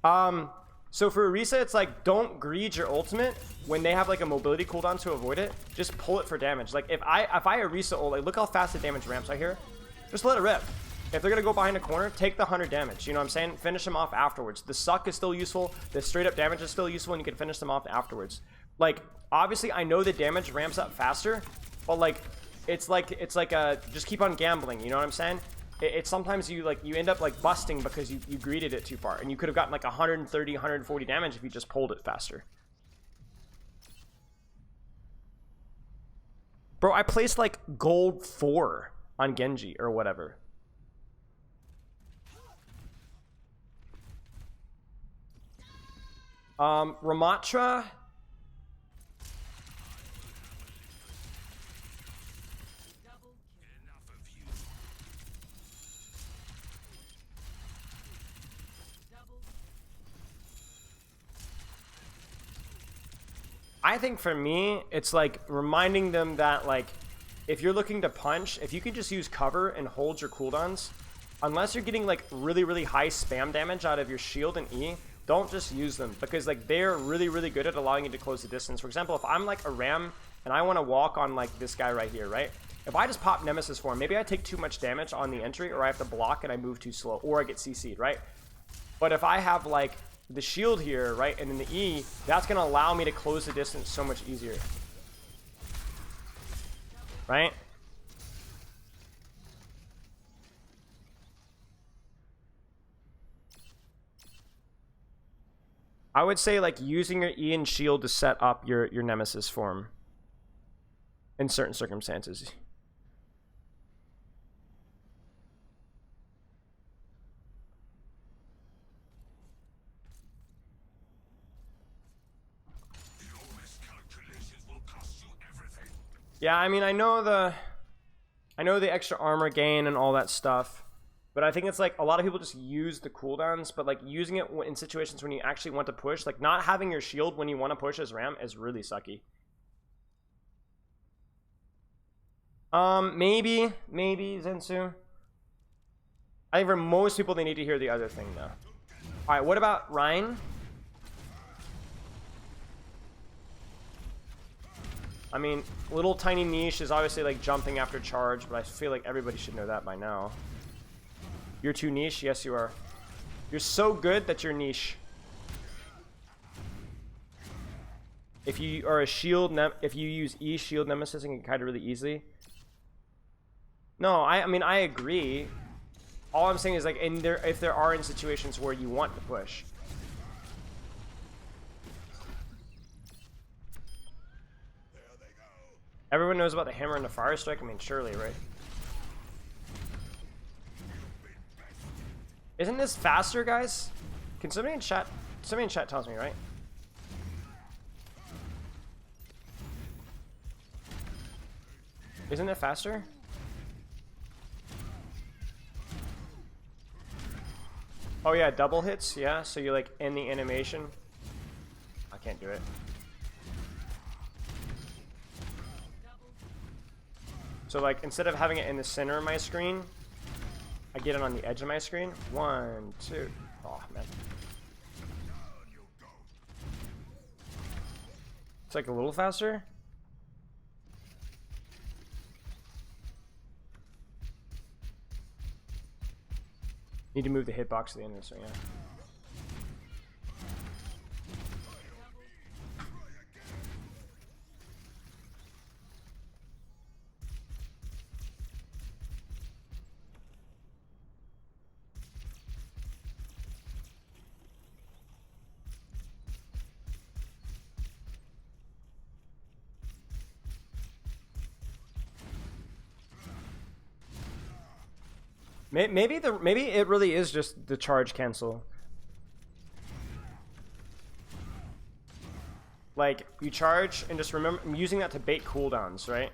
So for Orisa, it's like don't greed your ultimate when they have like a mobility cooldown to avoid it. Just pull it for damage. Like if I Orisa ult, like look how fast the damage ramps out here. Just let it rip. If they're gonna go behind a corner, take the 100 damage. You know what I'm saying? Finish them off afterwards. The suck is still useful. The straight up damage is still useful, and you can finish them off afterwards. Like obviously, I know the damage ramps up faster, but like it's like a just keep on gambling. You know what I'm saying? It's sometimes you end up like busting because you greeted it too far, and you could have gotten like 130, 140 damage if you just pulled it faster. Bro, I placed like gold 4 on Genji or whatever. Ramatra. I think for me, it's like reminding them that like if you're looking to punch, if you can just use cover and hold your cooldowns, unless you're getting like really high spam damage out of your shield and E, don't just use them because like they're really good at allowing you to close the distance. For example, if I'm like a ram and I want to walk on like this guy right here, right? If I just pop Nemesis for him, maybe I take too much damage on the entry, or I have to block and I move too slow, or I get CC'd, right? But if I have like the shield here, right, and then the E, that's gonna allow me to close the distance so much easier, right? I would say like using your E and shield to set up your Nemesis form in certain circumstances. Yeah, I mean, I know the extra armor gain and all that stuff, but I think it's like a lot of people just use the cooldowns, but like using it in situations when you actually want to push, like not having your shield when you want to push as ram is really sucky. Maybe Zensu. I think for most people they need to hear the other thing though. All right, what about Ryan? I mean, little tiny niche is obviously like jumping after charge, but I feel like everybody should know that by now. You're too niche? Yes, you are. You're so good that you're niche. If you are a shield, if you use E shield nemesis and can kite it really easily. No, I mean, I agree. All I'm saying is like, if there are in situations where you want to push. Everyone knows about the hammer and the fire strike. I mean, surely, right? Isn't this faster, guys? Can somebody in chat? Somebody in chat tells me, right? Isn't it faster? Oh yeah, double hits. Yeah, so you're like in the animation. I can't do it. So like instead of having it in the center of my screen, I get it on the edge of my screen. 1, 2. Oh man. It's like a little faster. Need to move the hitbox to the end of this one, yeah. Maybe it really is just the charge cancel. Like you charge and just remember I'm using that to bait cooldowns, right?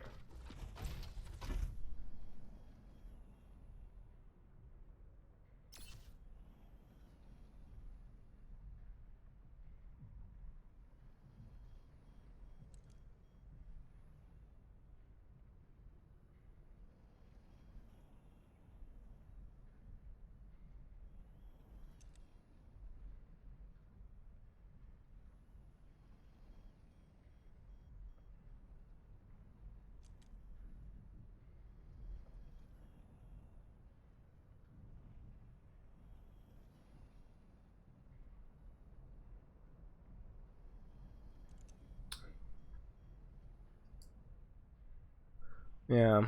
Yeah.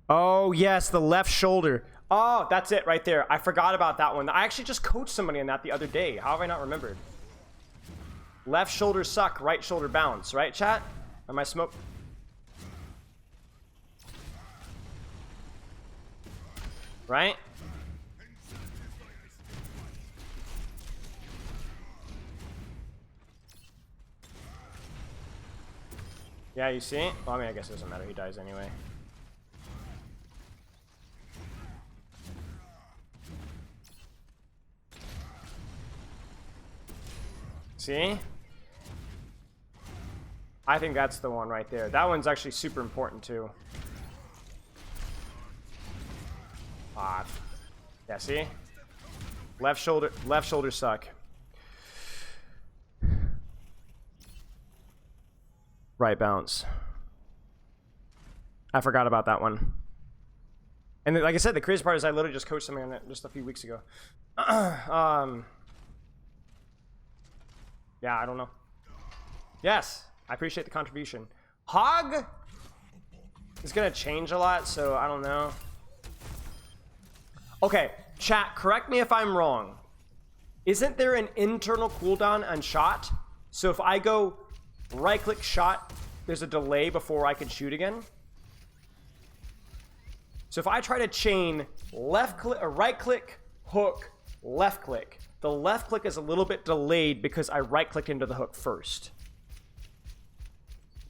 Oh, yes, the left shoulder. Oh, that's it right there. I forgot about that one. I actually just coached somebody on that the other day. How have I not remembered? Left shoulder suck, right shoulder bounce, right, chat? Am I smoke? Right? Yeah, you see? Well, I mean, I guess it doesn't matter. He dies anyway. See? I think that's the one right there. That one's actually super important too. Ah. Yeah, see? Left shoulder suck. Right bounce. I forgot about that one. And like I said, the crazy part is I literally just coached something on it just a few weeks ago. Yeah, I don't know. Yes, I appreciate the contribution. Hog is gonna change a lot, so I don't know. Okay, chat, correct me if I'm wrong. Isn't there an internal cooldown on shot? So if I go right click shot, there's a delay before I can shoot again. So if I try to chain left click or right click, hook, left click, the left click is a little bit delayed because I right click into the hook first.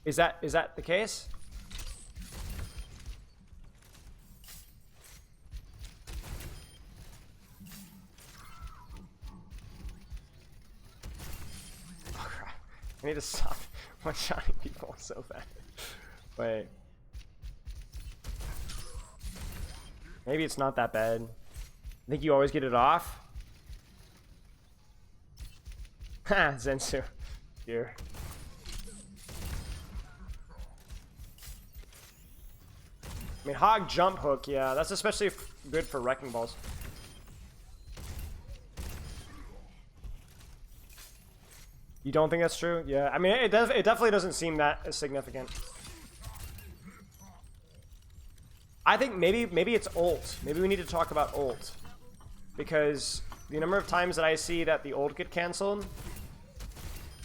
Is that the case? Oh crap. I need to stop one-shotting people so bad. Wait. Maybe it's not that bad. I think you always get it off. Ha, Zensu. here. I mean, hog jump hook, yeah, that's especially good for wrecking balls. You don't think that's true? Yeah, I mean, it definitely doesn't seem that significant. I think maybe it's ult. Maybe we need to talk about ult. Because the number of times that I see that the ult get canceled,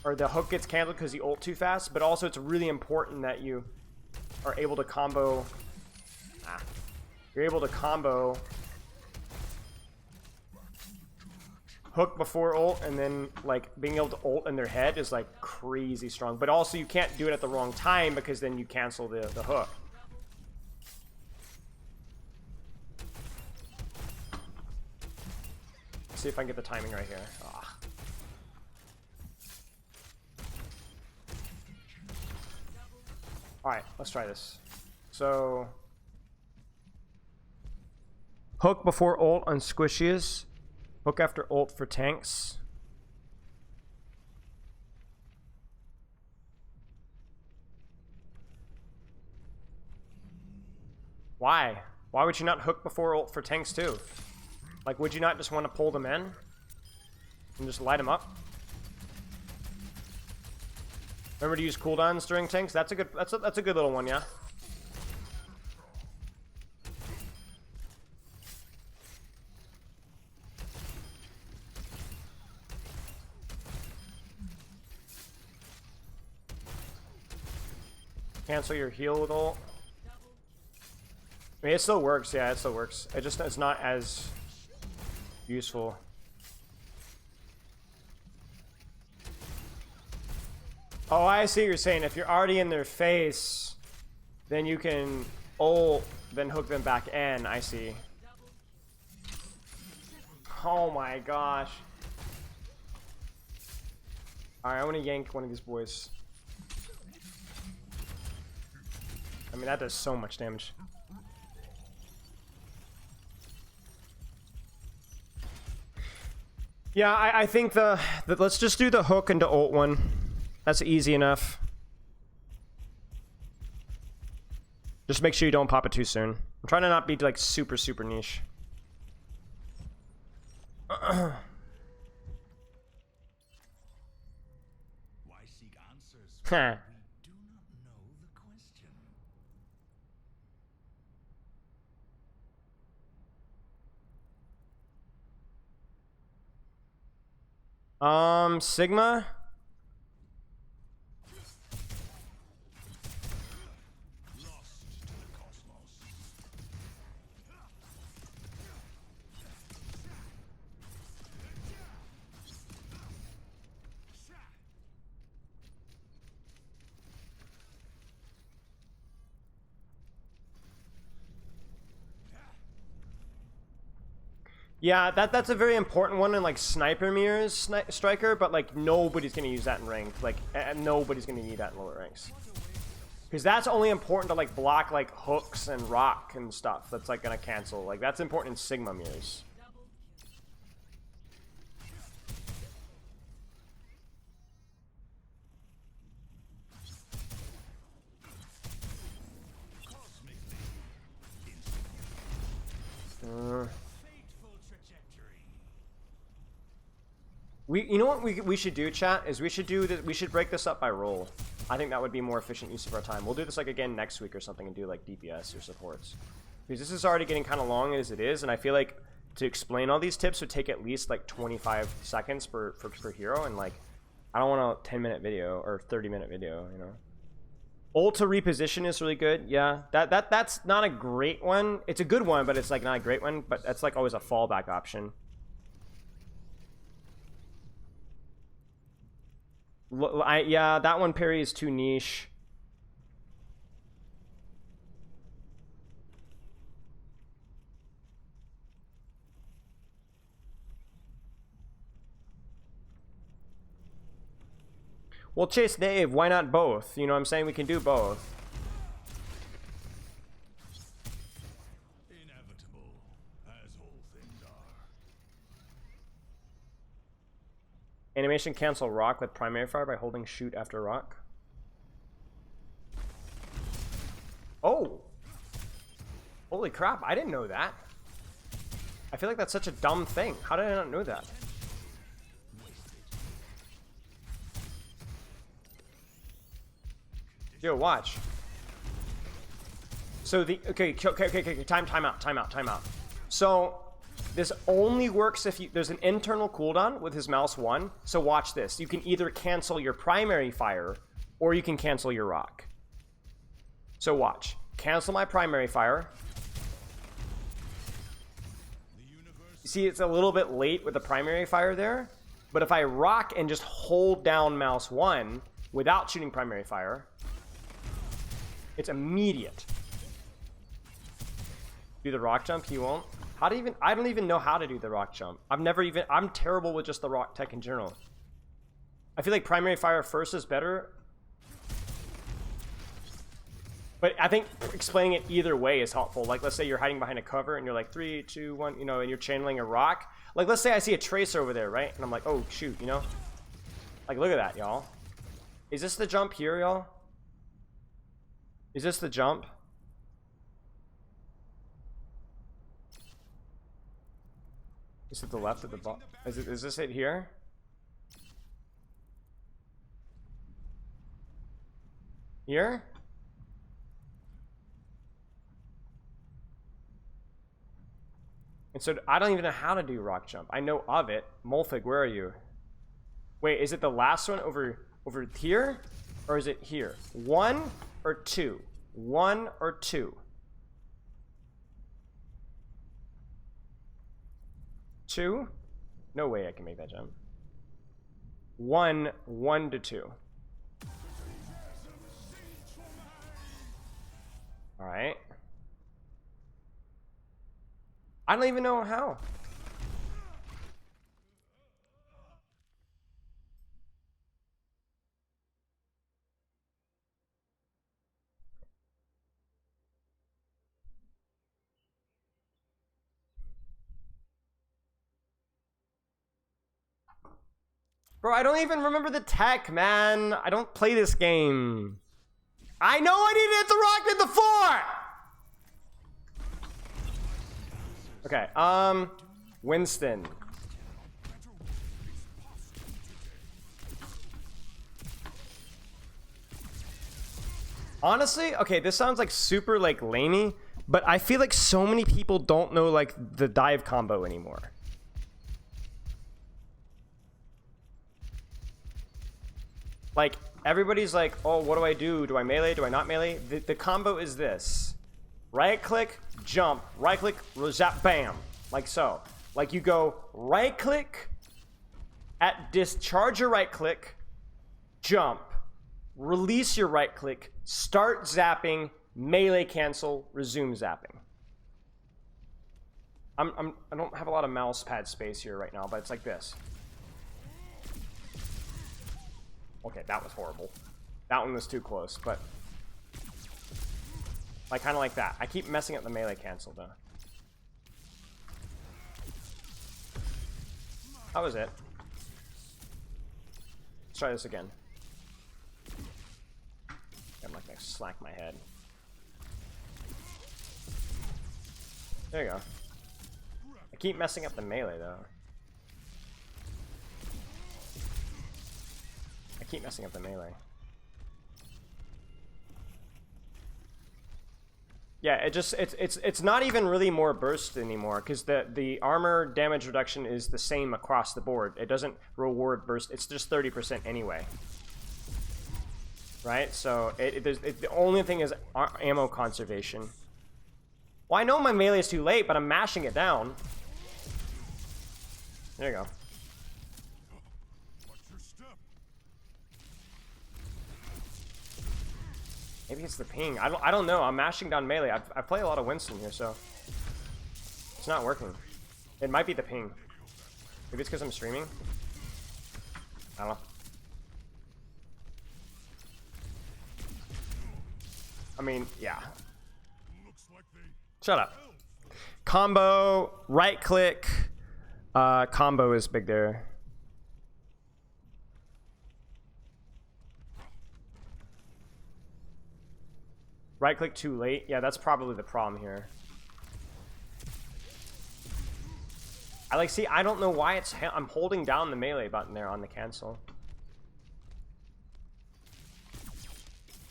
or the hook gets canceled because you ult too fast, but also it's really important that you are able to combo. You're able to combo hook before ult, and then like being able to ult in their head is like crazy strong. But also you can't do it at the wrong time because then you cancel the hook. See if I can get the timing right here. Ah. Alright, let's try this. So hook before ult on squishies. Hook after ult for tanks. Why? Why would you not hook before ult for tanks too? Like, would you not just want to pull them in and just light them up? Remember to use cooldowns during tanks? That's a good little one, yeah. Cancel your heal with ult. I mean, it still works, yeah, it still works. It's not as useful. Oh, I see what you're saying. If you're already in their face, then you can ult, then hook them back in. I see. Oh my gosh. Alright, I want to yank one of these boys. I mean, that does so much damage. Yeah, I think let's just do the hook into ult one. That's easy enough. Just make sure you don't pop it too soon. I'm trying to not be like super niche. Why seek answers? Huh. We do not know the question. Sigma? Lost to the cosmos. Yeah, that's a very important one in like sniper mirrors, striker, but like nobody's gonna use that in ranked. Like nobody's gonna need that in lower ranks, because that's only important to like block like hooks and rock and stuff. That's like gonna cancel. Like that's important in Sigma mirrors. You know what we should do, chat, is we should break this up by role. I think that would be more efficient use of our time. We'll do this like again next week or something and do like DPS or supports. Because this is already getting kind of long as it is, and I feel like to explain all these tips would take at least like 25 seconds per hero, and like I don't want a 10-minute video or 30-minute video, you know. Ult to reposition is really good. Yeah, that's not a great one. It's a good one, but it's like not a great one, but that's like always a fallback option. Yeah, that one parry is too niche. Well, Chase Dave, why not both? You know what I'm saying? We can do both. Inevitable, as all things are. Animation cancel rock with primary fire by holding shoot after rock. Oh! Holy crap, I didn't know that. I feel like that's such a dumb thing. How did I not know that? Yo, watch. So the okay, time out. So this only works if you there's an internal cooldown with his mouse 1. So watch this. You can either cancel your primary fire or you can cancel your rock. So watch. Cancel my primary fire. You see, it's a little bit late with the primary fire there, but if I rock and just hold down mouse 1 without shooting primary fire, it's immediate. Do the rock jump, he won't. How do even I don't even know how to do the rock jump. I'm terrible with just the rock tech in general. I feel like primary fire first is better. But I think explaining it either way is helpful. Like, let's say you're hiding behind a cover and you're like 3, 2, 1, you know, and you're channeling a rock. Like, let's say I see a tracer over there, right? And I'm like, oh shoot, you know? Like, look at that, y'all. Is this the jump here, y'all? Is this the jump? Is it the left of the bottom? Is this it here? Here? And so I don't even know how to do rock jump. I know of it. Molfig, where are you? Wait, is it the last one over here? Or is it here? 1 or 2? 1 or 2? 2? No way I can make that jump. 1 to 2. Alright. I don't even know how. Bro, I don't even remember the tech, man. I don't play this game. I know I need to hit the rock at the 4! Okay, Winston. Honestly, okay, this sounds like super like lamey, but I feel like so many people don't know like the dive combo anymore. Like, everybody's like, oh, what do I do? Do I melee? Do I not melee? The combo is this. Right click, jump. Right click, zap, bam. Like so. Like you go right click, at discharge your right click, jump. Release your right click, start zapping, melee cancel, resume zapping. I don't have a lot of mouse pad space here right now, but it's like this. Okay, that was horrible. That one was too close, but like kind of like that. I keep messing up the melee cancel though. That was it. Let's try this again. I'm like gonna slack my head. There you go. I keep messing up the melee though. Keep messing up the melee. Yeah, it's not even really more burst anymore because the armor damage reduction is the same across the board. It doesn't reward burst. It's just 30% anyway. Right? So the only thing is ammo conservation. Well, I know my melee is too late, but I'm mashing it down. There you go. Maybe it's the ping. I don't know. I'm mashing down melee. I play a lot of Winston here, so it's not working. It might be the ping. Maybe it's because I'm streaming. I don't know. I mean, yeah. Shut up. Combo, right click. Combo is big there. Right click too late. Yeah, that's probably the problem here. I like, see, I don't know why it's, I'm holding down the melee button there on the cancel.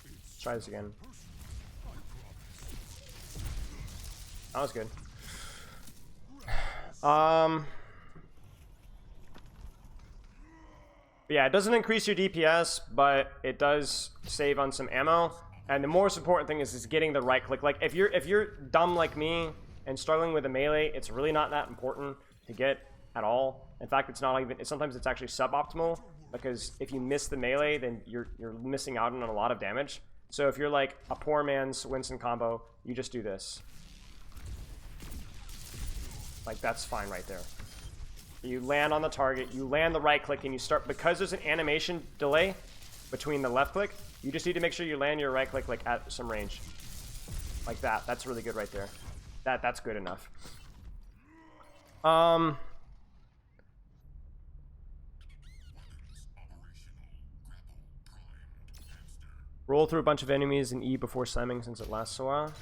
Let's try this again. That was good. Yeah, it doesn't increase your DPS, but it does save on some ammo. And the most important thing is getting the right click. Like if you're dumb like me and struggling with a melee, it's really not that important to get at all. In fact, it's not even. Sometimes it's actually suboptimal, because if you miss the melee, then you're missing out on a lot of damage. So if you're like a poor man's Winston combo, you just do this. Like, that's fine right there. You land on the target, you land the right click, and you start, because there's an animation delay between the left click, you just need to make sure you land your right click like at some range. Like that. That's really good right there. That's good enough. Roll through a bunch of enemies and E before slamming since it lasts a while.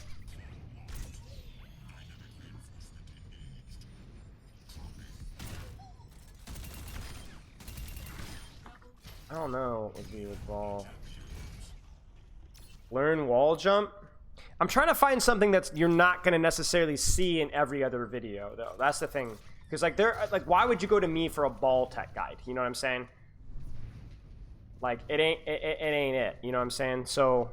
I don't know what would be with ball. Learn wall jump. I'm trying to find something that's you're not going to necessarily see in every other video, though. That's the thing. Because like why would you go to me for a ball tech guide? You know what I'm saying? Like it ain't it. You know what I'm saying? So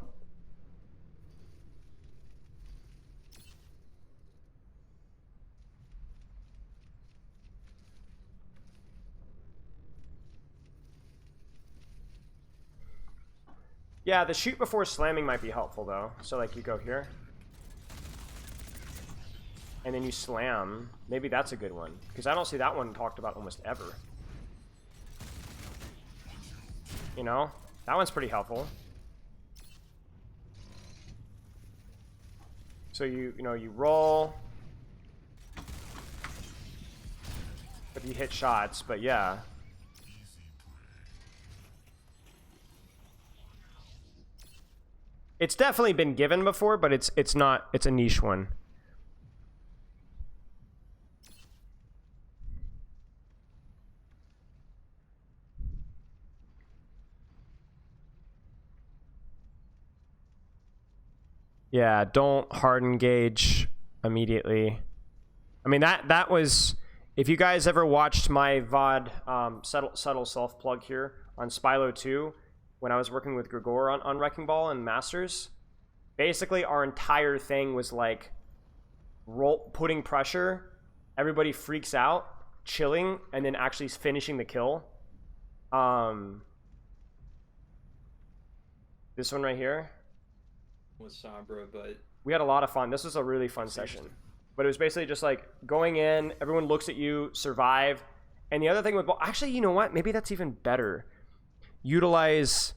yeah, the shoot before slamming might be helpful though. So like you go here and then you slam. Maybe that's a good one, because I don't see that one talked about almost ever. You know, that one's pretty helpful. So you roll, but you hit shots. But yeah. It's definitely been given before, but it's a niche one. Yeah, don't hard engage immediately. I mean, that was, if you guys ever watched my VOD, subtle self plug here on Spilo 2, when I was working with Gregor on Wrecking Ball and Masters, basically our entire thing was like putting pressure, everybody freaks out, chilling, and then actually finishing the kill. This one right here with Sombra, but we had a lot of fun. This was a really fun session, but it was basically just like going in, everyone looks at you, survive. And the other thing with ball, actually, you know what, maybe that's even better. Utilize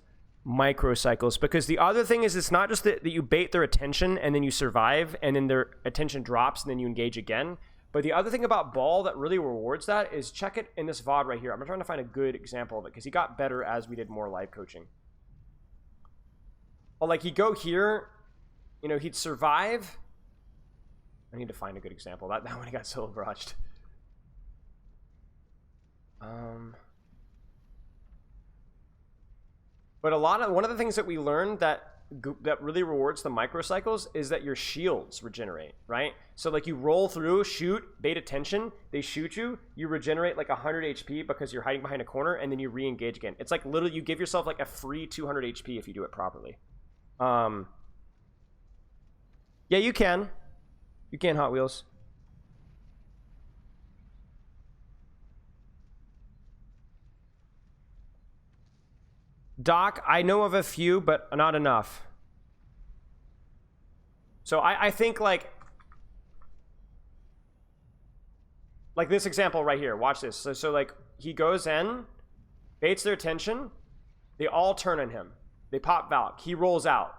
microcycles, because the other thing is, it's not just that you bait their attention and then you survive and then their attention drops and then you engage again. But the other thing about ball that really rewards that is, check it in this VOD right here. I'm trying to find a good example of it, because he got better as we did more live coaching. Well, like he'd go here, you know, he'd survive. I need to find a good example. That one he got so overwatched. But one of the things that we learned that really rewards the microcycles is that your shields regenerate, right? So like you roll through, shoot, bait attention, they shoot you, you regenerate like 100 HP because you're hiding behind a corner, and then you re-engage again. It's like literally you give yourself like a free 200 HP if you do it properly. Yeah, you can. You can, Hot Wheels. Doc, I know of a few, but not enough. So I think like this example right here. Watch this. So like he goes in, baits their attention, they all turn on him. They pop Valk. He rolls out.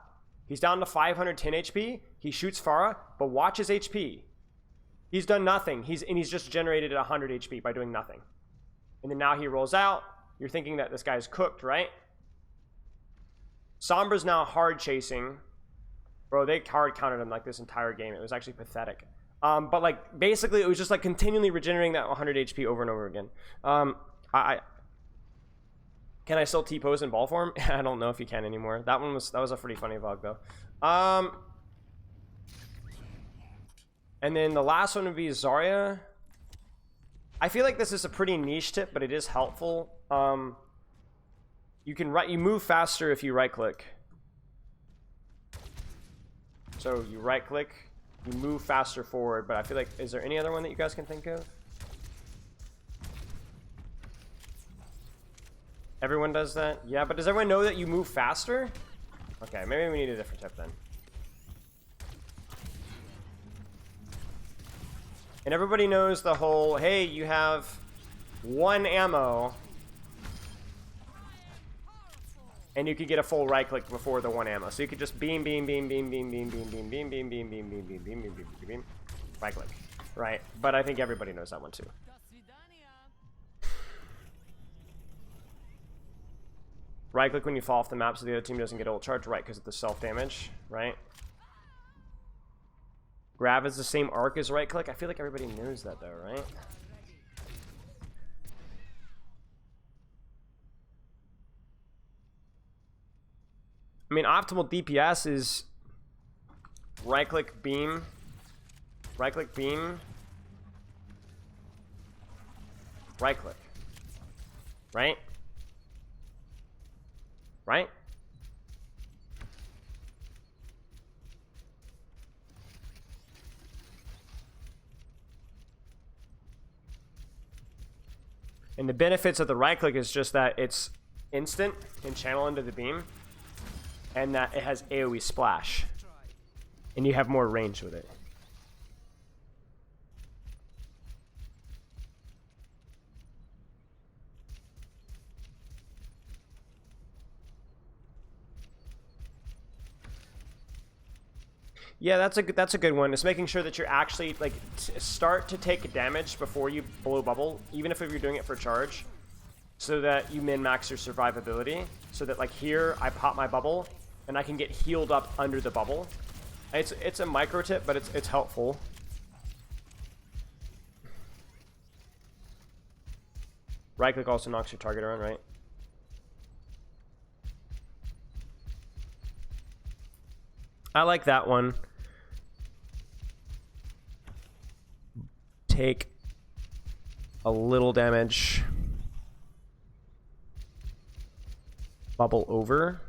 He's down to 510 HP. He shoots Farah, but watch his HP. He's done nothing. He's just generated 100 HP by doing nothing. And then now he rolls out. You're thinking that this guy's cooked, right? Sombra's now hard chasing. Bro, they hard countered him like this entire game. It was actually pathetic. But like basically it was just like continually regenerating that 100 HP over and over again. Can I still T-pose in ball form? I don't know if you can anymore. That was a pretty funny vlog though. And then the last one would be Zarya. I feel like this is a pretty niche tip, but it is helpful. You move faster if you right click. So you right click, you move faster forward, but I feel like, is there any other one that you guys can think of? Everyone does that? Yeah, but does everyone know that you move faster? Okay, maybe we need a different tip then. And everybody knows the whole, hey, you have 1 ammo and you could get a full right click before the 1 ammo. So you could just beam, beam, beam, beam, beam, beam, beam, beam, beam, beam, beam, beam, beam, beam, beam, beam, beam, beam, right click. Right? But I think everybody knows that one too. Right click when you fall off the map so the other team doesn't get ult charge, right, because of the self damage, right? Grab is the same arc as right click. I feel like everybody knows that though, right? I mean, optimal DPS is right click beam, right click beam, right click, right? Right? And the benefits of the right click is just that it's instant and channel into the beam, and that it has AoE splash, and you have more range with it. Yeah, that's a good one. It's making sure that you're actually like start to take damage before you blow bubble, even if you're doing it for charge, so that you min-max your survivability. So that like here, I pop my bubble and I can get healed up under the bubble. It's a micro tip, but it's helpful. Right click also knocks your target around, right? I like that one. Take a little damage. Bubble over.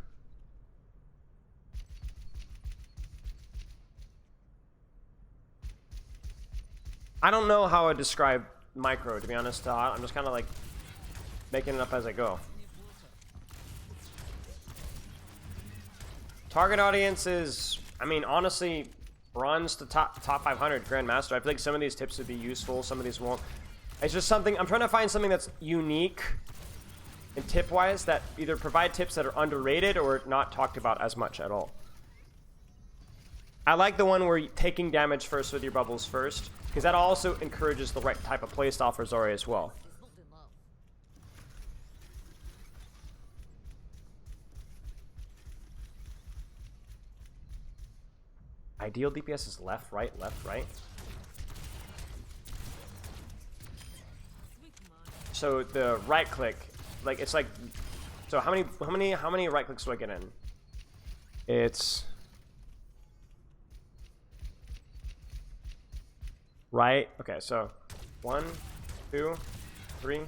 I don't know how I describe micro, to be honest. I'm just kind of like making it up as I go. Target audience is, I mean, honestly, bronze to top 500 Grandmaster. I feel like some of these tips would be useful, some of these won't. It's just something, I'm trying to find something that's unique and tip-wise that either provide tips that are underrated or not talked about as much at all. I like the one where you're taking damage first with your bubbles first, because that also encourages the right type of playstyle for Zarya as well. Ideal DPS is left, right, left, right. So the right click, like it's like, so how many right clicks do I get in? It's right. Okay, so 1, 2, 3,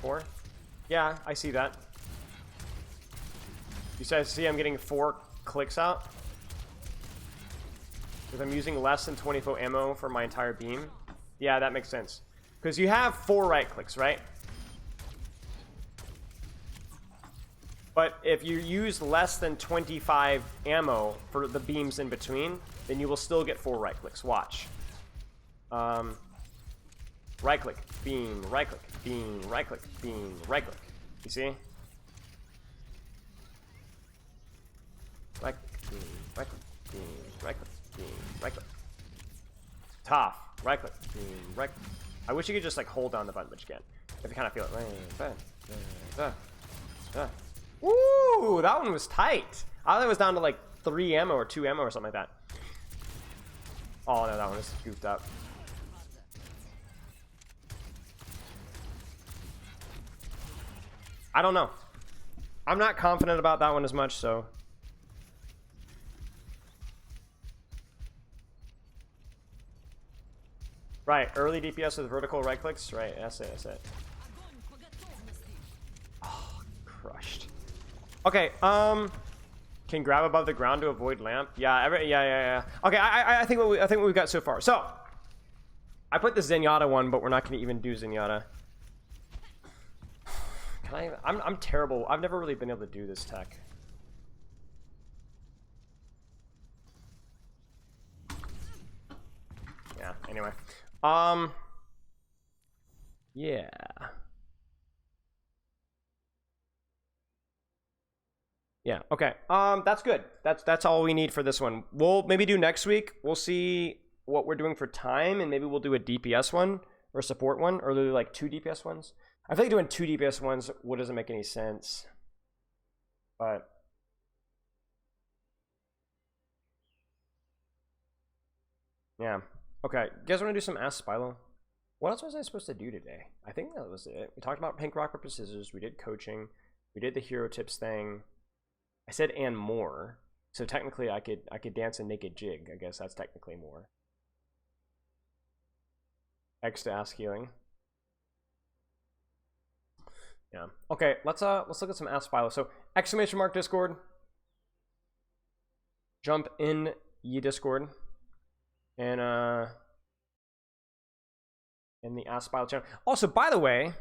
4. Yeah, I see that. You guys see I'm getting 4 clicks out? Because I'm using less than 24 ammo for my entire beam. Yeah, that makes sense. Because you have 4 right clicks, right? But if you use less than 25 ammo for the beams in between, then you will still get 4 right clicks. Watch. Right click, beam, right click, beam, right click, beam, right click. You see? Right click, beam, right click, beam, right click. Right click. Tough. Right click. Right click. I wish you could just like hold down the button, but you can't. If you kind of feel it. Ooh, that one was tight. I thought it was down to like 3 ammo or 2 ammo or something like that. Oh no, that one is goofed up. I don't know. I'm not confident about that one as much, so. Right, early DPS with vertical right clicks. Right, that's it, that's it. Oh, crushed. Okay, can grab above the ground to avoid lamp. Yeah, yeah. Okay, I think what we've got so far. So, I put the Zenyatta one, but we're not going to even do Zenyatta. Can I'm terrible. I've never really been able to do this tech. Yeah. Anyway, yeah. Yeah, okay. That's good. That's all we need for this one. We'll maybe do next week. We'll see what we're doing for time, and maybe we'll do a DPS one or support one, or do like 2 DPS ones. I feel like doing 2 DPS ones doesn't make any sense. But yeah. Okay. You guys want to do some Ask Spilo? What else was I supposed to do today? I think that was it. We talked about pink rock paper scissors. We did coaching. We did the hero tips thing. I said and more. So technically I could dance a naked jig. I guess that's technically more. X to ask healing. Yeah. Okay, let's look at some Ask Spilo. So exclamation mark Discord. Jump in ye Discord. And in the Ask Spilo channel. Also, by the way,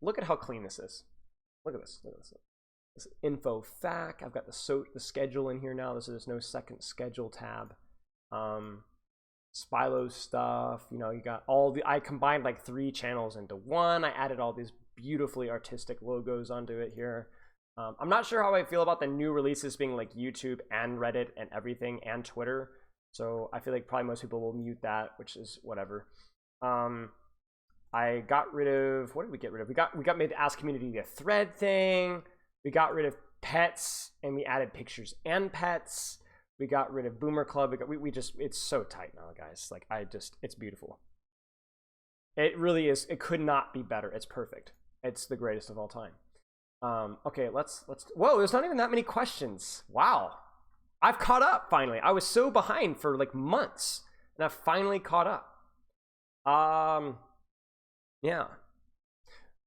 look at how clean this is. Look at this. Look at this. This info fac. I've got the schedule in here now. There's no second schedule tab. Spilo stuff. You know, you got all the. I combined like 3 channels into one. I added all these beautifully artistic logos onto it here. I'm not sure how I feel about the new releases being like YouTube and Reddit and everything and Twitter. So I feel like probably most people will mute that, which is whatever. I got rid of, what did we get rid of? We got made the Ask Community a thread thing. We got rid of pets and we added pictures and pets. We got rid of Boomer Club. We just, it's so tight now, guys. Like it's beautiful. It really is. It could not be better. It's perfect. It's the greatest of all time. Okay, let's, whoa, there's not even that many questions. Wow. I've caught up finally. I was so behind for like months and I've finally caught up. Yeah.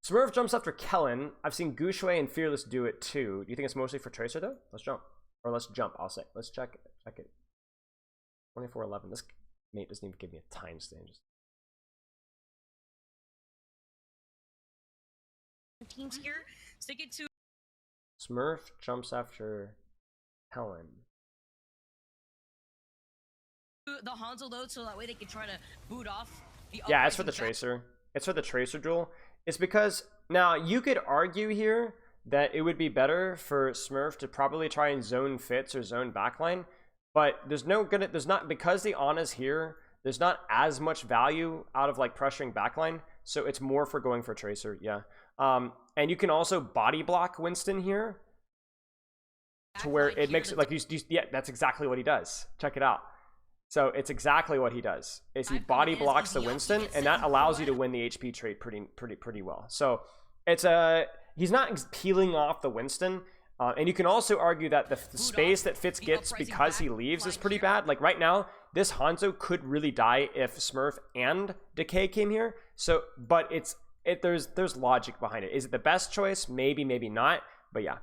Smurf jumps after Kellen. I've seen Gouchway and Fearless do it too. Do you think it's mostly for Tracer though? Let's jump. Or let's jump, I'll say. Let's check it. 2411. This mate doesn't even give me a timestamp. Teams here. Stick it to Smurf jumps after Helen. the Hanzo load so that way they can try to boot off the Yeah, it's for the Tracer. It's for the Tracer duel. It's because now you could argue here that it would be better for Smurf to probably try and zone Fitz or zone backline, but there's not, because the Ana's here, there's not as much value out of like pressuring backline, so it's more for going for Tracer. Yeah. And you can also body block Winston here to where it makes it like you yeah, that's exactly what he does. Check it out. So it's exactly what he does. Is he body blocks the Winston, and that allows you to win the HP trade pretty well. So it's he's not peeling off the Winston, and you can also argue that the space that Fitz gets because he leaves is pretty bad. Like right now, this Hanzo could really die if Smurf and Decay came here. So, but there's logic behind it. Is it the best choice? Maybe, maybe not. But yeah.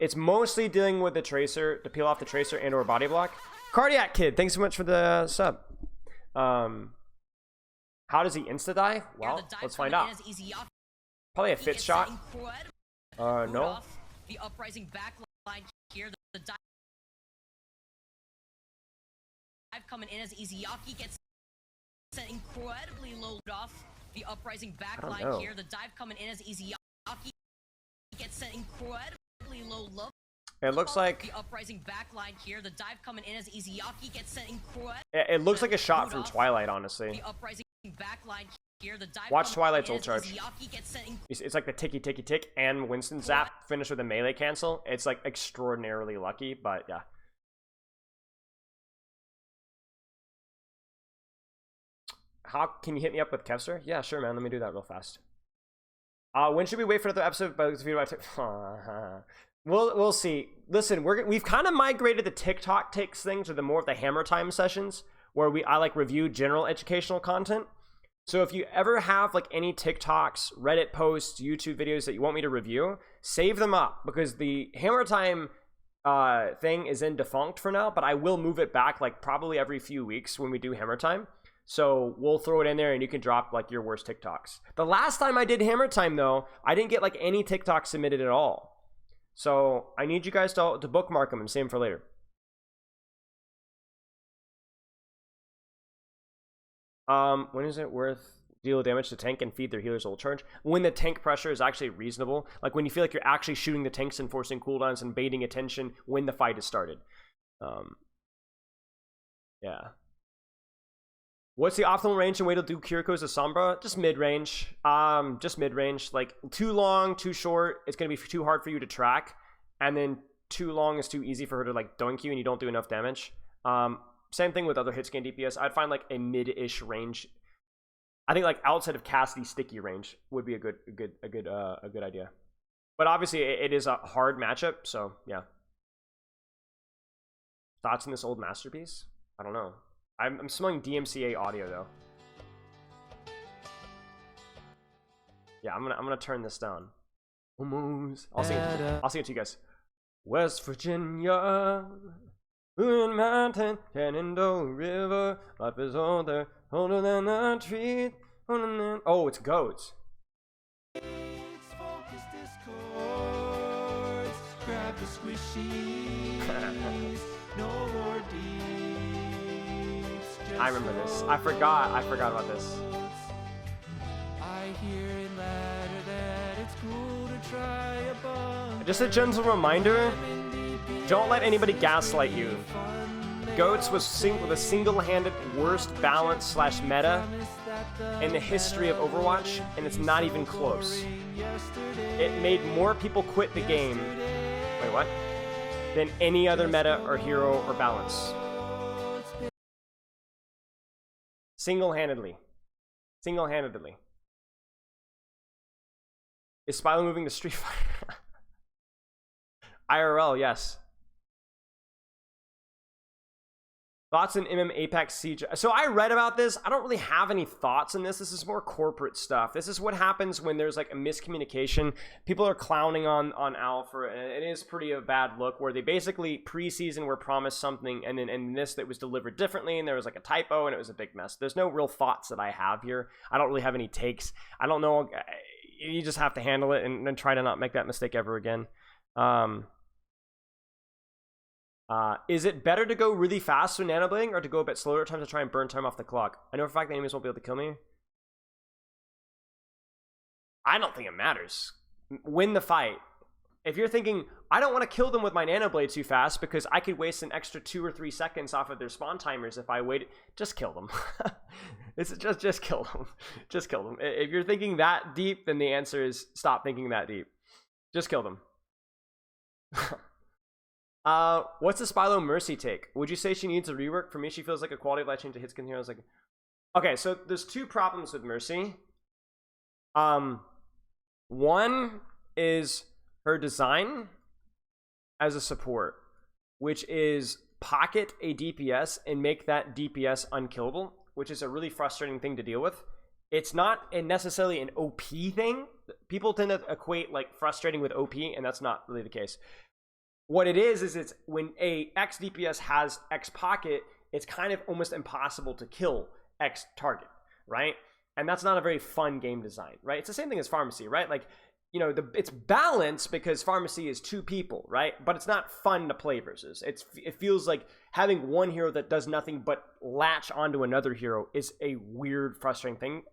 It's mostly dealing with the Tracer, to peel off the Tracer and or body block. Cardiac Kid, thanks so much for the sub. How does he insta-die? Well, let's find out. Probably a Fitz shot. No. The uprising backline here. The dive coming in as Izayaki gets sent incredibly low off. The uprising backline here. The dive coming in as Izayaki gets sent incredibly low love. It looks like the uprising backline here. The dive coming in as Izayaki gets sent incredible. It looks like a shot from Twilight, honestly. The uprising backline here, the dive Watch coming Twilight's in ult as charge. Izayaki gets sent in It's like the ticky ticky tick and Winston zap finish with a melee cancel. It's like extraordinarily lucky, but yeah. How can you hit me up with Kevster? Yeah, sure, man. Let me do that real fast. When should we wait for another episode? We'll see. Listen, we've kind of migrated the TikTok takes thing to the more of the hammer time sessions where I like review general educational content. So if you ever have like any TikToks, Reddit posts, YouTube videos that you want me to review, save them up because the hammer time thing is in defunct for now, but I will move it back like probably every few weeks when we do hammer time. So we'll throw it in there and you can drop like your worst TikToks. The last time I did hammer time though, I didn't get like any TikToks submitted at all. So I need you guys to bookmark them and save them for later. When is it worth deal damage to tank and feed their healer's ult charge? When the tank pressure is actually reasonable. Like when you feel like you're actually shooting the tanks and forcing cooldowns and baiting attention when the fight is started. Yeah. What's the optimal range and way to do Kiriko's Sombra? Just mid-range. Just mid-range. Like too long, too short, it's gonna be too hard for you to track. And then too long is too easy for her to like dunk you and you don't do enough damage. Same thing with other hit scan DPS. I'd find like a mid-ish range. I think like outside of Cassidy's sticky range would be a good idea. But obviously it is a hard matchup, so yeah. Thoughts on this old masterpiece? I don't know. I'm smelling DMCA audio though. Yeah, I'm gonna turn this down. Almost. I'll sing it to you guys. West Virginia. Moon Mountain, Shenandoah River, life is older, older than a tree. Oh, it's goats. Focus discords, grab the squishies, no more deeps. I remember this. I forgot about this. I hear in ladder that it's cool to try a bunch. Just a gentle reminder, don't let anybody gaslight you. Goats was the single-handed worst balance / meta in the history of Overwatch, and it's not even close. It made more people quit the game, wait, what? Than any other meta or hero or balance. Single-handedly. Single-handedly. Is Spilo moving to Street Fighter? IRL, yes. Thoughts on MM Apex Siege? So I read about this. I don't really have any thoughts on this. This is more corporate stuff. This is what happens when there's like a miscommunication. People are clowning on Alpha, and it is pretty a bad look where they basically preseason were promised something and then this that was delivered differently, and there was like a typo and it was a big mess. There's no real thoughts that I have here. I don't really have any takes. I don't know. You just have to handle it and try to not make that mistake ever again. Is it better to go really fast with nanoblading or to go a bit slower at times to try and burn time off the clock? I know for a fact the enemies won't be able to kill me. I don't think it matters. Win the fight. If you're thinking, I don't want to kill them with my nanoblade too fast because I could waste an extra 2 or 3 seconds off of their spawn timers if I waited, just kill them. It's just kill them. Just kill them. If you're thinking that deep, then the answer is stop thinking that deep. Just kill them. What's the Spilo Mercy take? Would you say she needs a rework? For me, she feels like a quality of life change to hit skin here. I was like, okay, so there's 2 problems with Mercy. One is her design as a support, which is pocket a DPS and make that DPS unkillable, which is a really frustrating thing to deal with. It's not necessarily an OP thing. People tend to equate like frustrating with OP, and that's not really the case. What it is it's when a X DPS has X pocket, it's kind of almost impossible to kill X target, right? And that's not a very fun game design, right? It's the same thing as Pharmacy, right? Like, you know, it's balanced because Pharmacy is 2 people, right? But it's not fun to play versus. It feels like having one hero that does nothing but latch onto another hero is a weird, frustrating thing.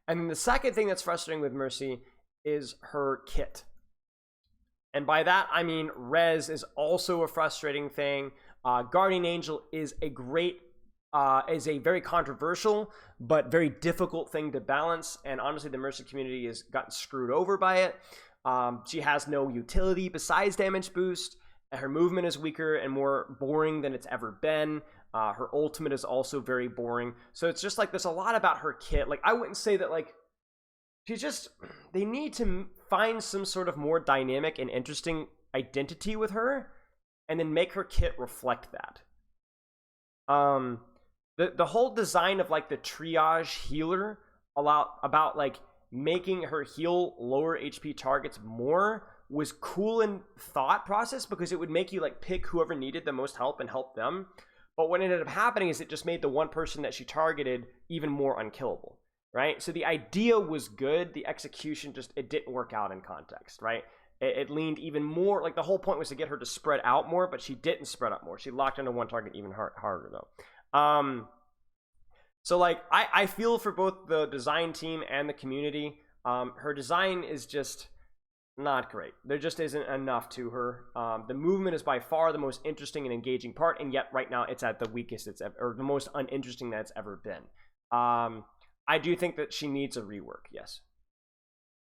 And then the second thing that's frustrating with Mercy is her kit. And by that, I mean Res is also a frustrating thing. Guardian Angel is a great is a very controversial but very difficult thing to balance, and honestly the Mercy community has gotten screwed over by it. She has no utility besides damage boost. Her movement is weaker and more boring than it's ever been. Her ultimate is also very boring. So it's just like there's a lot about her kit. Like I wouldn't say that like she's just, they need to find some sort of more dynamic and interesting identity with her and then make her kit reflect that. The whole design of like the triage healer about like making her heal lower HP targets more was cool in thought process because it would make you like pick whoever needed the most help and help them. But what ended up happening is it just made the one person that she targeted even more unkillable, right? So the idea was good, the execution just, it didn't work out in context, right? It leaned even more, like the whole point was to get her to spread out more, but she didn't spread out more. She locked into one target even harder though. So like I feel for both the design team and the community. Her design is just not great. There just isn't enough to her. The movement is by far the most interesting and engaging part, and yet right now it's at the weakest it's ever, or the most uninteresting that it's ever been. I do think that she needs a rework, yes.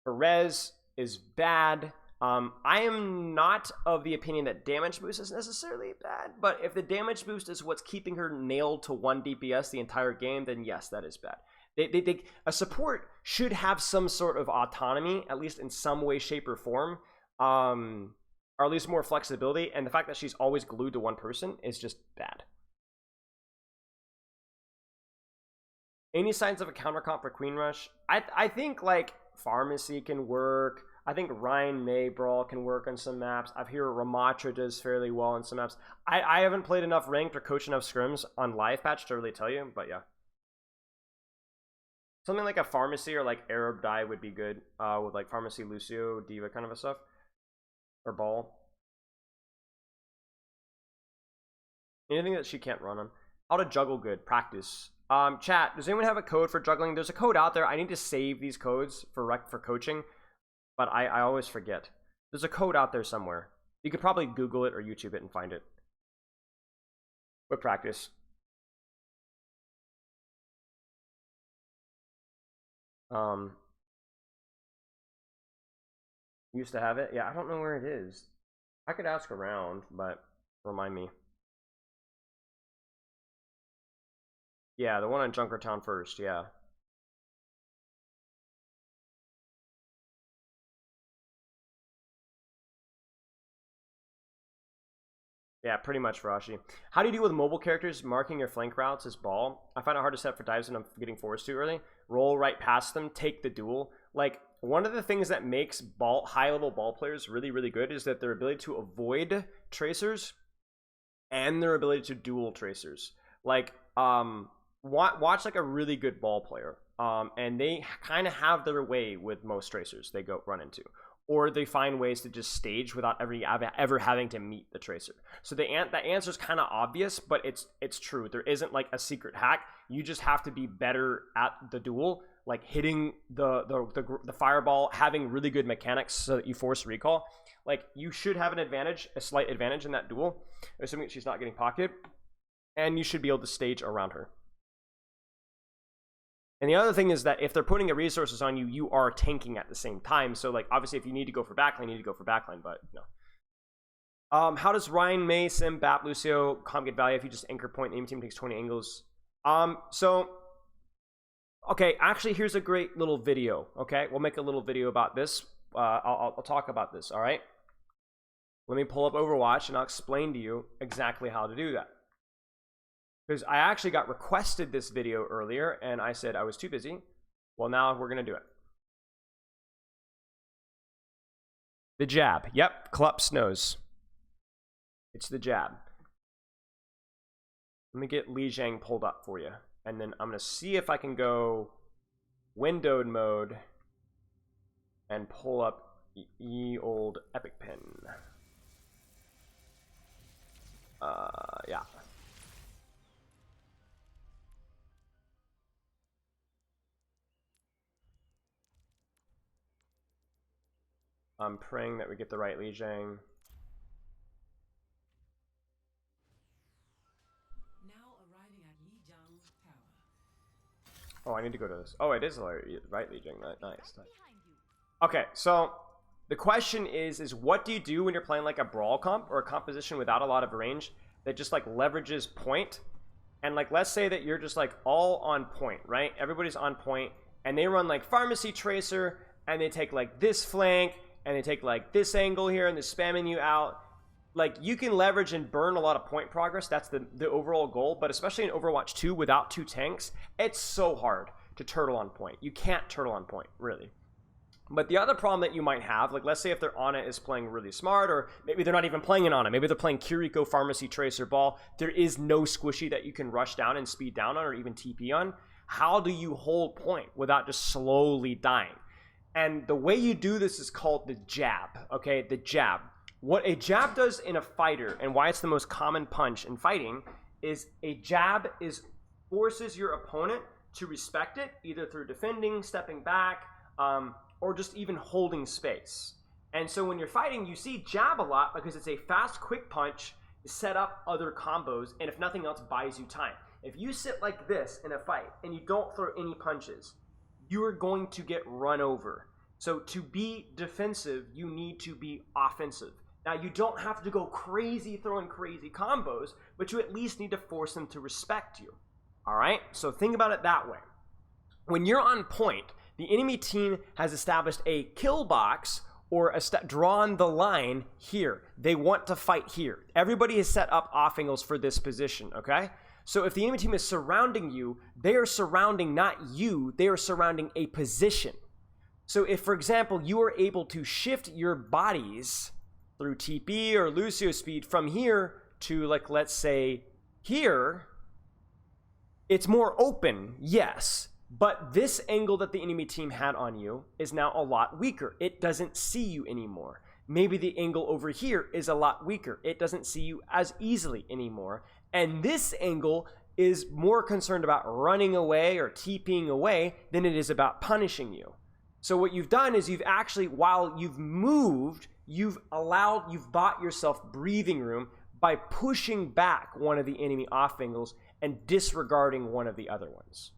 Her res is bad. I am not of the opinion that damage boost is necessarily bad, but if the damage boost is what's keeping her nailed to 1 DPS the entire game, then yes, that is bad. A support should have some sort of autonomy, at least in some way, shape, or form, or at least more flexibility, and the fact that she's always glued to one person is just bad. Any signs of a counter comp for Queen Rush? I think like Pharmacy can work. I think Ryan May Brawl can work on some maps. I've heard Ramatra does fairly well on some maps. I haven't played enough ranked or coached enough scrims on live patch to really tell you, but yeah. Something like a Pharmacy or like Arab Die would be good with like Pharmacy, Lucio, Diva kind of a stuff. Or Ball. Anything that she can't run on. How to juggle good. Practice. Chat, does anyone have a code for juggling? There's a code out there. I need to save these codes for coaching, but I always forget. There's a code out there somewhere. You could probably Google it or YouTube it and find it. But practice. Used to have it. Yeah, I don't know where it is. I could ask around, but remind me. Yeah, the one on Junkertown first, yeah. Yeah, pretty much, Farashi. How do you deal with mobile characters marking your flank routes as Ball? I find it hard to set for dives when I'm getting forced too early. Roll right past them, take the duel. Like, one of the things that makes high-level ball players really, really good is that their ability to avoid tracers and their ability to duel tracers. Like, watch like a really good ball player, and they kind of have their way with most tracers they run into. Or they find ways to just stage without ever having to meet the tracer. So the answer is kind of obvious, but it's true. There isn't like a secret hack. You just have to be better at the duel, like hitting the fireball, having really good mechanics so that you force recall. Like you should have an advantage, a slight advantage in that duel, assuming she's not getting pocketed, and you should be able to stage around her. And the other thing is that if they're putting the resources on you, you are tanking at the same time. So, like, obviously, if you need to go for backline, you need to go for backline, but no. How does Ryan, May, Sim, Bap, Lucio, comp get value if you just anchor point the aim team takes 20 angles? Okay, actually, here's a great little video, okay? We'll make a little video about this. I'll talk about this, all right? Let me pull up Overwatch, and I'll explain to you exactly how to do that. Because I actually got requested this video earlier, and I said I was too busy. Well, now we're going to do it. The jab. Yep, Klups knows. It's the jab. Let me get Li Jiang pulled up for you. And then I'm going to see if I can go windowed mode and pull up ye old Epic Pin. Yeah. I'm praying that we get the right Li Jiang. Now arriving at Lijiang Oh, I need to go to this. Oh, it is right, Legion. Nice. Okay, so the question is what do you do when you're playing like a brawl comp or a composition without a lot of range that just like leverages point? And like, let's say that you're just like all on point, right? Everybody's on point, and they run like Pharmacy Tracer, and they take like this flank, and they take like this angle here, and they're spamming you out. Like, you can leverage and burn a lot of point progress. That's the overall goal. But especially in Overwatch 2 without 2 tanks, it's so hard to turtle on point. You can't turtle on point, really. But the other problem that you might have, like let's say if their Ana is playing really smart, or maybe they're not even playing an Ana, maybe they're playing Kiriko Pharmacy Tracer Ball, there is no squishy that you can rush down and speed down on or even TP on. How do you hold point without just slowly dying? And the way you do this is called the jab, okay? The jab. What a jab does in a fighter, and why it's the most common punch in fighting, is a jab forces your opponent to respect it, either through defending, stepping back, or just even holding space. And so when you're fighting, you see jab a lot because it's a fast, quick punch, set up other combos, and if nothing else, buys you time. If you sit like this in a fight and you don't throw any punches, you are going to get run over. So to be defensive, you need to be offensive. Now, you don't have to go crazy throwing crazy combos, but you at least need to force them to respect you. All right? So think about it that way. When you're on point, the enemy team has established a kill box or drawn the line here. They want to fight here. Everybody has set up off angles for this position, okay? So if the enemy team is surrounding you, they are surrounding not you, they are surrounding a position. So if, for example, you are able to shift your bodies through TP or Lucio speed from here to, like, let's say here, it's more open, yes. But this angle that the enemy team had on you is now a lot weaker. It doesn't see you anymore. Maybe the angle over here is a lot weaker. It doesn't see you as easily anymore. And this angle is more concerned about running away or TPing away than it is about punishing you. So what you've done is you've actually, while you've moved, you've bought yourself breathing room by pushing back one of the enemy off angles and disregarding one of the other ones.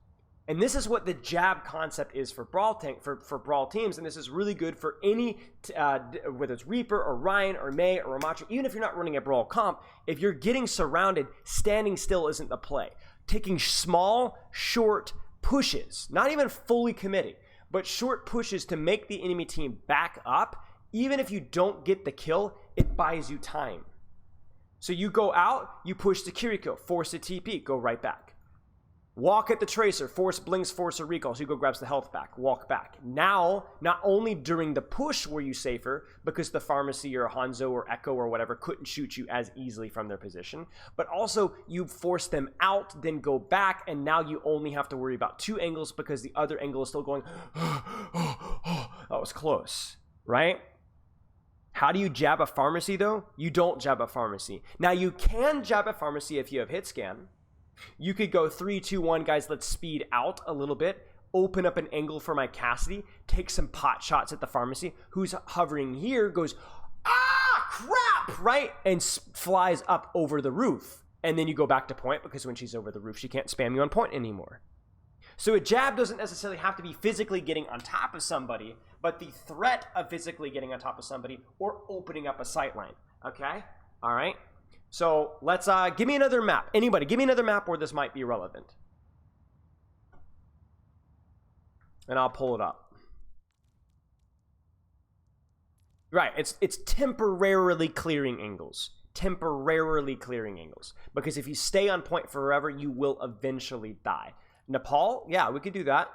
And this is what the jab concept is for brawl teams, and this is really good for any, whether it's Reaper or Ryan or Mei or Ramattra. Even if you're not running a brawl comp, if you're getting surrounded, standing still isn't the play. Taking small, short pushes, not even fully committing, but short pushes to make the enemy team back up. Even if you don't get the kill, it buys you time. So you go out, you push the Kiriko, force a TP, go right back. Walk at the Tracer, force blinks, force a recall, so you go grabs the health back, walk back. Now, not only during the push were you safer, because the Pharmacy or Hanzo or Echo or whatever couldn't shoot you as easily from their position, but also you force them out, then go back, and now you only have to worry about 2 angles because the other angle is still going, that was close, right? How do you jab a Pharmacy, though? You don't jab a Pharmacy. Now, you can jab a Pharmacy if you have hit scan. You could go 3, 2, 1, guys, let's speed out a little bit, open up an angle for my Cassidy, take some pot shots at the Pharmacy, who's hovering here, goes, ah, crap, right? And flies up over the roof. And then you go back to point, because when she's over the roof, she can't spam you on point anymore. So a jab doesn't necessarily have to be physically getting on top of somebody, but the threat of physically getting on top of somebody or opening up a sight line, okay? All right? So let's, give me another map. Anybody, give me another map where this might be relevant. And I'll pull it up. Right, it's temporarily clearing angles. Temporarily clearing angles. Because if you stay on point forever, you will eventually die. Nepal? Yeah, we could do that.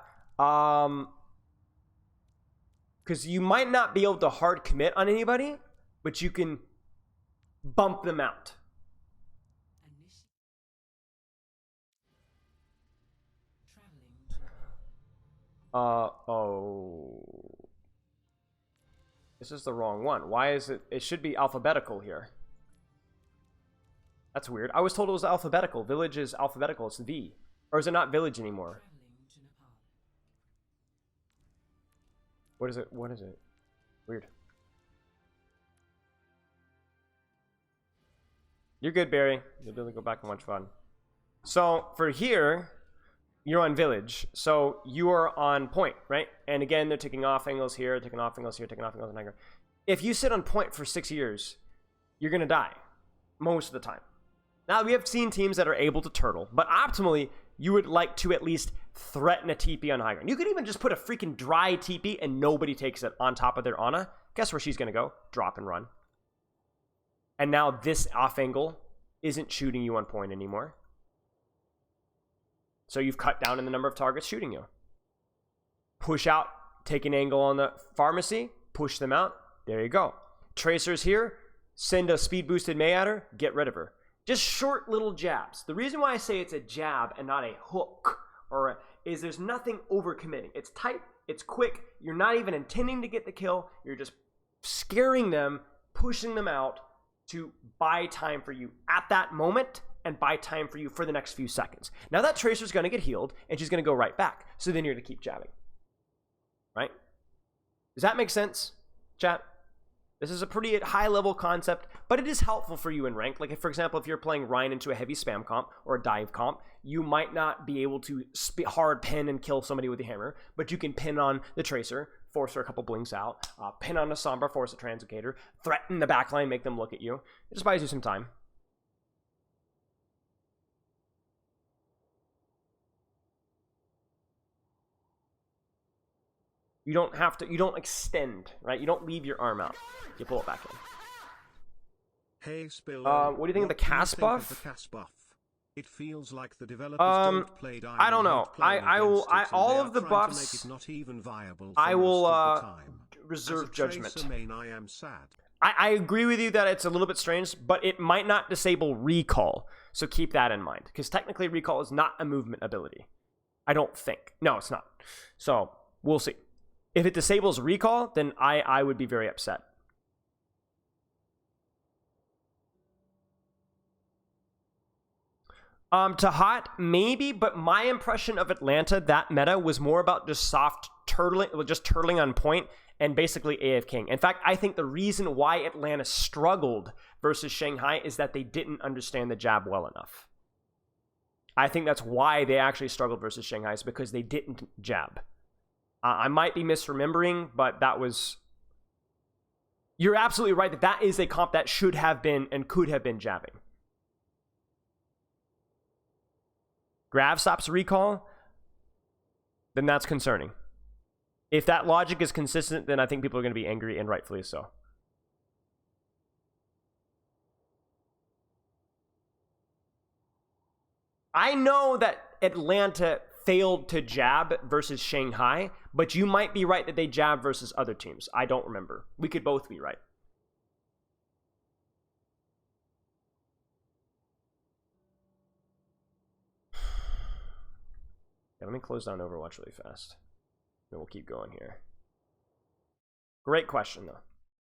Because you might not be able to hard commit on anybody, but you can bump them out. Oh. This is the wrong one. Why is it? It should be alphabetical here. That's weird. I was told it was alphabetical. Village is alphabetical. It's V. Or is it not village anymore? What is it? What is it? Weird. You're good, Barry. You'll be able to go back and watch fun. So, for here, You're on village, so you are on point, right? And again, they're taking off angles here, taking off angles here, taking off angles here. If you sit on point for 6 years, you're gonna die most of the time. Now, we have seen teams that are able to turtle, but optimally, you would like to at least threaten a TP on high ground. You could even just put a freaking dry TP and nobody takes it on top of their Ana. Guess where she's gonna go? Drop and run. And now this off angle isn't shooting you on point anymore. So you've cut down in the number of targets shooting you. Push out, take an angle on the pharmacy, push them out. There you go. Tracers here, send a speed boosted Mei at her, get rid of her. Just short little jabs. The reason why I say it's a jab and not a hook is there's nothing overcommitting. It's tight, it's quick. You're not even intending to get the kill. You're just scaring them, pushing them out to buy time for you at that moment and buy time for you for the next few seconds. Now that Tracer's going to get healed and she's going to go right back. So then you're going to keep jabbing. Right? Does that make sense, chat? This is a pretty high level concept, but it is helpful for you in rank. Like, if, for example, if you're playing Ryan into a heavy spam comp or a dive comp, you might not be able to hard pin and kill somebody with a hammer, but you can pin on the Tracer, force her a couple blinks out, pin on a Sombra, force a Translocator, threaten the backline, make them look at you. It just buys you some time. You don't have to, you don't extend, right? You don't leave your arm out. You pull it back in. Hey, Spilo, what do you think of the cast buff? It feels like the developers don't play I don't know. All of the buffs, I will reserve judgment. I agree with you that it's a little bit strange, but it might not disable recall. So keep that in mind, because technically recall is not a movement ability. I don't think. No, it's not. So we'll see. If it disables recall, then I would be very upset. To hot, maybe, but my impression of Atlanta, that meta, was more about just soft turtling, just turtling on point and basically AFKing. In fact, I think the reason why Atlanta struggled versus Shanghai is that they didn't understand the jab well enough. I think that's why they actually struggled versus Shanghai, is because they didn't jab. I might be misremembering, but that was... You're absolutely right that that is a comp that should have been and could have been jabbing. Grav stops recall, then that's concerning. If that logic is consistent, then I think people are going to be angry, and rightfully so. I know that Atlanta failed to jab versus Shanghai, but you might be right that they jab versus other teams. I don't remember. We could both be right. Yeah, let me close down Overwatch really fast. Then we'll keep going here. Great question, though.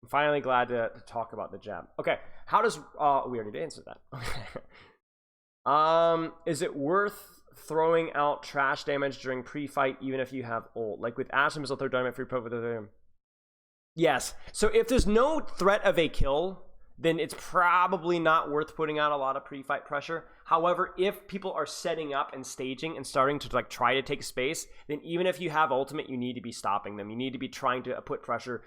I'm finally glad to talk about the jab. Okay, how does... we already did answer that. Okay. Is it worth throwing out trash damage during pre-fight even if you have ult? Like with Ashen Missile, third dynamite, free pro with the... Yes. So if there's no threat of a kill, then it's probably not worth putting out a lot of pre-fight pressure. However, if people are setting up and staging and starting to like try to take space, then even if you have ultimate, you need to be stopping them. You need to be trying to put pressure,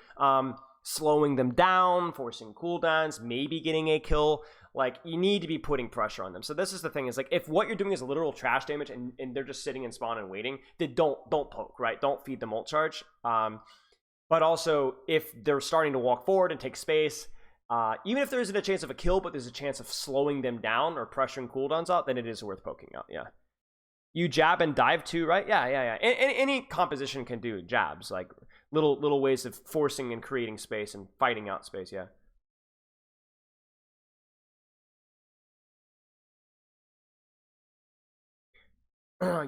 slowing them down, forcing cooldowns, maybe getting a kill. Like, you need to be putting pressure on them. So this is the thing, is like, if what you're doing is literal trash damage and they're just sitting in spawn and waiting, then don't poke, right? Don't feed them ult charge. But also, if they're starting to walk forward and take space, even if there isn't a chance of a kill, but there's a chance of slowing them down or pressuring cooldowns out, then it is worth poking out, yeah. You jab and dive too, right? Yeah. Any composition can do jabs, like little ways of forcing and creating space and fighting out space, yeah.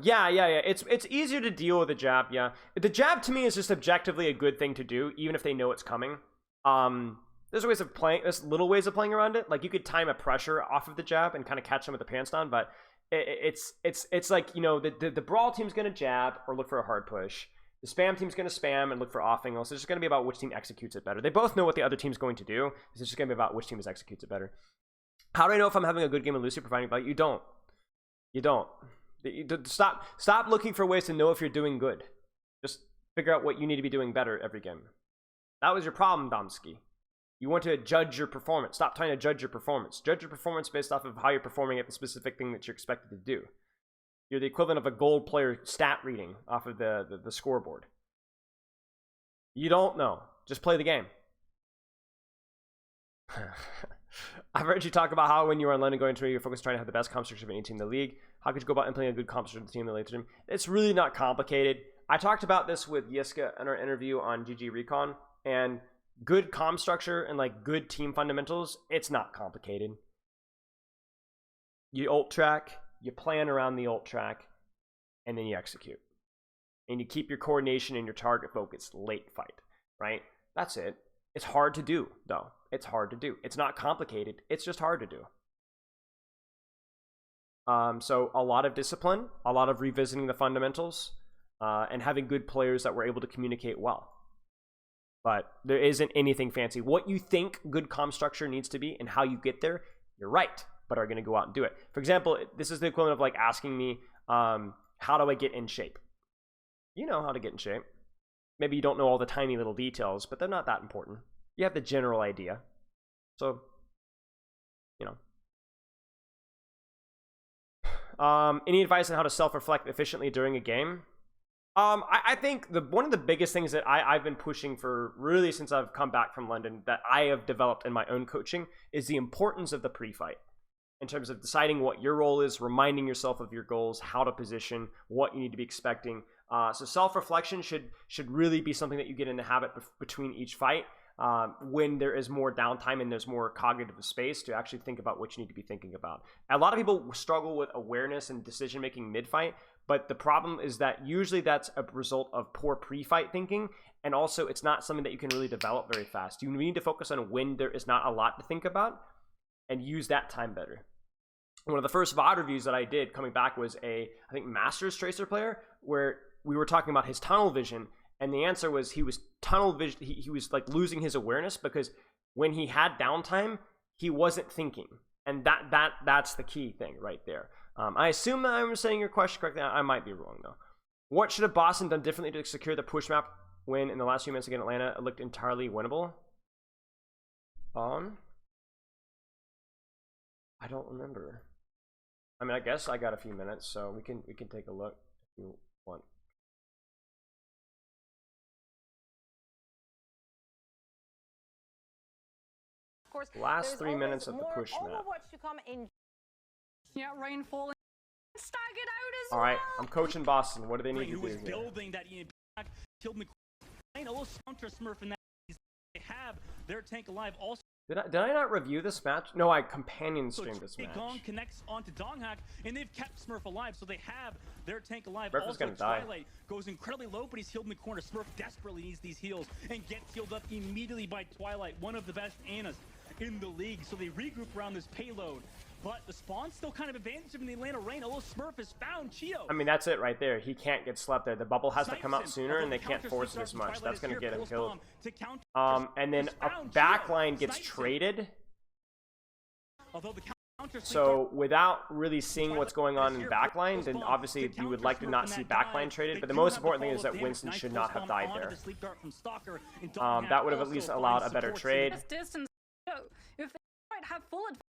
Yeah. It's easier to deal with a jab, yeah. The jab to me is just objectively a good thing to do, even if they know it's coming. There's ways of playing, there's little ways of playing around it. Like, you could time a pressure off of the jab and kind of catch them with the pants down, but it's like, you know, the brawl team's gonna jab or look for a hard push. The spam team's gonna spam and look for off angles. So it's just gonna be about which team executes it better. They both know what the other team's going to do. It's just gonna be about which team executes it better. How do I know if I'm having a good game of Lucy providing value? You don't. Stop looking for ways to know if you're doing good. Just figure out what you need to be doing better every game. That was your problem, Domsky. You want to judge your performance. Stop trying to judge your performance. Judge your performance based off of how you're performing at the specific thing that you're expected to do. You're the equivalent of a gold player stat reading off of the scoreboard. You don't know. Just play the game. I've heard you talk about how when you were in London going to you're focused on trying to have the best comp structure of any team in the league. How could you go about implementing a good comp structure of the team in the later team? It's really not complicated. I talked about this with Yiska in our interview on GG Recon, and good comp structure and like good team fundamentals, it's not complicated. You ult track, you plan around the ult track, and then you execute. And you keep your coordination and your target focus late fight, right? That's it. It's hard to do, though. It's hard to do. It's not complicated. It's just hard to do. So a lot of discipline, a lot of revisiting the fundamentals, and having good players that were able to communicate well. But there isn't anything fancy. What you think good comp structure needs to be and how you get there, you're right, but are going to go out and do it. For example, this is the equivalent of like asking me, how do I get in shape? You know how to get in shape. Maybe you don't know all the tiny little details, but they're not that important. You have the general idea. So, you know. Any advice on how to self-reflect efficiently during a game? I think one of the biggest things that I've been pushing for really since I've come back from London that I have developed in my own coaching is the importance of the pre-fight. In terms of deciding what your role is, reminding yourself of your goals, how to position, what you need to be expecting. So self-reflection should really be something that you get in the habit between each fight when there is more downtime and there's more cognitive space to actually think about what you need to be thinking about. A lot of people struggle with awareness and decision-making mid-fight, but the problem is that usually that's a result of poor pre-fight thinking, and also it's not something that you can really develop very fast. You need to focus on when there is not a lot to think about and use that time better. One of the first VOD reviews that I did coming back was I think Masters Tracer player, where we were talking about his tunnel vision, and the answer was he was tunnel vision. He was like losing his awareness because when he had downtime, he wasn't thinking, and that's the key thing right there. I assume that I'm saying your question correctly. I might be wrong though. What should have Boston done differently to secure the push map when in the last few minutes against Atlanta it looked entirely winnable? I don't remember. I mean, I guess I got a few minutes, so we can take a look if you want. Of course, last 3 minutes of the push map. To come in. Yeah, rainfall. Staggered out as all right, I'm coaching Boston. What do they need to do here? Building that EMP killed McQueen. A little counter smurf in that. They have their tank alive also. Did I not review this match? No, I companion streamed this match. Gong connects onto Donghak, and they've kept Smurf alive, so they have their tank alive. Smurf is gonna die. Twilight goes incredibly low, but he's healed in the corner. Smurf desperately needs these heals and gets healed up immediately by Twilight, one of the best Annas in the league. So they regroup around this payload. But the spawn's still kind of advantage in the Atlanta rain. A little Smurf is found. Chio. I mean, that's it right there. He can't get slept there. The bubble has to come out sooner, and they can't force it as much. That's going to get him killed. And then a backline gets traded. So without really seeing what's going on in backline, then obviously you would like to not see backline traded. But the most important thing is that Winston should not have died there. That would have at least allowed a better trade. If they might have full advantage.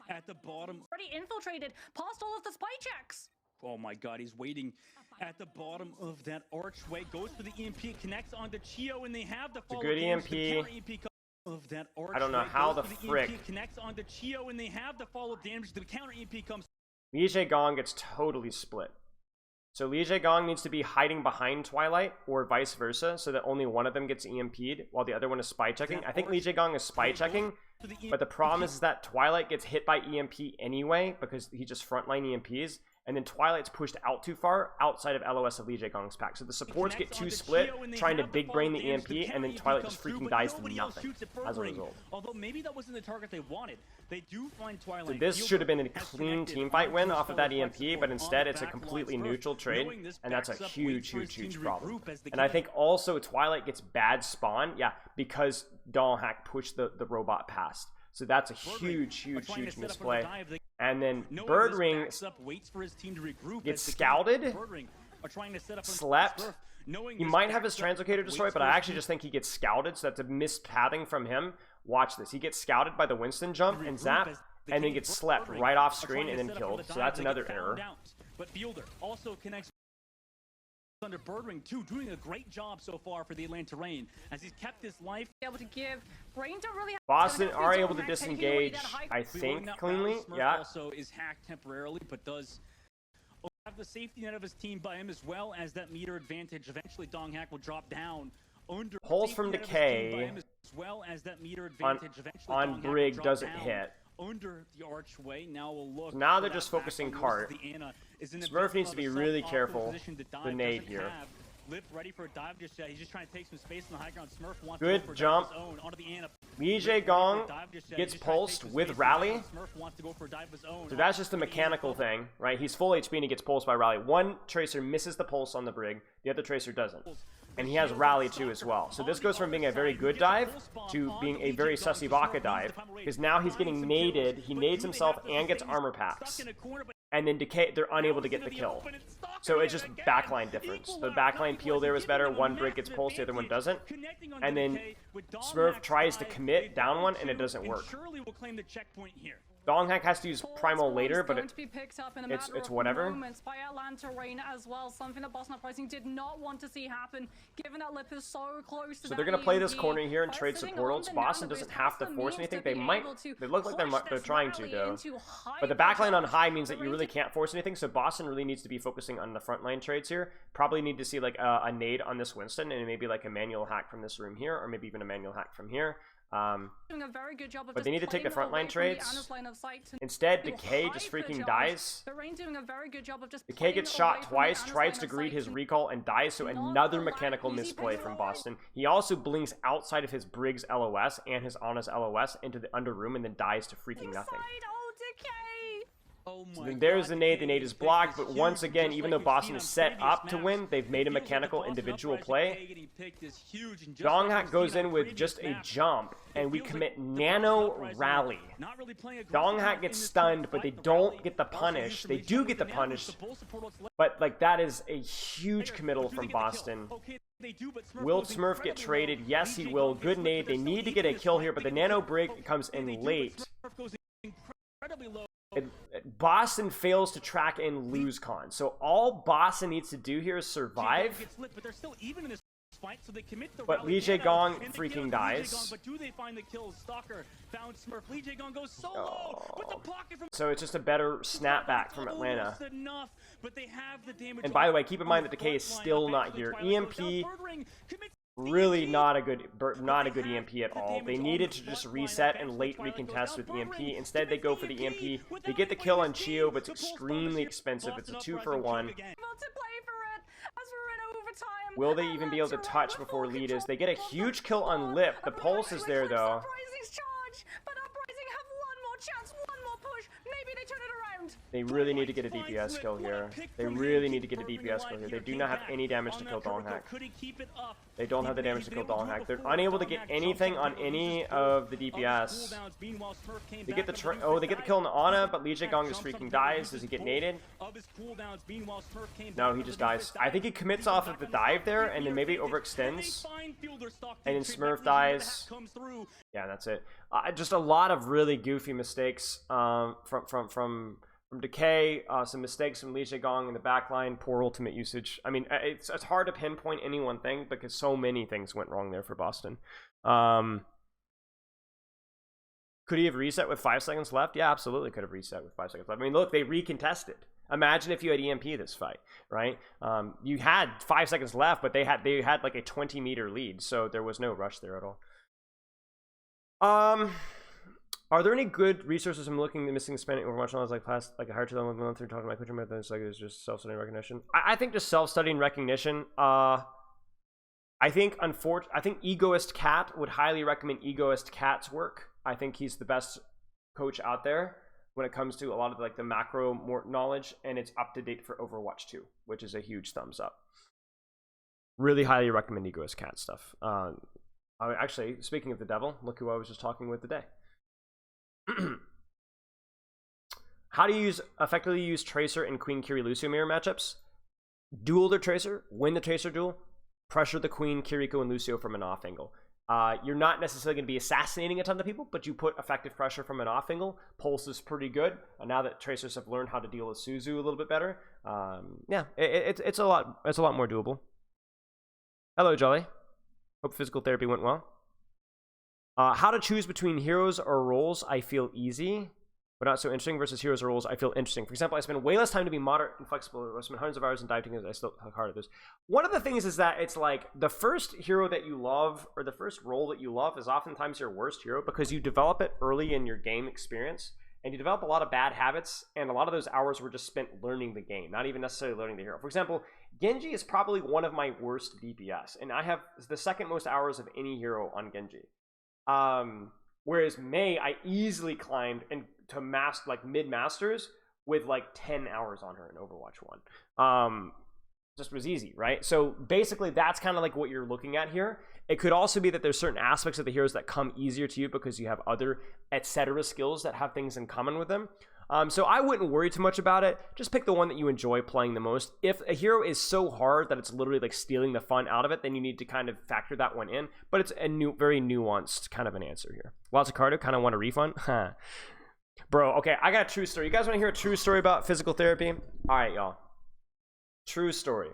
At the bottom. Already infiltrated past all of the spy checks. Oh my god, he's waiting at the bottom of that archway. Goes for the EMP, connects onto Chio, and they have the follow. It's a good EMP. Of that archway. I don't know how the frick. EMP connects onto Chio, and they have the follow-up damage. The counter EMP comes. Li Gong gets totally split. So Li Gong needs to be hiding behind Twilight, or vice versa, so that only one of them gets EMP'd while the other one is spy checking. I think Li Gong is spy checking. But the problem is that Twilight gets hit by EMP anyway because he just frontline EMPs, and then Twilight's pushed out too far outside of LOS of Li Gong's pack. So the supports get too split trying to big brain the EMP, and then Twilight just freaking dies to nothing as a result. Although maybe that wasn't the target they wanted. They do find Twilight. So this should have been a clean teamfight win off of that EMP, but instead it's a completely neutral trade, and that's a huge problem. And I think also Twilight gets bad spawn, yeah, because Donghak pushed the robot past. So that's a huge misplay. And then Birdring gets scouted, slept. He might have his translocator destroyed, but I actually just think he gets scouted, so that's a missed pathing from him. Watch this. He gets scouted by the Winston jump and zap, and then gets slept right off screen and then killed. So that's another error. But Fielder also connects under Birdring too, doing a great job so far for the Atlanta Reign as he's kept his life able to give. Rain don't really have Boston are able to disengage, I think, cleanly. Yeah. Also is hacked temporarily, but does have the safety net of his team by him, as well as that meter advantage. Eventually Donghack will drop down under pulse from Decay as well as that meter on advantage. on Brig doesn't hit. Under the archway. Now we'll look. So now they're just focusing Cart. Smurf needs to be really careful. The nade here. Lip ready for a dive. He's just trying to take some space on the high ground. Smurf wants good to go for jump. Onto the Ana. Li Gong gets pulsed with Rally. Smurf wants to go for a dive of his own. So that's just a mechanical thing, right? He's full HP and he gets pulsed by Rally. One Tracer misses the pulse on the Brig. The other Tracer doesn't. And he has Rally too as well. So this goes from being a very good dive to being a very sussy Baka dive. Because now he's getting naded. He nades himself and gets armor packs. And then Decay, they're unable to get the kill. So it's just backline difference. The backline peel there was better. One Brig gets pulsed, the other one doesn't. And then Smurf tries to commit down one and it doesn't work. Donghack has to use Primal later, but it's whatever. By Atlanta Reign as well, something that Boston Uprising did not want to see happen, given that Lip is so close to so they're going to play this corner here and trade supportals. Boston doesn't have to force anything. They might. They look like they're trying to, though. But the backline on high means that you really can't force anything, so Boston really needs to be focusing on the front line trades here. Probably need to see like a nade on this Winston, and maybe like a manual hack from this room here, or maybe even a manual hack from here. Doing a very good job of but they need to take the frontline trades. Instead, Decay just freaking dies. Decay gets shot twice, tries to greet his recall and dies, so another mechanical misplay from Boston. He also blinks outside of his Brig's LOS and his Ana's LOS into the under room and then dies to freaking nothing. So then there's the nade is blocked, but once again, even though Boston is set up to win, they've made a mechanical individual play. Donghack goes in with just a jump, and we commit Nano Rally. Donghack gets stunned, but they don't get the punish. They do get the punish, but like that is a huge committal from Boston. Will Smurf get traded? Yes, he will. Good nade. They need to get a kill here, but the Nano Brig comes in late. Boston fails to track and lose con. So all Boston needs to do here is survive. But Li Gong freaking dies. So it's just a better snapback from Atlanta. And by the way, keep in mind that Decay is still not here. EMP, really not a good EMP at all. They needed to just reset and late recontest with EMP. Instead, they go for the EMP. They get the kill on Chio, but it's extremely expensive. It's a 2-for-1. Will they even be able to touch before lead is? They get a huge kill on Lip. The pulse is there, though. They really need to get a DPS kill here. They really need to get a DPS kill here. They do not have any damage to kill Donghack. They don't have the damage to kill Donghack. They're unable to get anything on any of the DPS. They get the they get the kill on the Ana, but Li Gong just freaking dies. Does he get naded? No, he just dies. I think he commits off of the dive there, and then maybe overextends. And then Smurf dies. Yeah, that's it. Just a lot of really goofy mistakes from Decay, some mistakes from Li Gong in the backline, poor ultimate usage. I mean, it's hard to pinpoint any one thing because so many things went wrong there for Boston. Could he have reset with 5 seconds left? Yeah, absolutely could have reset with 5 seconds left. I mean, look, they recontested. Imagine if you had EMP this fight, right? You had 5 seconds left, but they had like a 20-meter lead, so there was no rush there at all. Are there any good resources I'm looking at missing spending Overwatch knowledge like past like a hard to them through talking to my coaching methods like it's just self-studying recognition? I think just self-studying recognition. I think Egoist Cat would highly recommend Egoist Cat's work. I think he's the best coach out there when it comes to a lot of like the macro knowledge, and it's up to date for Overwatch 2, which is a huge thumbs up. Really highly recommend Egoist Cat stuff. Actually, speaking of the devil, look who I was just talking with today. How do you effectively use Tracer and Queen Kiri Lucio mirror matchups? Duel their Tracer, win the Tracer duel, pressure the Queen, Kiriko, and Lucio from an off angle. You're not necessarily going to be assassinating a ton of people, but you put effective pressure from an off angle. Pulse is pretty good. Now that Tracers have learned how to deal with Suzu a little bit better, yeah, it's a lot more doable. Hello, Jolly. Hope physical therapy went well. How to choose between heroes or roles I feel easy, but not so interesting, versus heroes or roles I feel interesting. For example, I spend way less time to be moderate and flexible. I spend hundreds of hours in diving as I still work hard at this. One of the things is that it's like the first hero that you love or the first role that you love is oftentimes your worst hero, because you develop it early in your game experience and you develop a lot of bad habits, and a lot of those hours were just spent learning the game, not even necessarily learning the hero. For example, Genji is probably one of my worst DPS, and I have the second most hours of any hero on Genji. Whereas Mei, I easily climbed to mid masters with like 10 hours on her in Overwatch 1. Just was easy, right? So basically that's kind of like what you're looking at here. It could also be that there's certain aspects of the heroes that come easier to you because you have other etc. skills that have things in common with them. So I wouldn't worry too much about it. Just pick the one that you enjoy playing the most. If a hero is so hard that it's literally like stealing the fun out of it, then you need to kind of factor that one in. But it's a very nuanced kind of an answer here. Lots of Cardo, kind of want a refund? Bro, okay, I got a true story. You guys want to hear a true story about physical therapy? All right, y'all. True story.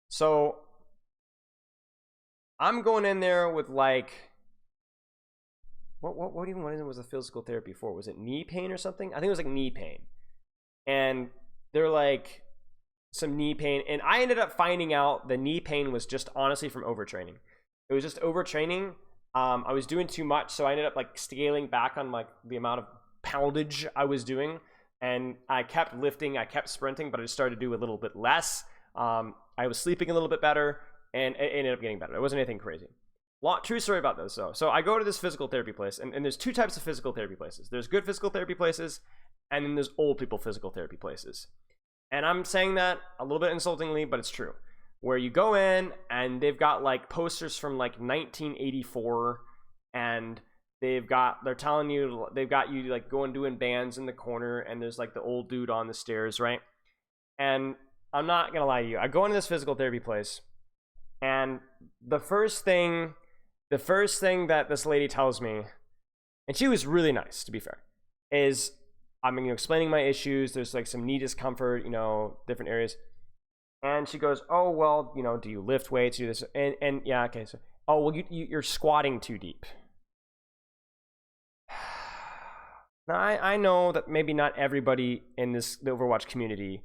So I'm going in there with like, what even was the physical therapy for? Was it knee pain or something? I think it was like knee pain. And they're like some knee pain. And I ended up finding out the knee pain was just honestly from overtraining. It was just overtraining. I was doing too much, so I ended up like scaling back on like the amount of poundage I was doing. And I kept lifting, I kept sprinting, but I just started to do a little bit less. I was sleeping a little bit better, and it ended up getting better. It wasn't anything crazy. True story about this though. So I go to this physical therapy place, and there's two types of physical therapy places. There's good physical therapy places, and then there's old people physical therapy places. And I'm saying that a little bit insultingly, but it's true. Where you go in, and they've got like posters from like 1984, and they're telling you, they've got you like going doing bands in the corner, and there's like the old dude on the stairs, right? And I'm not gonna lie to you, I go into this physical therapy place, and the first thing that this lady tells me, and she was really nice to be fair, is I'm explaining my issues. There's like some knee discomfort, different areas, and she goes, "Oh well, do you lift weights? Do this?" And yeah, okay. So, oh well, you're squatting too deep. Now I know that maybe not everybody in the Overwatch community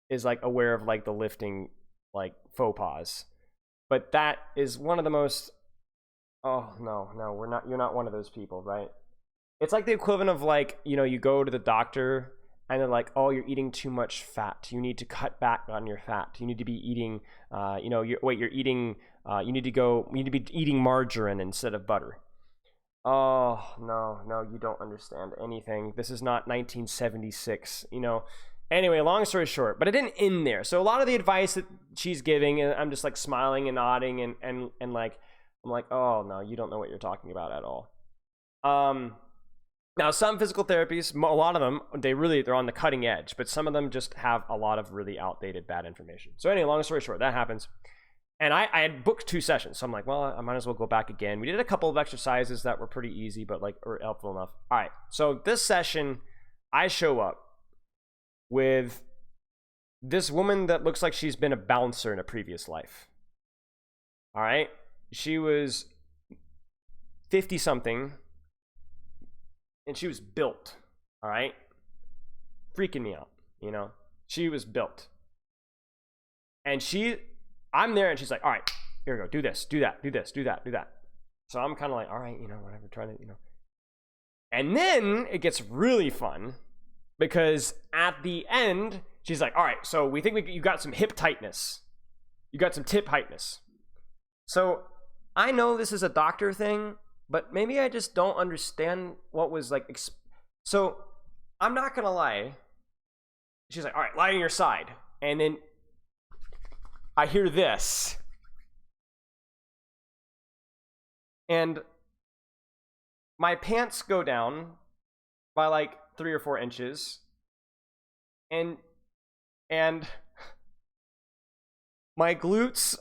is like aware of like the lifting like faux pas, but that is one of the most. Oh no, you're not one of those people, right? It's like the equivalent of like, you go to the doctor and they're like, oh, you're eating too much fat. You need to cut back on your fat. You need to be eating, you need to be eating margarine instead of butter. Oh, no, you don't understand anything. This is not 1976, Anyway, long story short, but it didn't end there. So a lot of the advice that she's giving, and I'm just like smiling and nodding and like, I'm like, oh no, you don't know what you're talking about at all. Now some physical therapies, a lot of them, they're on the cutting edge, but some of them just have a lot of really outdated bad information. So anyway, long story short, that happens. And I had booked 2 sessions, so I'm like, well, I might as well go back again. We did a couple of exercises that were pretty easy, but like or helpful enough. All right, so this session, I show up with this woman that looks like she's been a bouncer in a previous life. All right. She was 50 something and she was built. All right. Freaking me out. She was built. And I'm there and she's like, all right, here we go. Do this, do that, do this, do that, do that. So I'm kind of like, all right, whatever, trying to, And then it gets really fun because at the end, she's like, all right, so we think you got some hip tightness. You got some tip tightness. So I know this is a doctor thing, but maybe I just don't understand what was like. So I'm not going to lie. She's like, all right, lie on your side. And then I hear this. And my pants go down by like 3 or 4 inches. And my glutes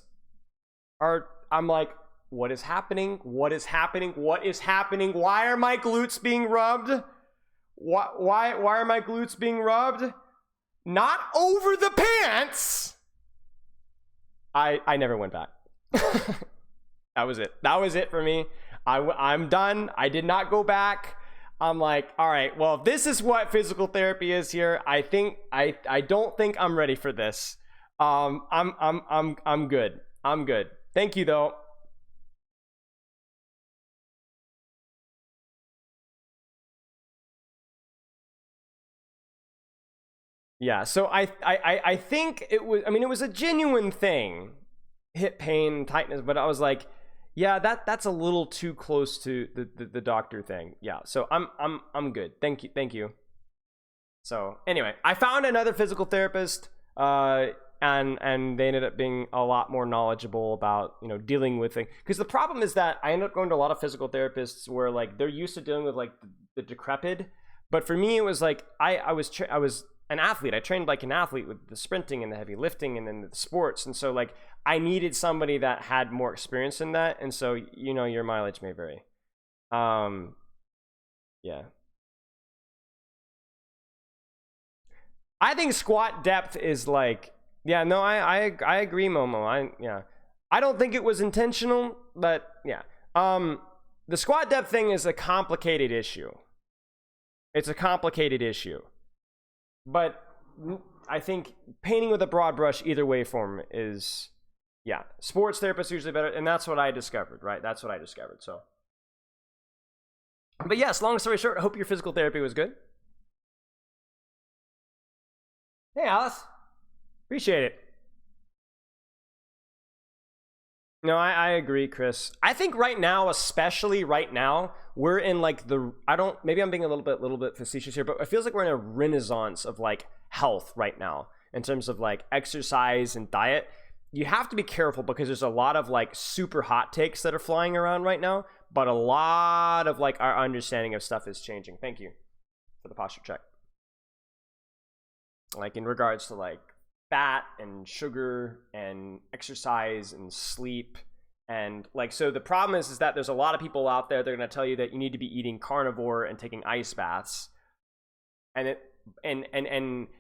are, I'm like, what is happening? What is happening? What is happening? Why are my glutes being rubbed? Why are my glutes being rubbed? Not over the pants. I never went back. That was it. That was it for me. I'm done. I did not go back. I'm like, all right, well, if this is what physical therapy is here, I don't think I'm ready for this. I'm good. I'm good. Thank you though. Yeah, so I think it was, I mean, it was a genuine thing, hip pain, tightness, but I was like, yeah, that's a little too close to the doctor thing. Yeah, so I'm good. Thank you. So anyway, I found another physical therapist, and they ended up being a lot more knowledgeable about, you know, dealing with things. Because the problem is that I end up going to a lot of physical therapists where like they're used to dealing with like the decrepit, but for me it was like I was an athlete. I trained like an athlete with the sprinting and the heavy lifting and then the sports. And so like I needed somebody that had more experience in that. And so, you know, your mileage may vary. Yeah. I think squat depth is like, yeah, no, I agree, Momo. I don't think it was intentional, but yeah. The squat depth thing is a complicated issue. It's a complicated issue. But I think painting with a broad brush either way form is, yeah, sports therapists usually better, and that's what I discovered, right? That's what I discovered. So, but yes, long story short, I hope your physical therapy was good. Hey, Alice, appreciate it. No, I agree, Chris. I think right now, especially right now, we're in like maybe I'm being a little bit facetious here, but it feels like we're in a renaissance of like health right now in terms of like exercise and diet. You have to be careful because there's a lot of like super hot takes that are flying around right now, but a lot of like our understanding of stuff is changing. Thank you for the posture check. Like in regards to like fat and sugar and exercise and sleep and like, so the problem is that there's a lot of people out there that are going to tell you that you need to be eating carnivore and taking ice baths, and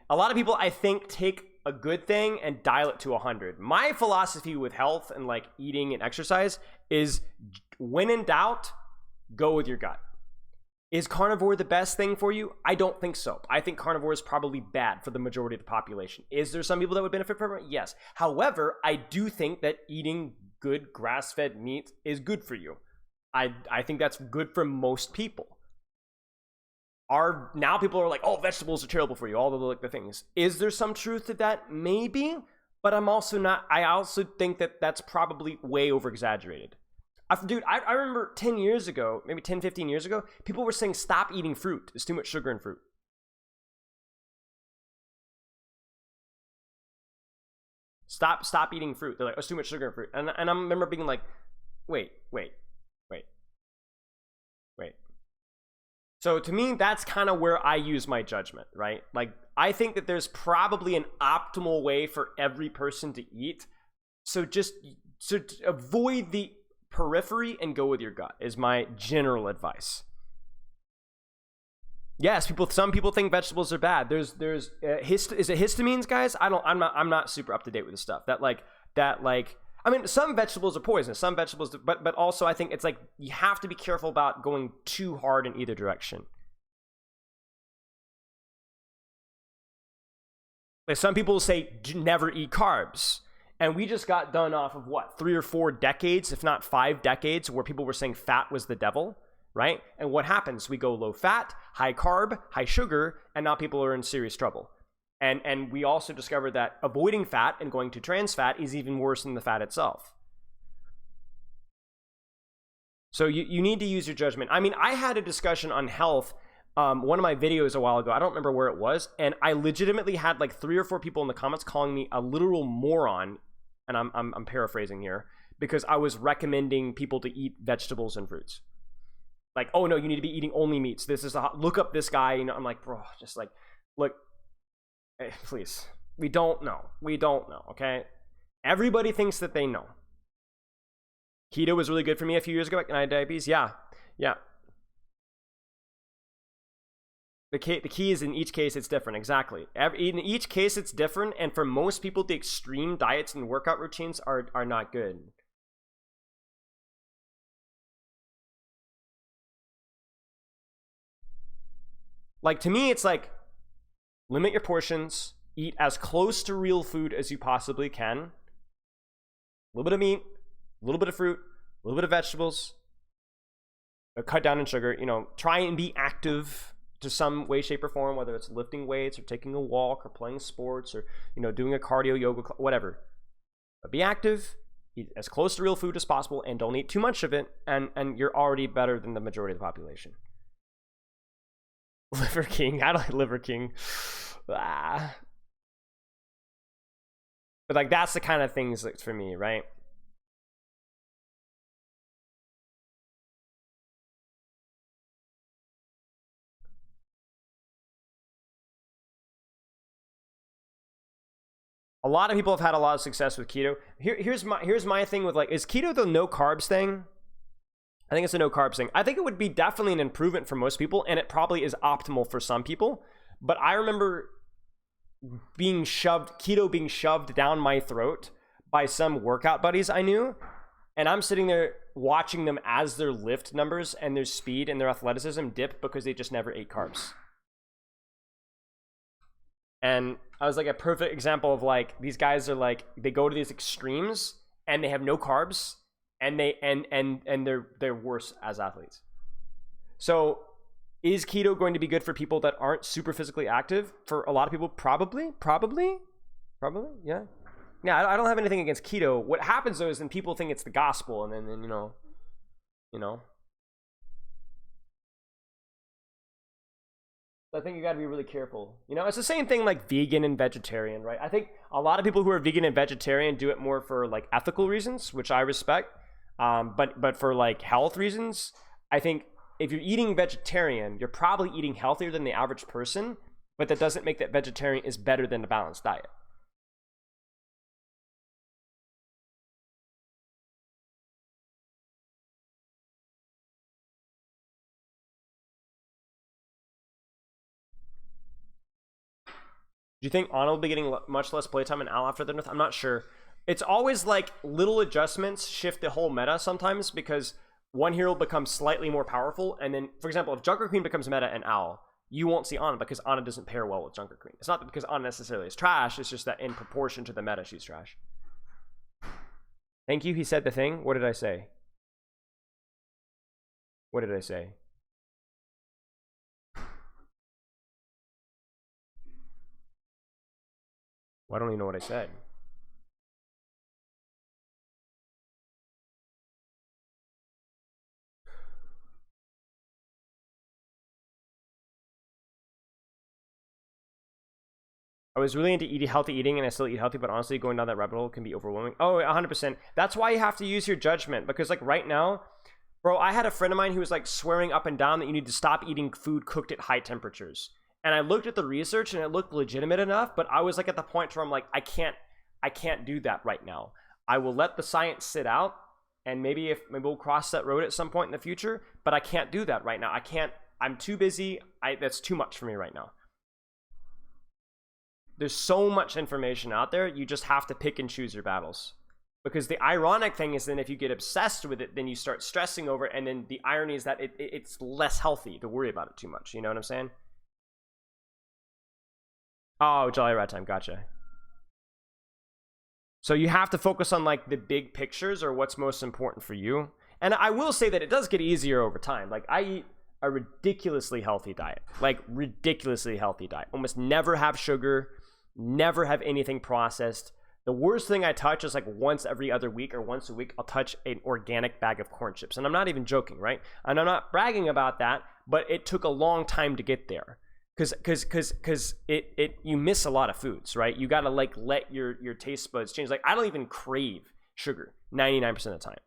a lot of people I think take a good thing and dial it to 100. My philosophy with health and like eating and exercise is, when in doubt, go with your gut. Is carnivore the best thing for you? I don't think so. I think carnivore is probably bad for the majority of the population. Is there some people that would benefit from it? Yes. However, I do think that eating good grass-fed meat is good for you. I think that's good for most people. Now people are like, oh, vegetables are terrible for you, all the things. Is there some truth to that? Maybe, but I also think that that's probably way over-exaggerated. Dude, I remember 10 years ago, maybe 10, 15 years ago, people were saying stop eating fruit. There's too much sugar in fruit. Stop eating fruit. They're like, oh, it's too much sugar in fruit. And I remember being like, wait. So to me, that's kind of where I use my judgment, right? Like, I think that there's probably an optimal way for every person to eat. So to avoid the periphery and go with your gut is my general advice. Yes, some people think vegetables are bad. Is it histamines, guys? I'm not super up to date with this stuff. I mean, some vegetables are poisonous. Some vegetables, but also I think it's like you have to be careful about going too hard in either direction. Like some people say never eat carbs. And we just got done off of what, 3 or 4 decades, if not 5 decades, where people were saying fat was the devil, right? And what happens? We go low fat, high carb, high sugar, and now people are in serious trouble. And we also discovered that avoiding fat and going to trans fat is even worse than the fat itself. So you need to use your judgment. I mean, I had a discussion on health, one of my videos a while ago. I don't remember where it was, and I legitimately had like 3 or 4 people in the comments calling me a literal moron. And I'm paraphrasing here, because I was recommending people to eat vegetables and fruits. like, oh no, you need to be eating only meats. This is look up this guy. You know, I'm like, bro, just like, look, hey, please. We don't know. We don't know. Okay. Everybody thinks that they know. Keto was really good for me a few years ago, and I had diabetes. Yeah. The key is in each case it's different. Exactly. In each case it's different, and for most people the extreme diets and workout routines are not good. Like, to me it's like, limit your portions, eat as close to real food as you possibly can. A little bit of meat, a little bit of fruit, a little bit of vegetables. Cut down in sugar, you know, try and be active to some way, shape, or form, whether it's lifting weights or taking a walk or playing sports or, you know, doing a cardio, yoga, whatever. But be active, eat as close to real food as possible, and don't eat too much of it, and you're already better than the majority of the population. Liver King, I don't like Liver King. But like, that's the kind of things that for me, right? A lot of people have had a lot of success with keto. Here's my thing with, like, is keto the no carbs thing? I think it's a no carbs thing. I think it would be definitely an improvement for most people, and it probably is optimal for some people. But I remember keto being shoved down my throat by some workout buddies I knew, and I'm sitting there watching them as their lift numbers and their speed and their athleticism dip because they just never ate carbs. And I was like a perfect example of, like, these guys are like, they go to these extremes and they have no carbs, and they're worse as athletes. So is keto going to be good for people that aren't super physically active? For a lot of people, probably, yeah. Yeah, I don't have anything against keto. What happens though is then people think it's the gospel, and then you know. I think you got to be really careful. You know, it's the same thing like vegan and vegetarian, right? I think a lot of people who are vegan and vegetarian do it more for like ethical reasons, which I respect. But for like health reasons, I think if you're eating vegetarian, you're probably eating healthier than the average person, but that doesn't make that vegetarian is better than a balanced diet. Do you think Anna will be getting much less playtime in Al after the North? I'm not sure. It's always like little adjustments shift the whole meta sometimes, because one hero becomes slightly more powerful, and then, for example, if Junker Queen becomes meta and Al, you won't see Anna because Anna doesn't pair well with Junker Queen. It's not because Anna necessarily is trash, it's just that in proportion to the meta, she's trash. Thank you, he said the thing. What did I say? What did I say? Well, I don't even know what I said. I was really into healthy eating, and I still eat healthy, but honestly, going down that rabbit hole can be overwhelming. Oh, 100%. That's why you have to use your judgment, because like right now, bro, I had a friend of mine who was like swearing up and down that you need to stop eating food cooked at high temperatures. And I looked at the research and it looked legitimate enough, but I was like at the point where I'm like, I can't do that right now. I will let the science sit out, and maybe we'll cross that road at some point in the future, but I can't do that right now. I'm too busy. That's too much for me right now. There's so much information out there, you just have to pick and choose your battles. Because the ironic thing is then if you get obsessed with it, then you start stressing over it, and then the irony is that it's less healthy to worry about it too much. You know what I'm saying? Oh, Jolly Rat Time, gotcha. So you have to focus on like the big pictures or what's most important for you. And I will say that it does get easier over time. Like I eat a ridiculously healthy diet. Like ridiculously healthy diet. Almost never have sugar, never have anything processed. The worst thing I touch is like once every other week or once a week, I'll touch an organic bag of corn chips. And I'm not even joking, right? And I'm not bragging about that, but it took a long time to get there. Because you miss a lot of foods, right? You gotta like let your taste buds change. Like I don't even crave sugar 99% of the time.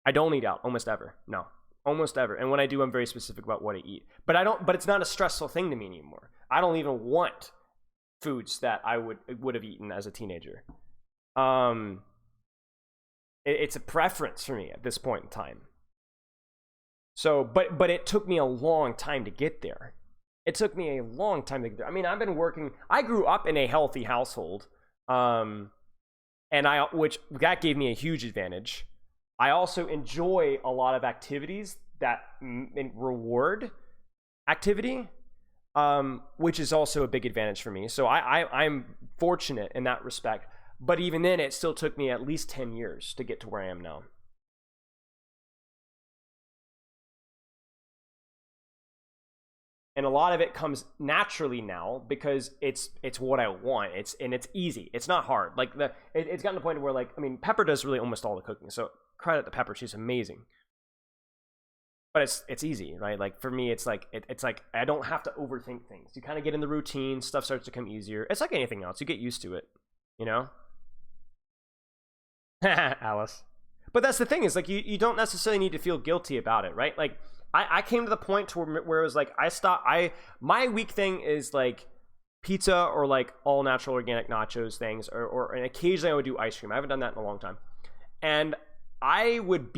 I don't eat out almost ever. No, almost ever. And when I do, I'm very specific about what I eat. But it's not a stressful thing to me anymore. I don't even want foods that I would have eaten as a teenager. It's a preference for me at this point in time. So, but it took me a long time to get there. It took me a long time to get there. I mean, I've been working. I grew up in a healthy household, which gave me a huge advantage. I also enjoy a lot of activities that reward activity, which is also a big advantage for me. So I'm fortunate in that respect. But even then, it still took me at least 10 years to get to where I am now. And a lot of it comes naturally now because it's what I want. It's easy. It's not hard. Like it's gotten to the point where, like, I mean, Pepper does really almost all the cooking. So credit to Pepper, she's amazing. But it's easy, right? Like for me, it's like I don't have to overthink things. You kind of get in the routine. Stuff starts to come easier. It's like anything else. You get used to it, you know. Alice. But that's the thing, is like you don't necessarily need to feel guilty about it, right? Like I came to the point to where it was like my weak thing is like pizza or like all natural organic nachos things, and occasionally I would do ice cream. I haven't done that in a long time. And I would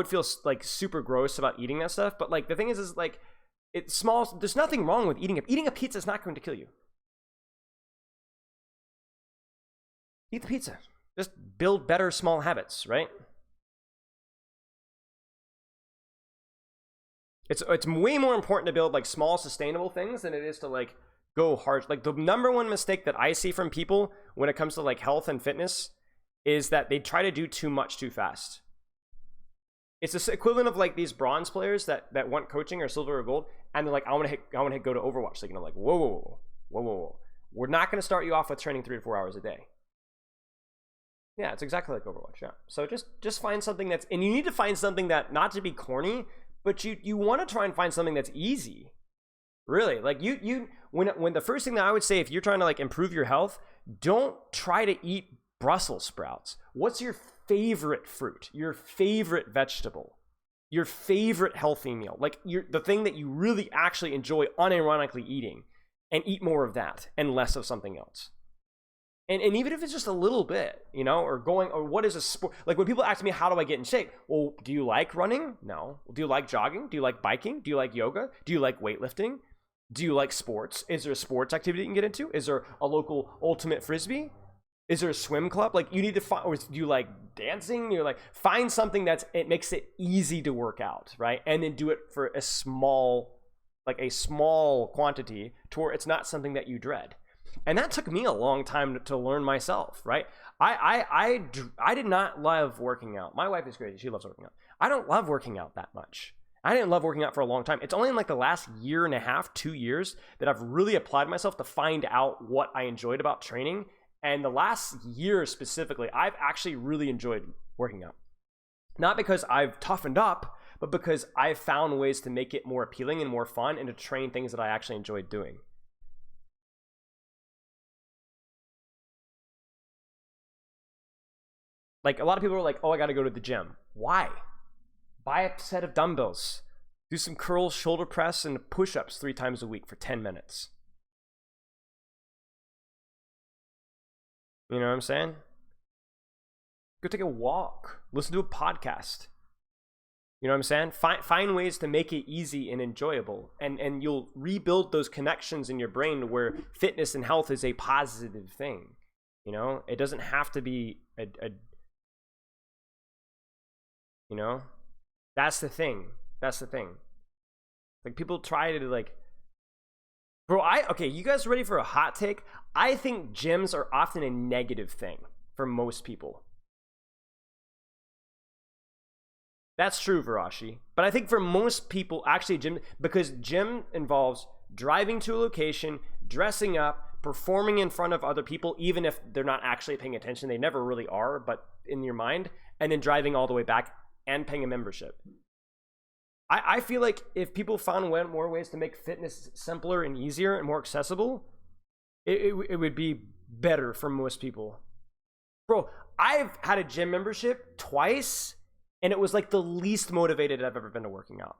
feel like super gross about eating that stuff, but like the thing is like it's small. There's nothing wrong with eating a pizza. Is not going to kill you. Eat the pizza. Just build better small habits, right? It's way more important to build like small sustainable things than it is to like go hard. Like the number one mistake that I see from people when it comes to like health and fitness is that they try to do too much too fast. It's the equivalent of like these bronze players that want coaching or silver or gold, and they're like, I want to go to Overwatch. Like, you know, like whoa. We're not going to start you off with training 3 to 4 hours a day. Yeah, it's exactly like Overwatch. Yeah. So just find something and you need to find something that, not to be corny, but you want to try and find something that's easy. Really, like when the first thing that I would say, if you're trying to like improve your health, don't try to eat Brussels sprouts. What's your favorite fruit? Your favorite vegetable? Your favorite healthy meal? Like the thing that you really actually enjoy unironically eating, and eat more of that and less of something else. And even if it's just a little bit, you know, or what is a sport? Like when people ask me, how do I get in shape? Well, do you like running? No. Do you like jogging? Do you like biking? Do you like yoga? Do you like weightlifting? Do you like sports? Is there a sports activity you can get into? Is there a local ultimate frisbee? Is there a swim club? Like you need to find, or do you like dancing? You're like, find something it makes it easy to work out, right? And then do it for a small quantity to where it's not something that you dread. And that took me a long time to learn myself, right? I did not love working out. My wife is crazy. She loves working out. I don't love working out that much. I didn't love working out for a long time. It's only in like the last year and a half, 2 years, that I've really applied myself to find out what I enjoyed about training. And the last year specifically, I've actually really enjoyed working out. Not because I've toughened up, but because I've found ways to make it more appealing and more fun, and to train things that I actually enjoyed doing. Like a lot of people are like, oh, I got to go to the gym. Why? Buy a set of dumbbells. Do some curls, shoulder press, and push-ups 3 times a week for 10 minutes. You know what I'm saying? Go take a walk. Listen to a podcast. You know what I'm saying? Find ways to make it easy and enjoyable. And you'll rebuild those connections in your brain where fitness and health is a positive thing. You know? It doesn't have to be you know? That's the thing. Like people try to like, bro, okay, you guys ready for a hot take? I think gyms are often a negative thing for most people. That's true, Varashi. But I think for most people, actually because gym involves driving to a location, dressing up, performing in front of other people, even if they're not actually paying attention. They never really are, but in your mind, and then driving all the way back and paying a membership. I feel like if people found more ways to make fitness simpler and easier and more accessible, it would be better for most people. Bro, I've had a gym membership twice, And it was like the least motivated I've ever been to working out.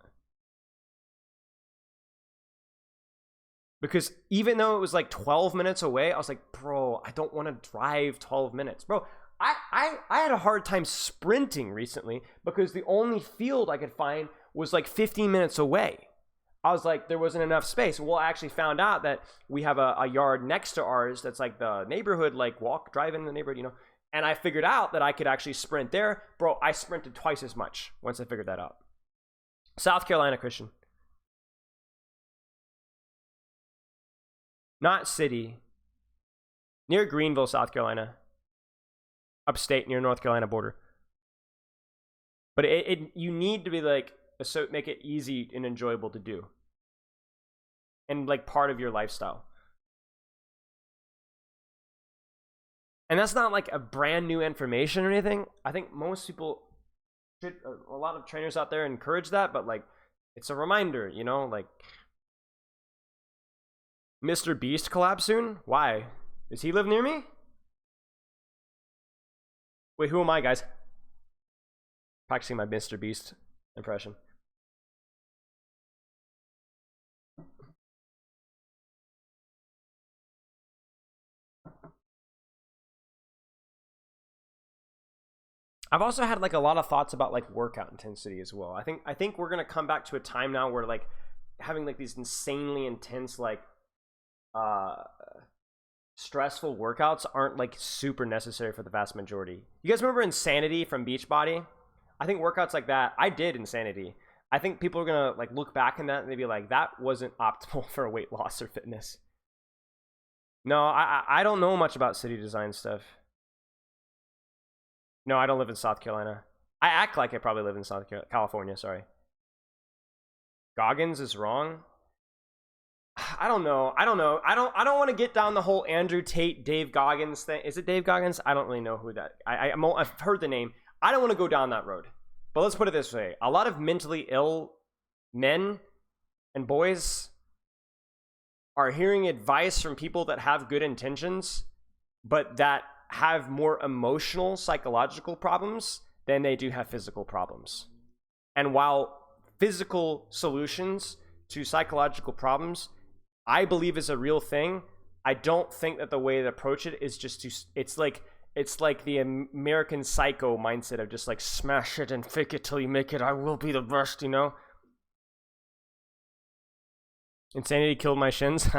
Because even though it was like 12 minutes away, I was like, bro, I don't want to drive 12 minutes. Bro, I had a hard time sprinting recently because the only field I could find was like 15 minutes away. I was like, there wasn't enough space. Well, I actually found out that we have a yard next to ours that's like the neighborhood, like drive in the neighborhood, you know. And I figured out that I could actually sprint there. Bro, I sprinted twice as much once I figured that out. South Carolina, Christian. Not city. Near Greenville, South Carolina. Upstate, near North Carolina border. But you need to be like, so make it easy and enjoyable to do. And like part of your lifestyle. And that's not like a brand new information or anything. I think most people should, a lot of trainers out there encourage that, but like, it's a reminder, you know, like, Mr. Beast collab soon? Why? Does he live near me? Wait, who am I, guys? Practicing my Mr. Beast impression. I've also had like a lot of thoughts about like workout intensity as well. I think we're gonna come back to a time now where like having like these insanely intense like stressful workouts aren't like super necessary for the vast majority. You guys remember Insanity from Beachbody? I think workouts like that, I did Insanity. I think people are gonna like look back in that and they'd be like, that wasn't optimal for weight loss or fitness. No, I don't know much about city design stuff. No, I don't live in South Carolina. I act like I probably live in California, sorry. Goggins is wrong. I don't know. I don't want to get down the whole Andrew Tate, Dave Goggins thing. Is it Dave Goggins? I don't really know who that. I've heard the name. I don't want to go down that road. But let's put it this way: a lot of mentally ill men and boys are hearing advice from people that have good intentions, but that have more emotional, psychological problems than they do have physical problems. And while physical solutions to psychological problems, I believe is a real thing, I don't think that the way to approach it is just to, it's like the American Psycho mindset of just like smash it and fake it till you make it, I will be the best, you know? Insanity killed my shins.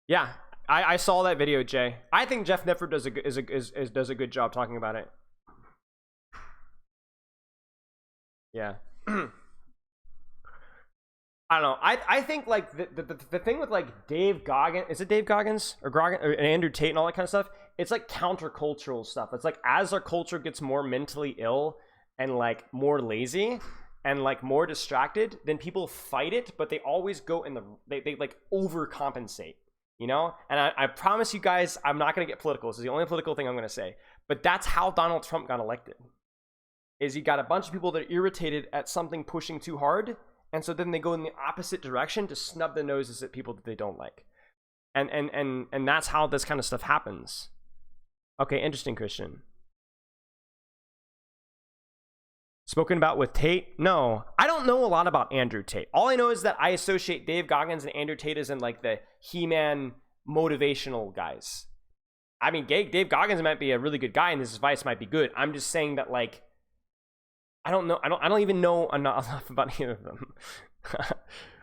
Yeah, I saw that video, Jay. I think Jeff Nefford does a good job talking about it. Yeah. I don't know. I think like the thing with like Dave Goggins, is it Dave Goggins or Andrew Tate and all that kind of stuff? It's like countercultural stuff. It's like as our culture gets more mentally ill and like more lazy and like more distracted, then people fight it, but they always go in they like overcompensate. You know, and I promise you guys, I'm not going to get political. This is the only political thing I'm going to say. But that's how Donald Trump got elected. Is he got a bunch of people that are irritated at something pushing too hard. And so then they go in the opposite direction to snub the noses at people that they don't like. And that's how this kind of stuff happens. Okay, interesting, Christian. Spoken about with Tate? No, I don't know a lot about Andrew Tate. All I know is that I associate Dave Goggins and Andrew Tate as in like the He-Man motivational guys. I mean, Dave Goggins might be a really good guy and his advice might be good. I'm just saying that like, I don't know. I don't even know enough about either of them.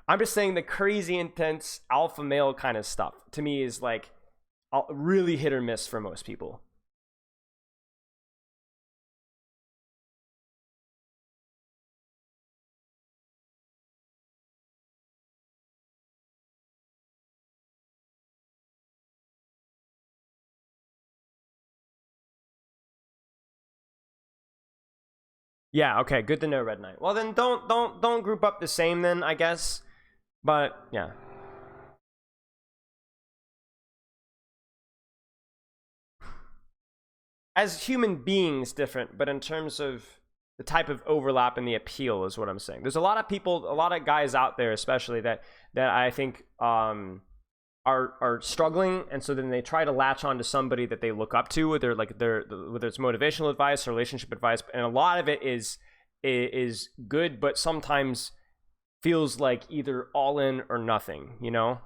I'm just saying the crazy intense alpha male kind of stuff to me is like really hit or miss for most people. Yeah, okay, good to know, Red Knight. Well then don't group up the same then, I guess. But yeah. As human beings different, but in terms of the type of overlap and the appeal is what I'm saying. There's a lot of people, a lot of guys out there especially that I think are are struggling, and so then they try to latch on to somebody that they look up to, whether it's motivational advice or relationship advice, and a lot of it is good, but sometimes feels like either all in or nothing, you know?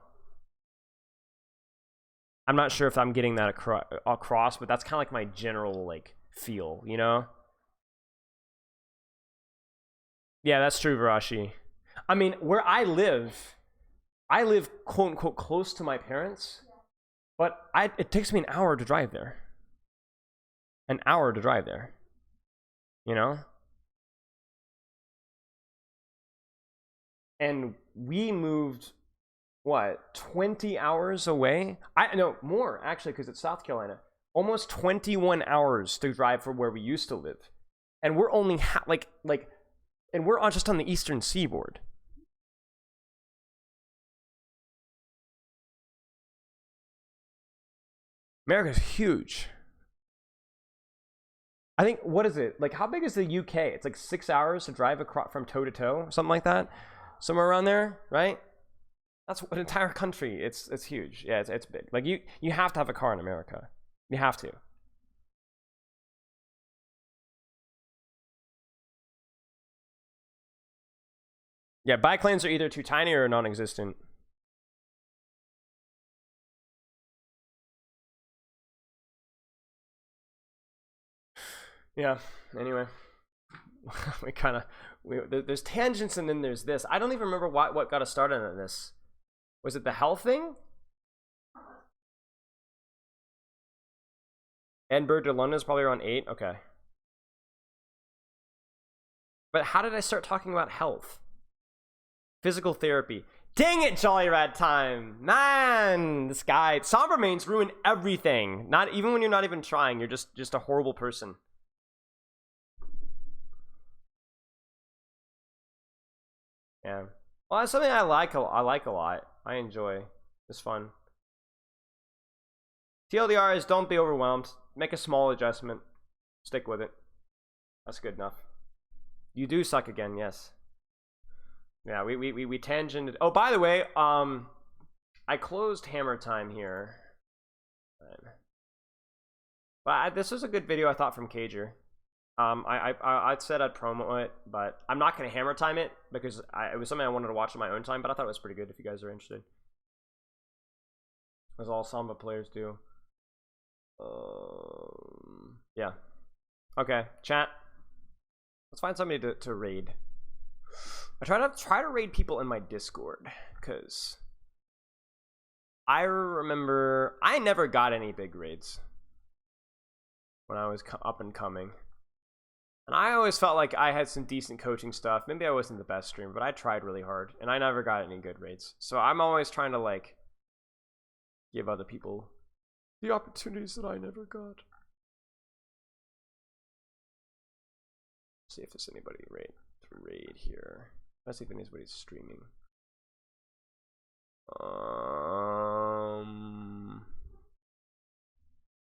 I'm not sure if I'm getting that across, but that's kind of like my general like feel, you know? Yeah, that's true, Varashi. I mean, where I live quote unquote close to my parents, but it takes me an hour to drive there. An hour to drive there. You know? And we moved, what, 20 hours away? No, more actually, because it's South Carolina. Almost 21 hours to drive from where we used to live. And we're only and we're just on the eastern seaboard. America's huge. I think, what is it? Like, how big is the UK? It's like 6 hours to drive across from toe to toe, something like that. Somewhere around there, right? That's an entire country. It's huge. Yeah, it's big. Like, you have to have a car in America. You have to. Yeah, bike lanes are either too tiny or non-existent. Yeah, anyway. There's tangents and then there's this. I don't even remember what got us started on this. Was it the health thing? Edinburgh to London is probably around 8. Okay. But how did I start talking about health? Physical therapy. Dang it, Jolly Rat Time! Man, this guy. Somber mains ruin everything. Not even when you're not even trying. You're just a horrible person. Yeah. Well, that's something I like a lot. I enjoy. It's fun. TLDR is don't be overwhelmed. Make a small adjustment. Stick with it. That's good enough. You do suck again, yes. Yeah, we tangented. Oh, by the way, I closed Hammer Time here. But this was a good video, I thought, from Cager. I said I'd promo it, but I'm not gonna Hammer Time it because it was something I wanted to watch on my own time. But I thought it was pretty good if you guys are interested. As all Samba players do. Yeah. Okay, chat. Let's find somebody to raid. I try to raid people in my Discord, because I remember I never got any big raids when I was up and coming. And I always felt like I had some decent coaching stuff. Maybe I wasn't the best streamer, but I tried really hard, and I never got any good raids. So I'm always trying to, like, give other people the opportunities that I never got. See if there's anybody to raid here. Let's see if anybody's streaming.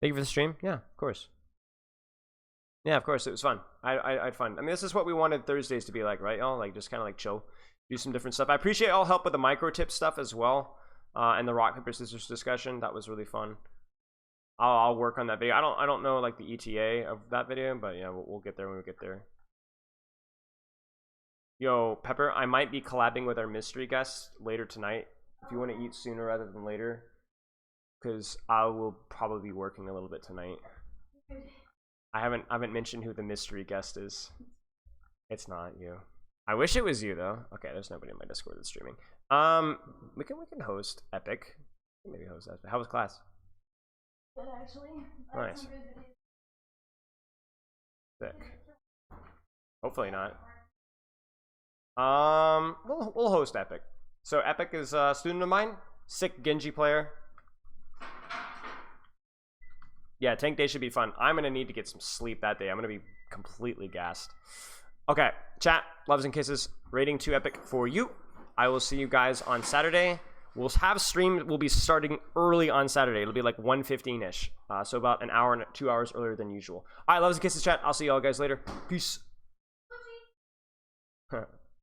Thank you for the stream. Yeah, of course. Yeah, of course, it was fun. I had fun. I mean, this is what we wanted Thursdays to be like, right, y'all? Like, just kind of like chill, do some different stuff. I appreciate all help with the micro tip stuff as well, and the rock paper scissors discussion. That was really fun. I'll work on that video. I don't know like the ETA of that video, but yeah, we'll get there when we get there. Yo, Pepper, I might be collabing with our mystery guest later tonight. If you want to eat sooner rather than later, because I will probably be working a little bit tonight. I haven't mentioned who the mystery guest is. It's not you. I wish it was you though. Okay, there's nobody in my Discord that's streaming. We can host Epic. Maybe host Epic. How was class? Good, actually. Nice. Sick. Hopefully not. We'll host Epic. So Epic is a student of mine, sick Genji player. Yeah, tank day should be fun. I'm gonna need to get some sleep that day. I'm gonna be completely gassed. Okay, chat, loves and kisses. Rating 2 Epic for you. I will see you guys on Saturday. We'll have stream. We'll be starting early on Saturday. It'll be like 1:15-ish. So about an hour and 2 hours earlier than usual. All right, loves and kisses, chat. I'll see y'all guys later. Peace.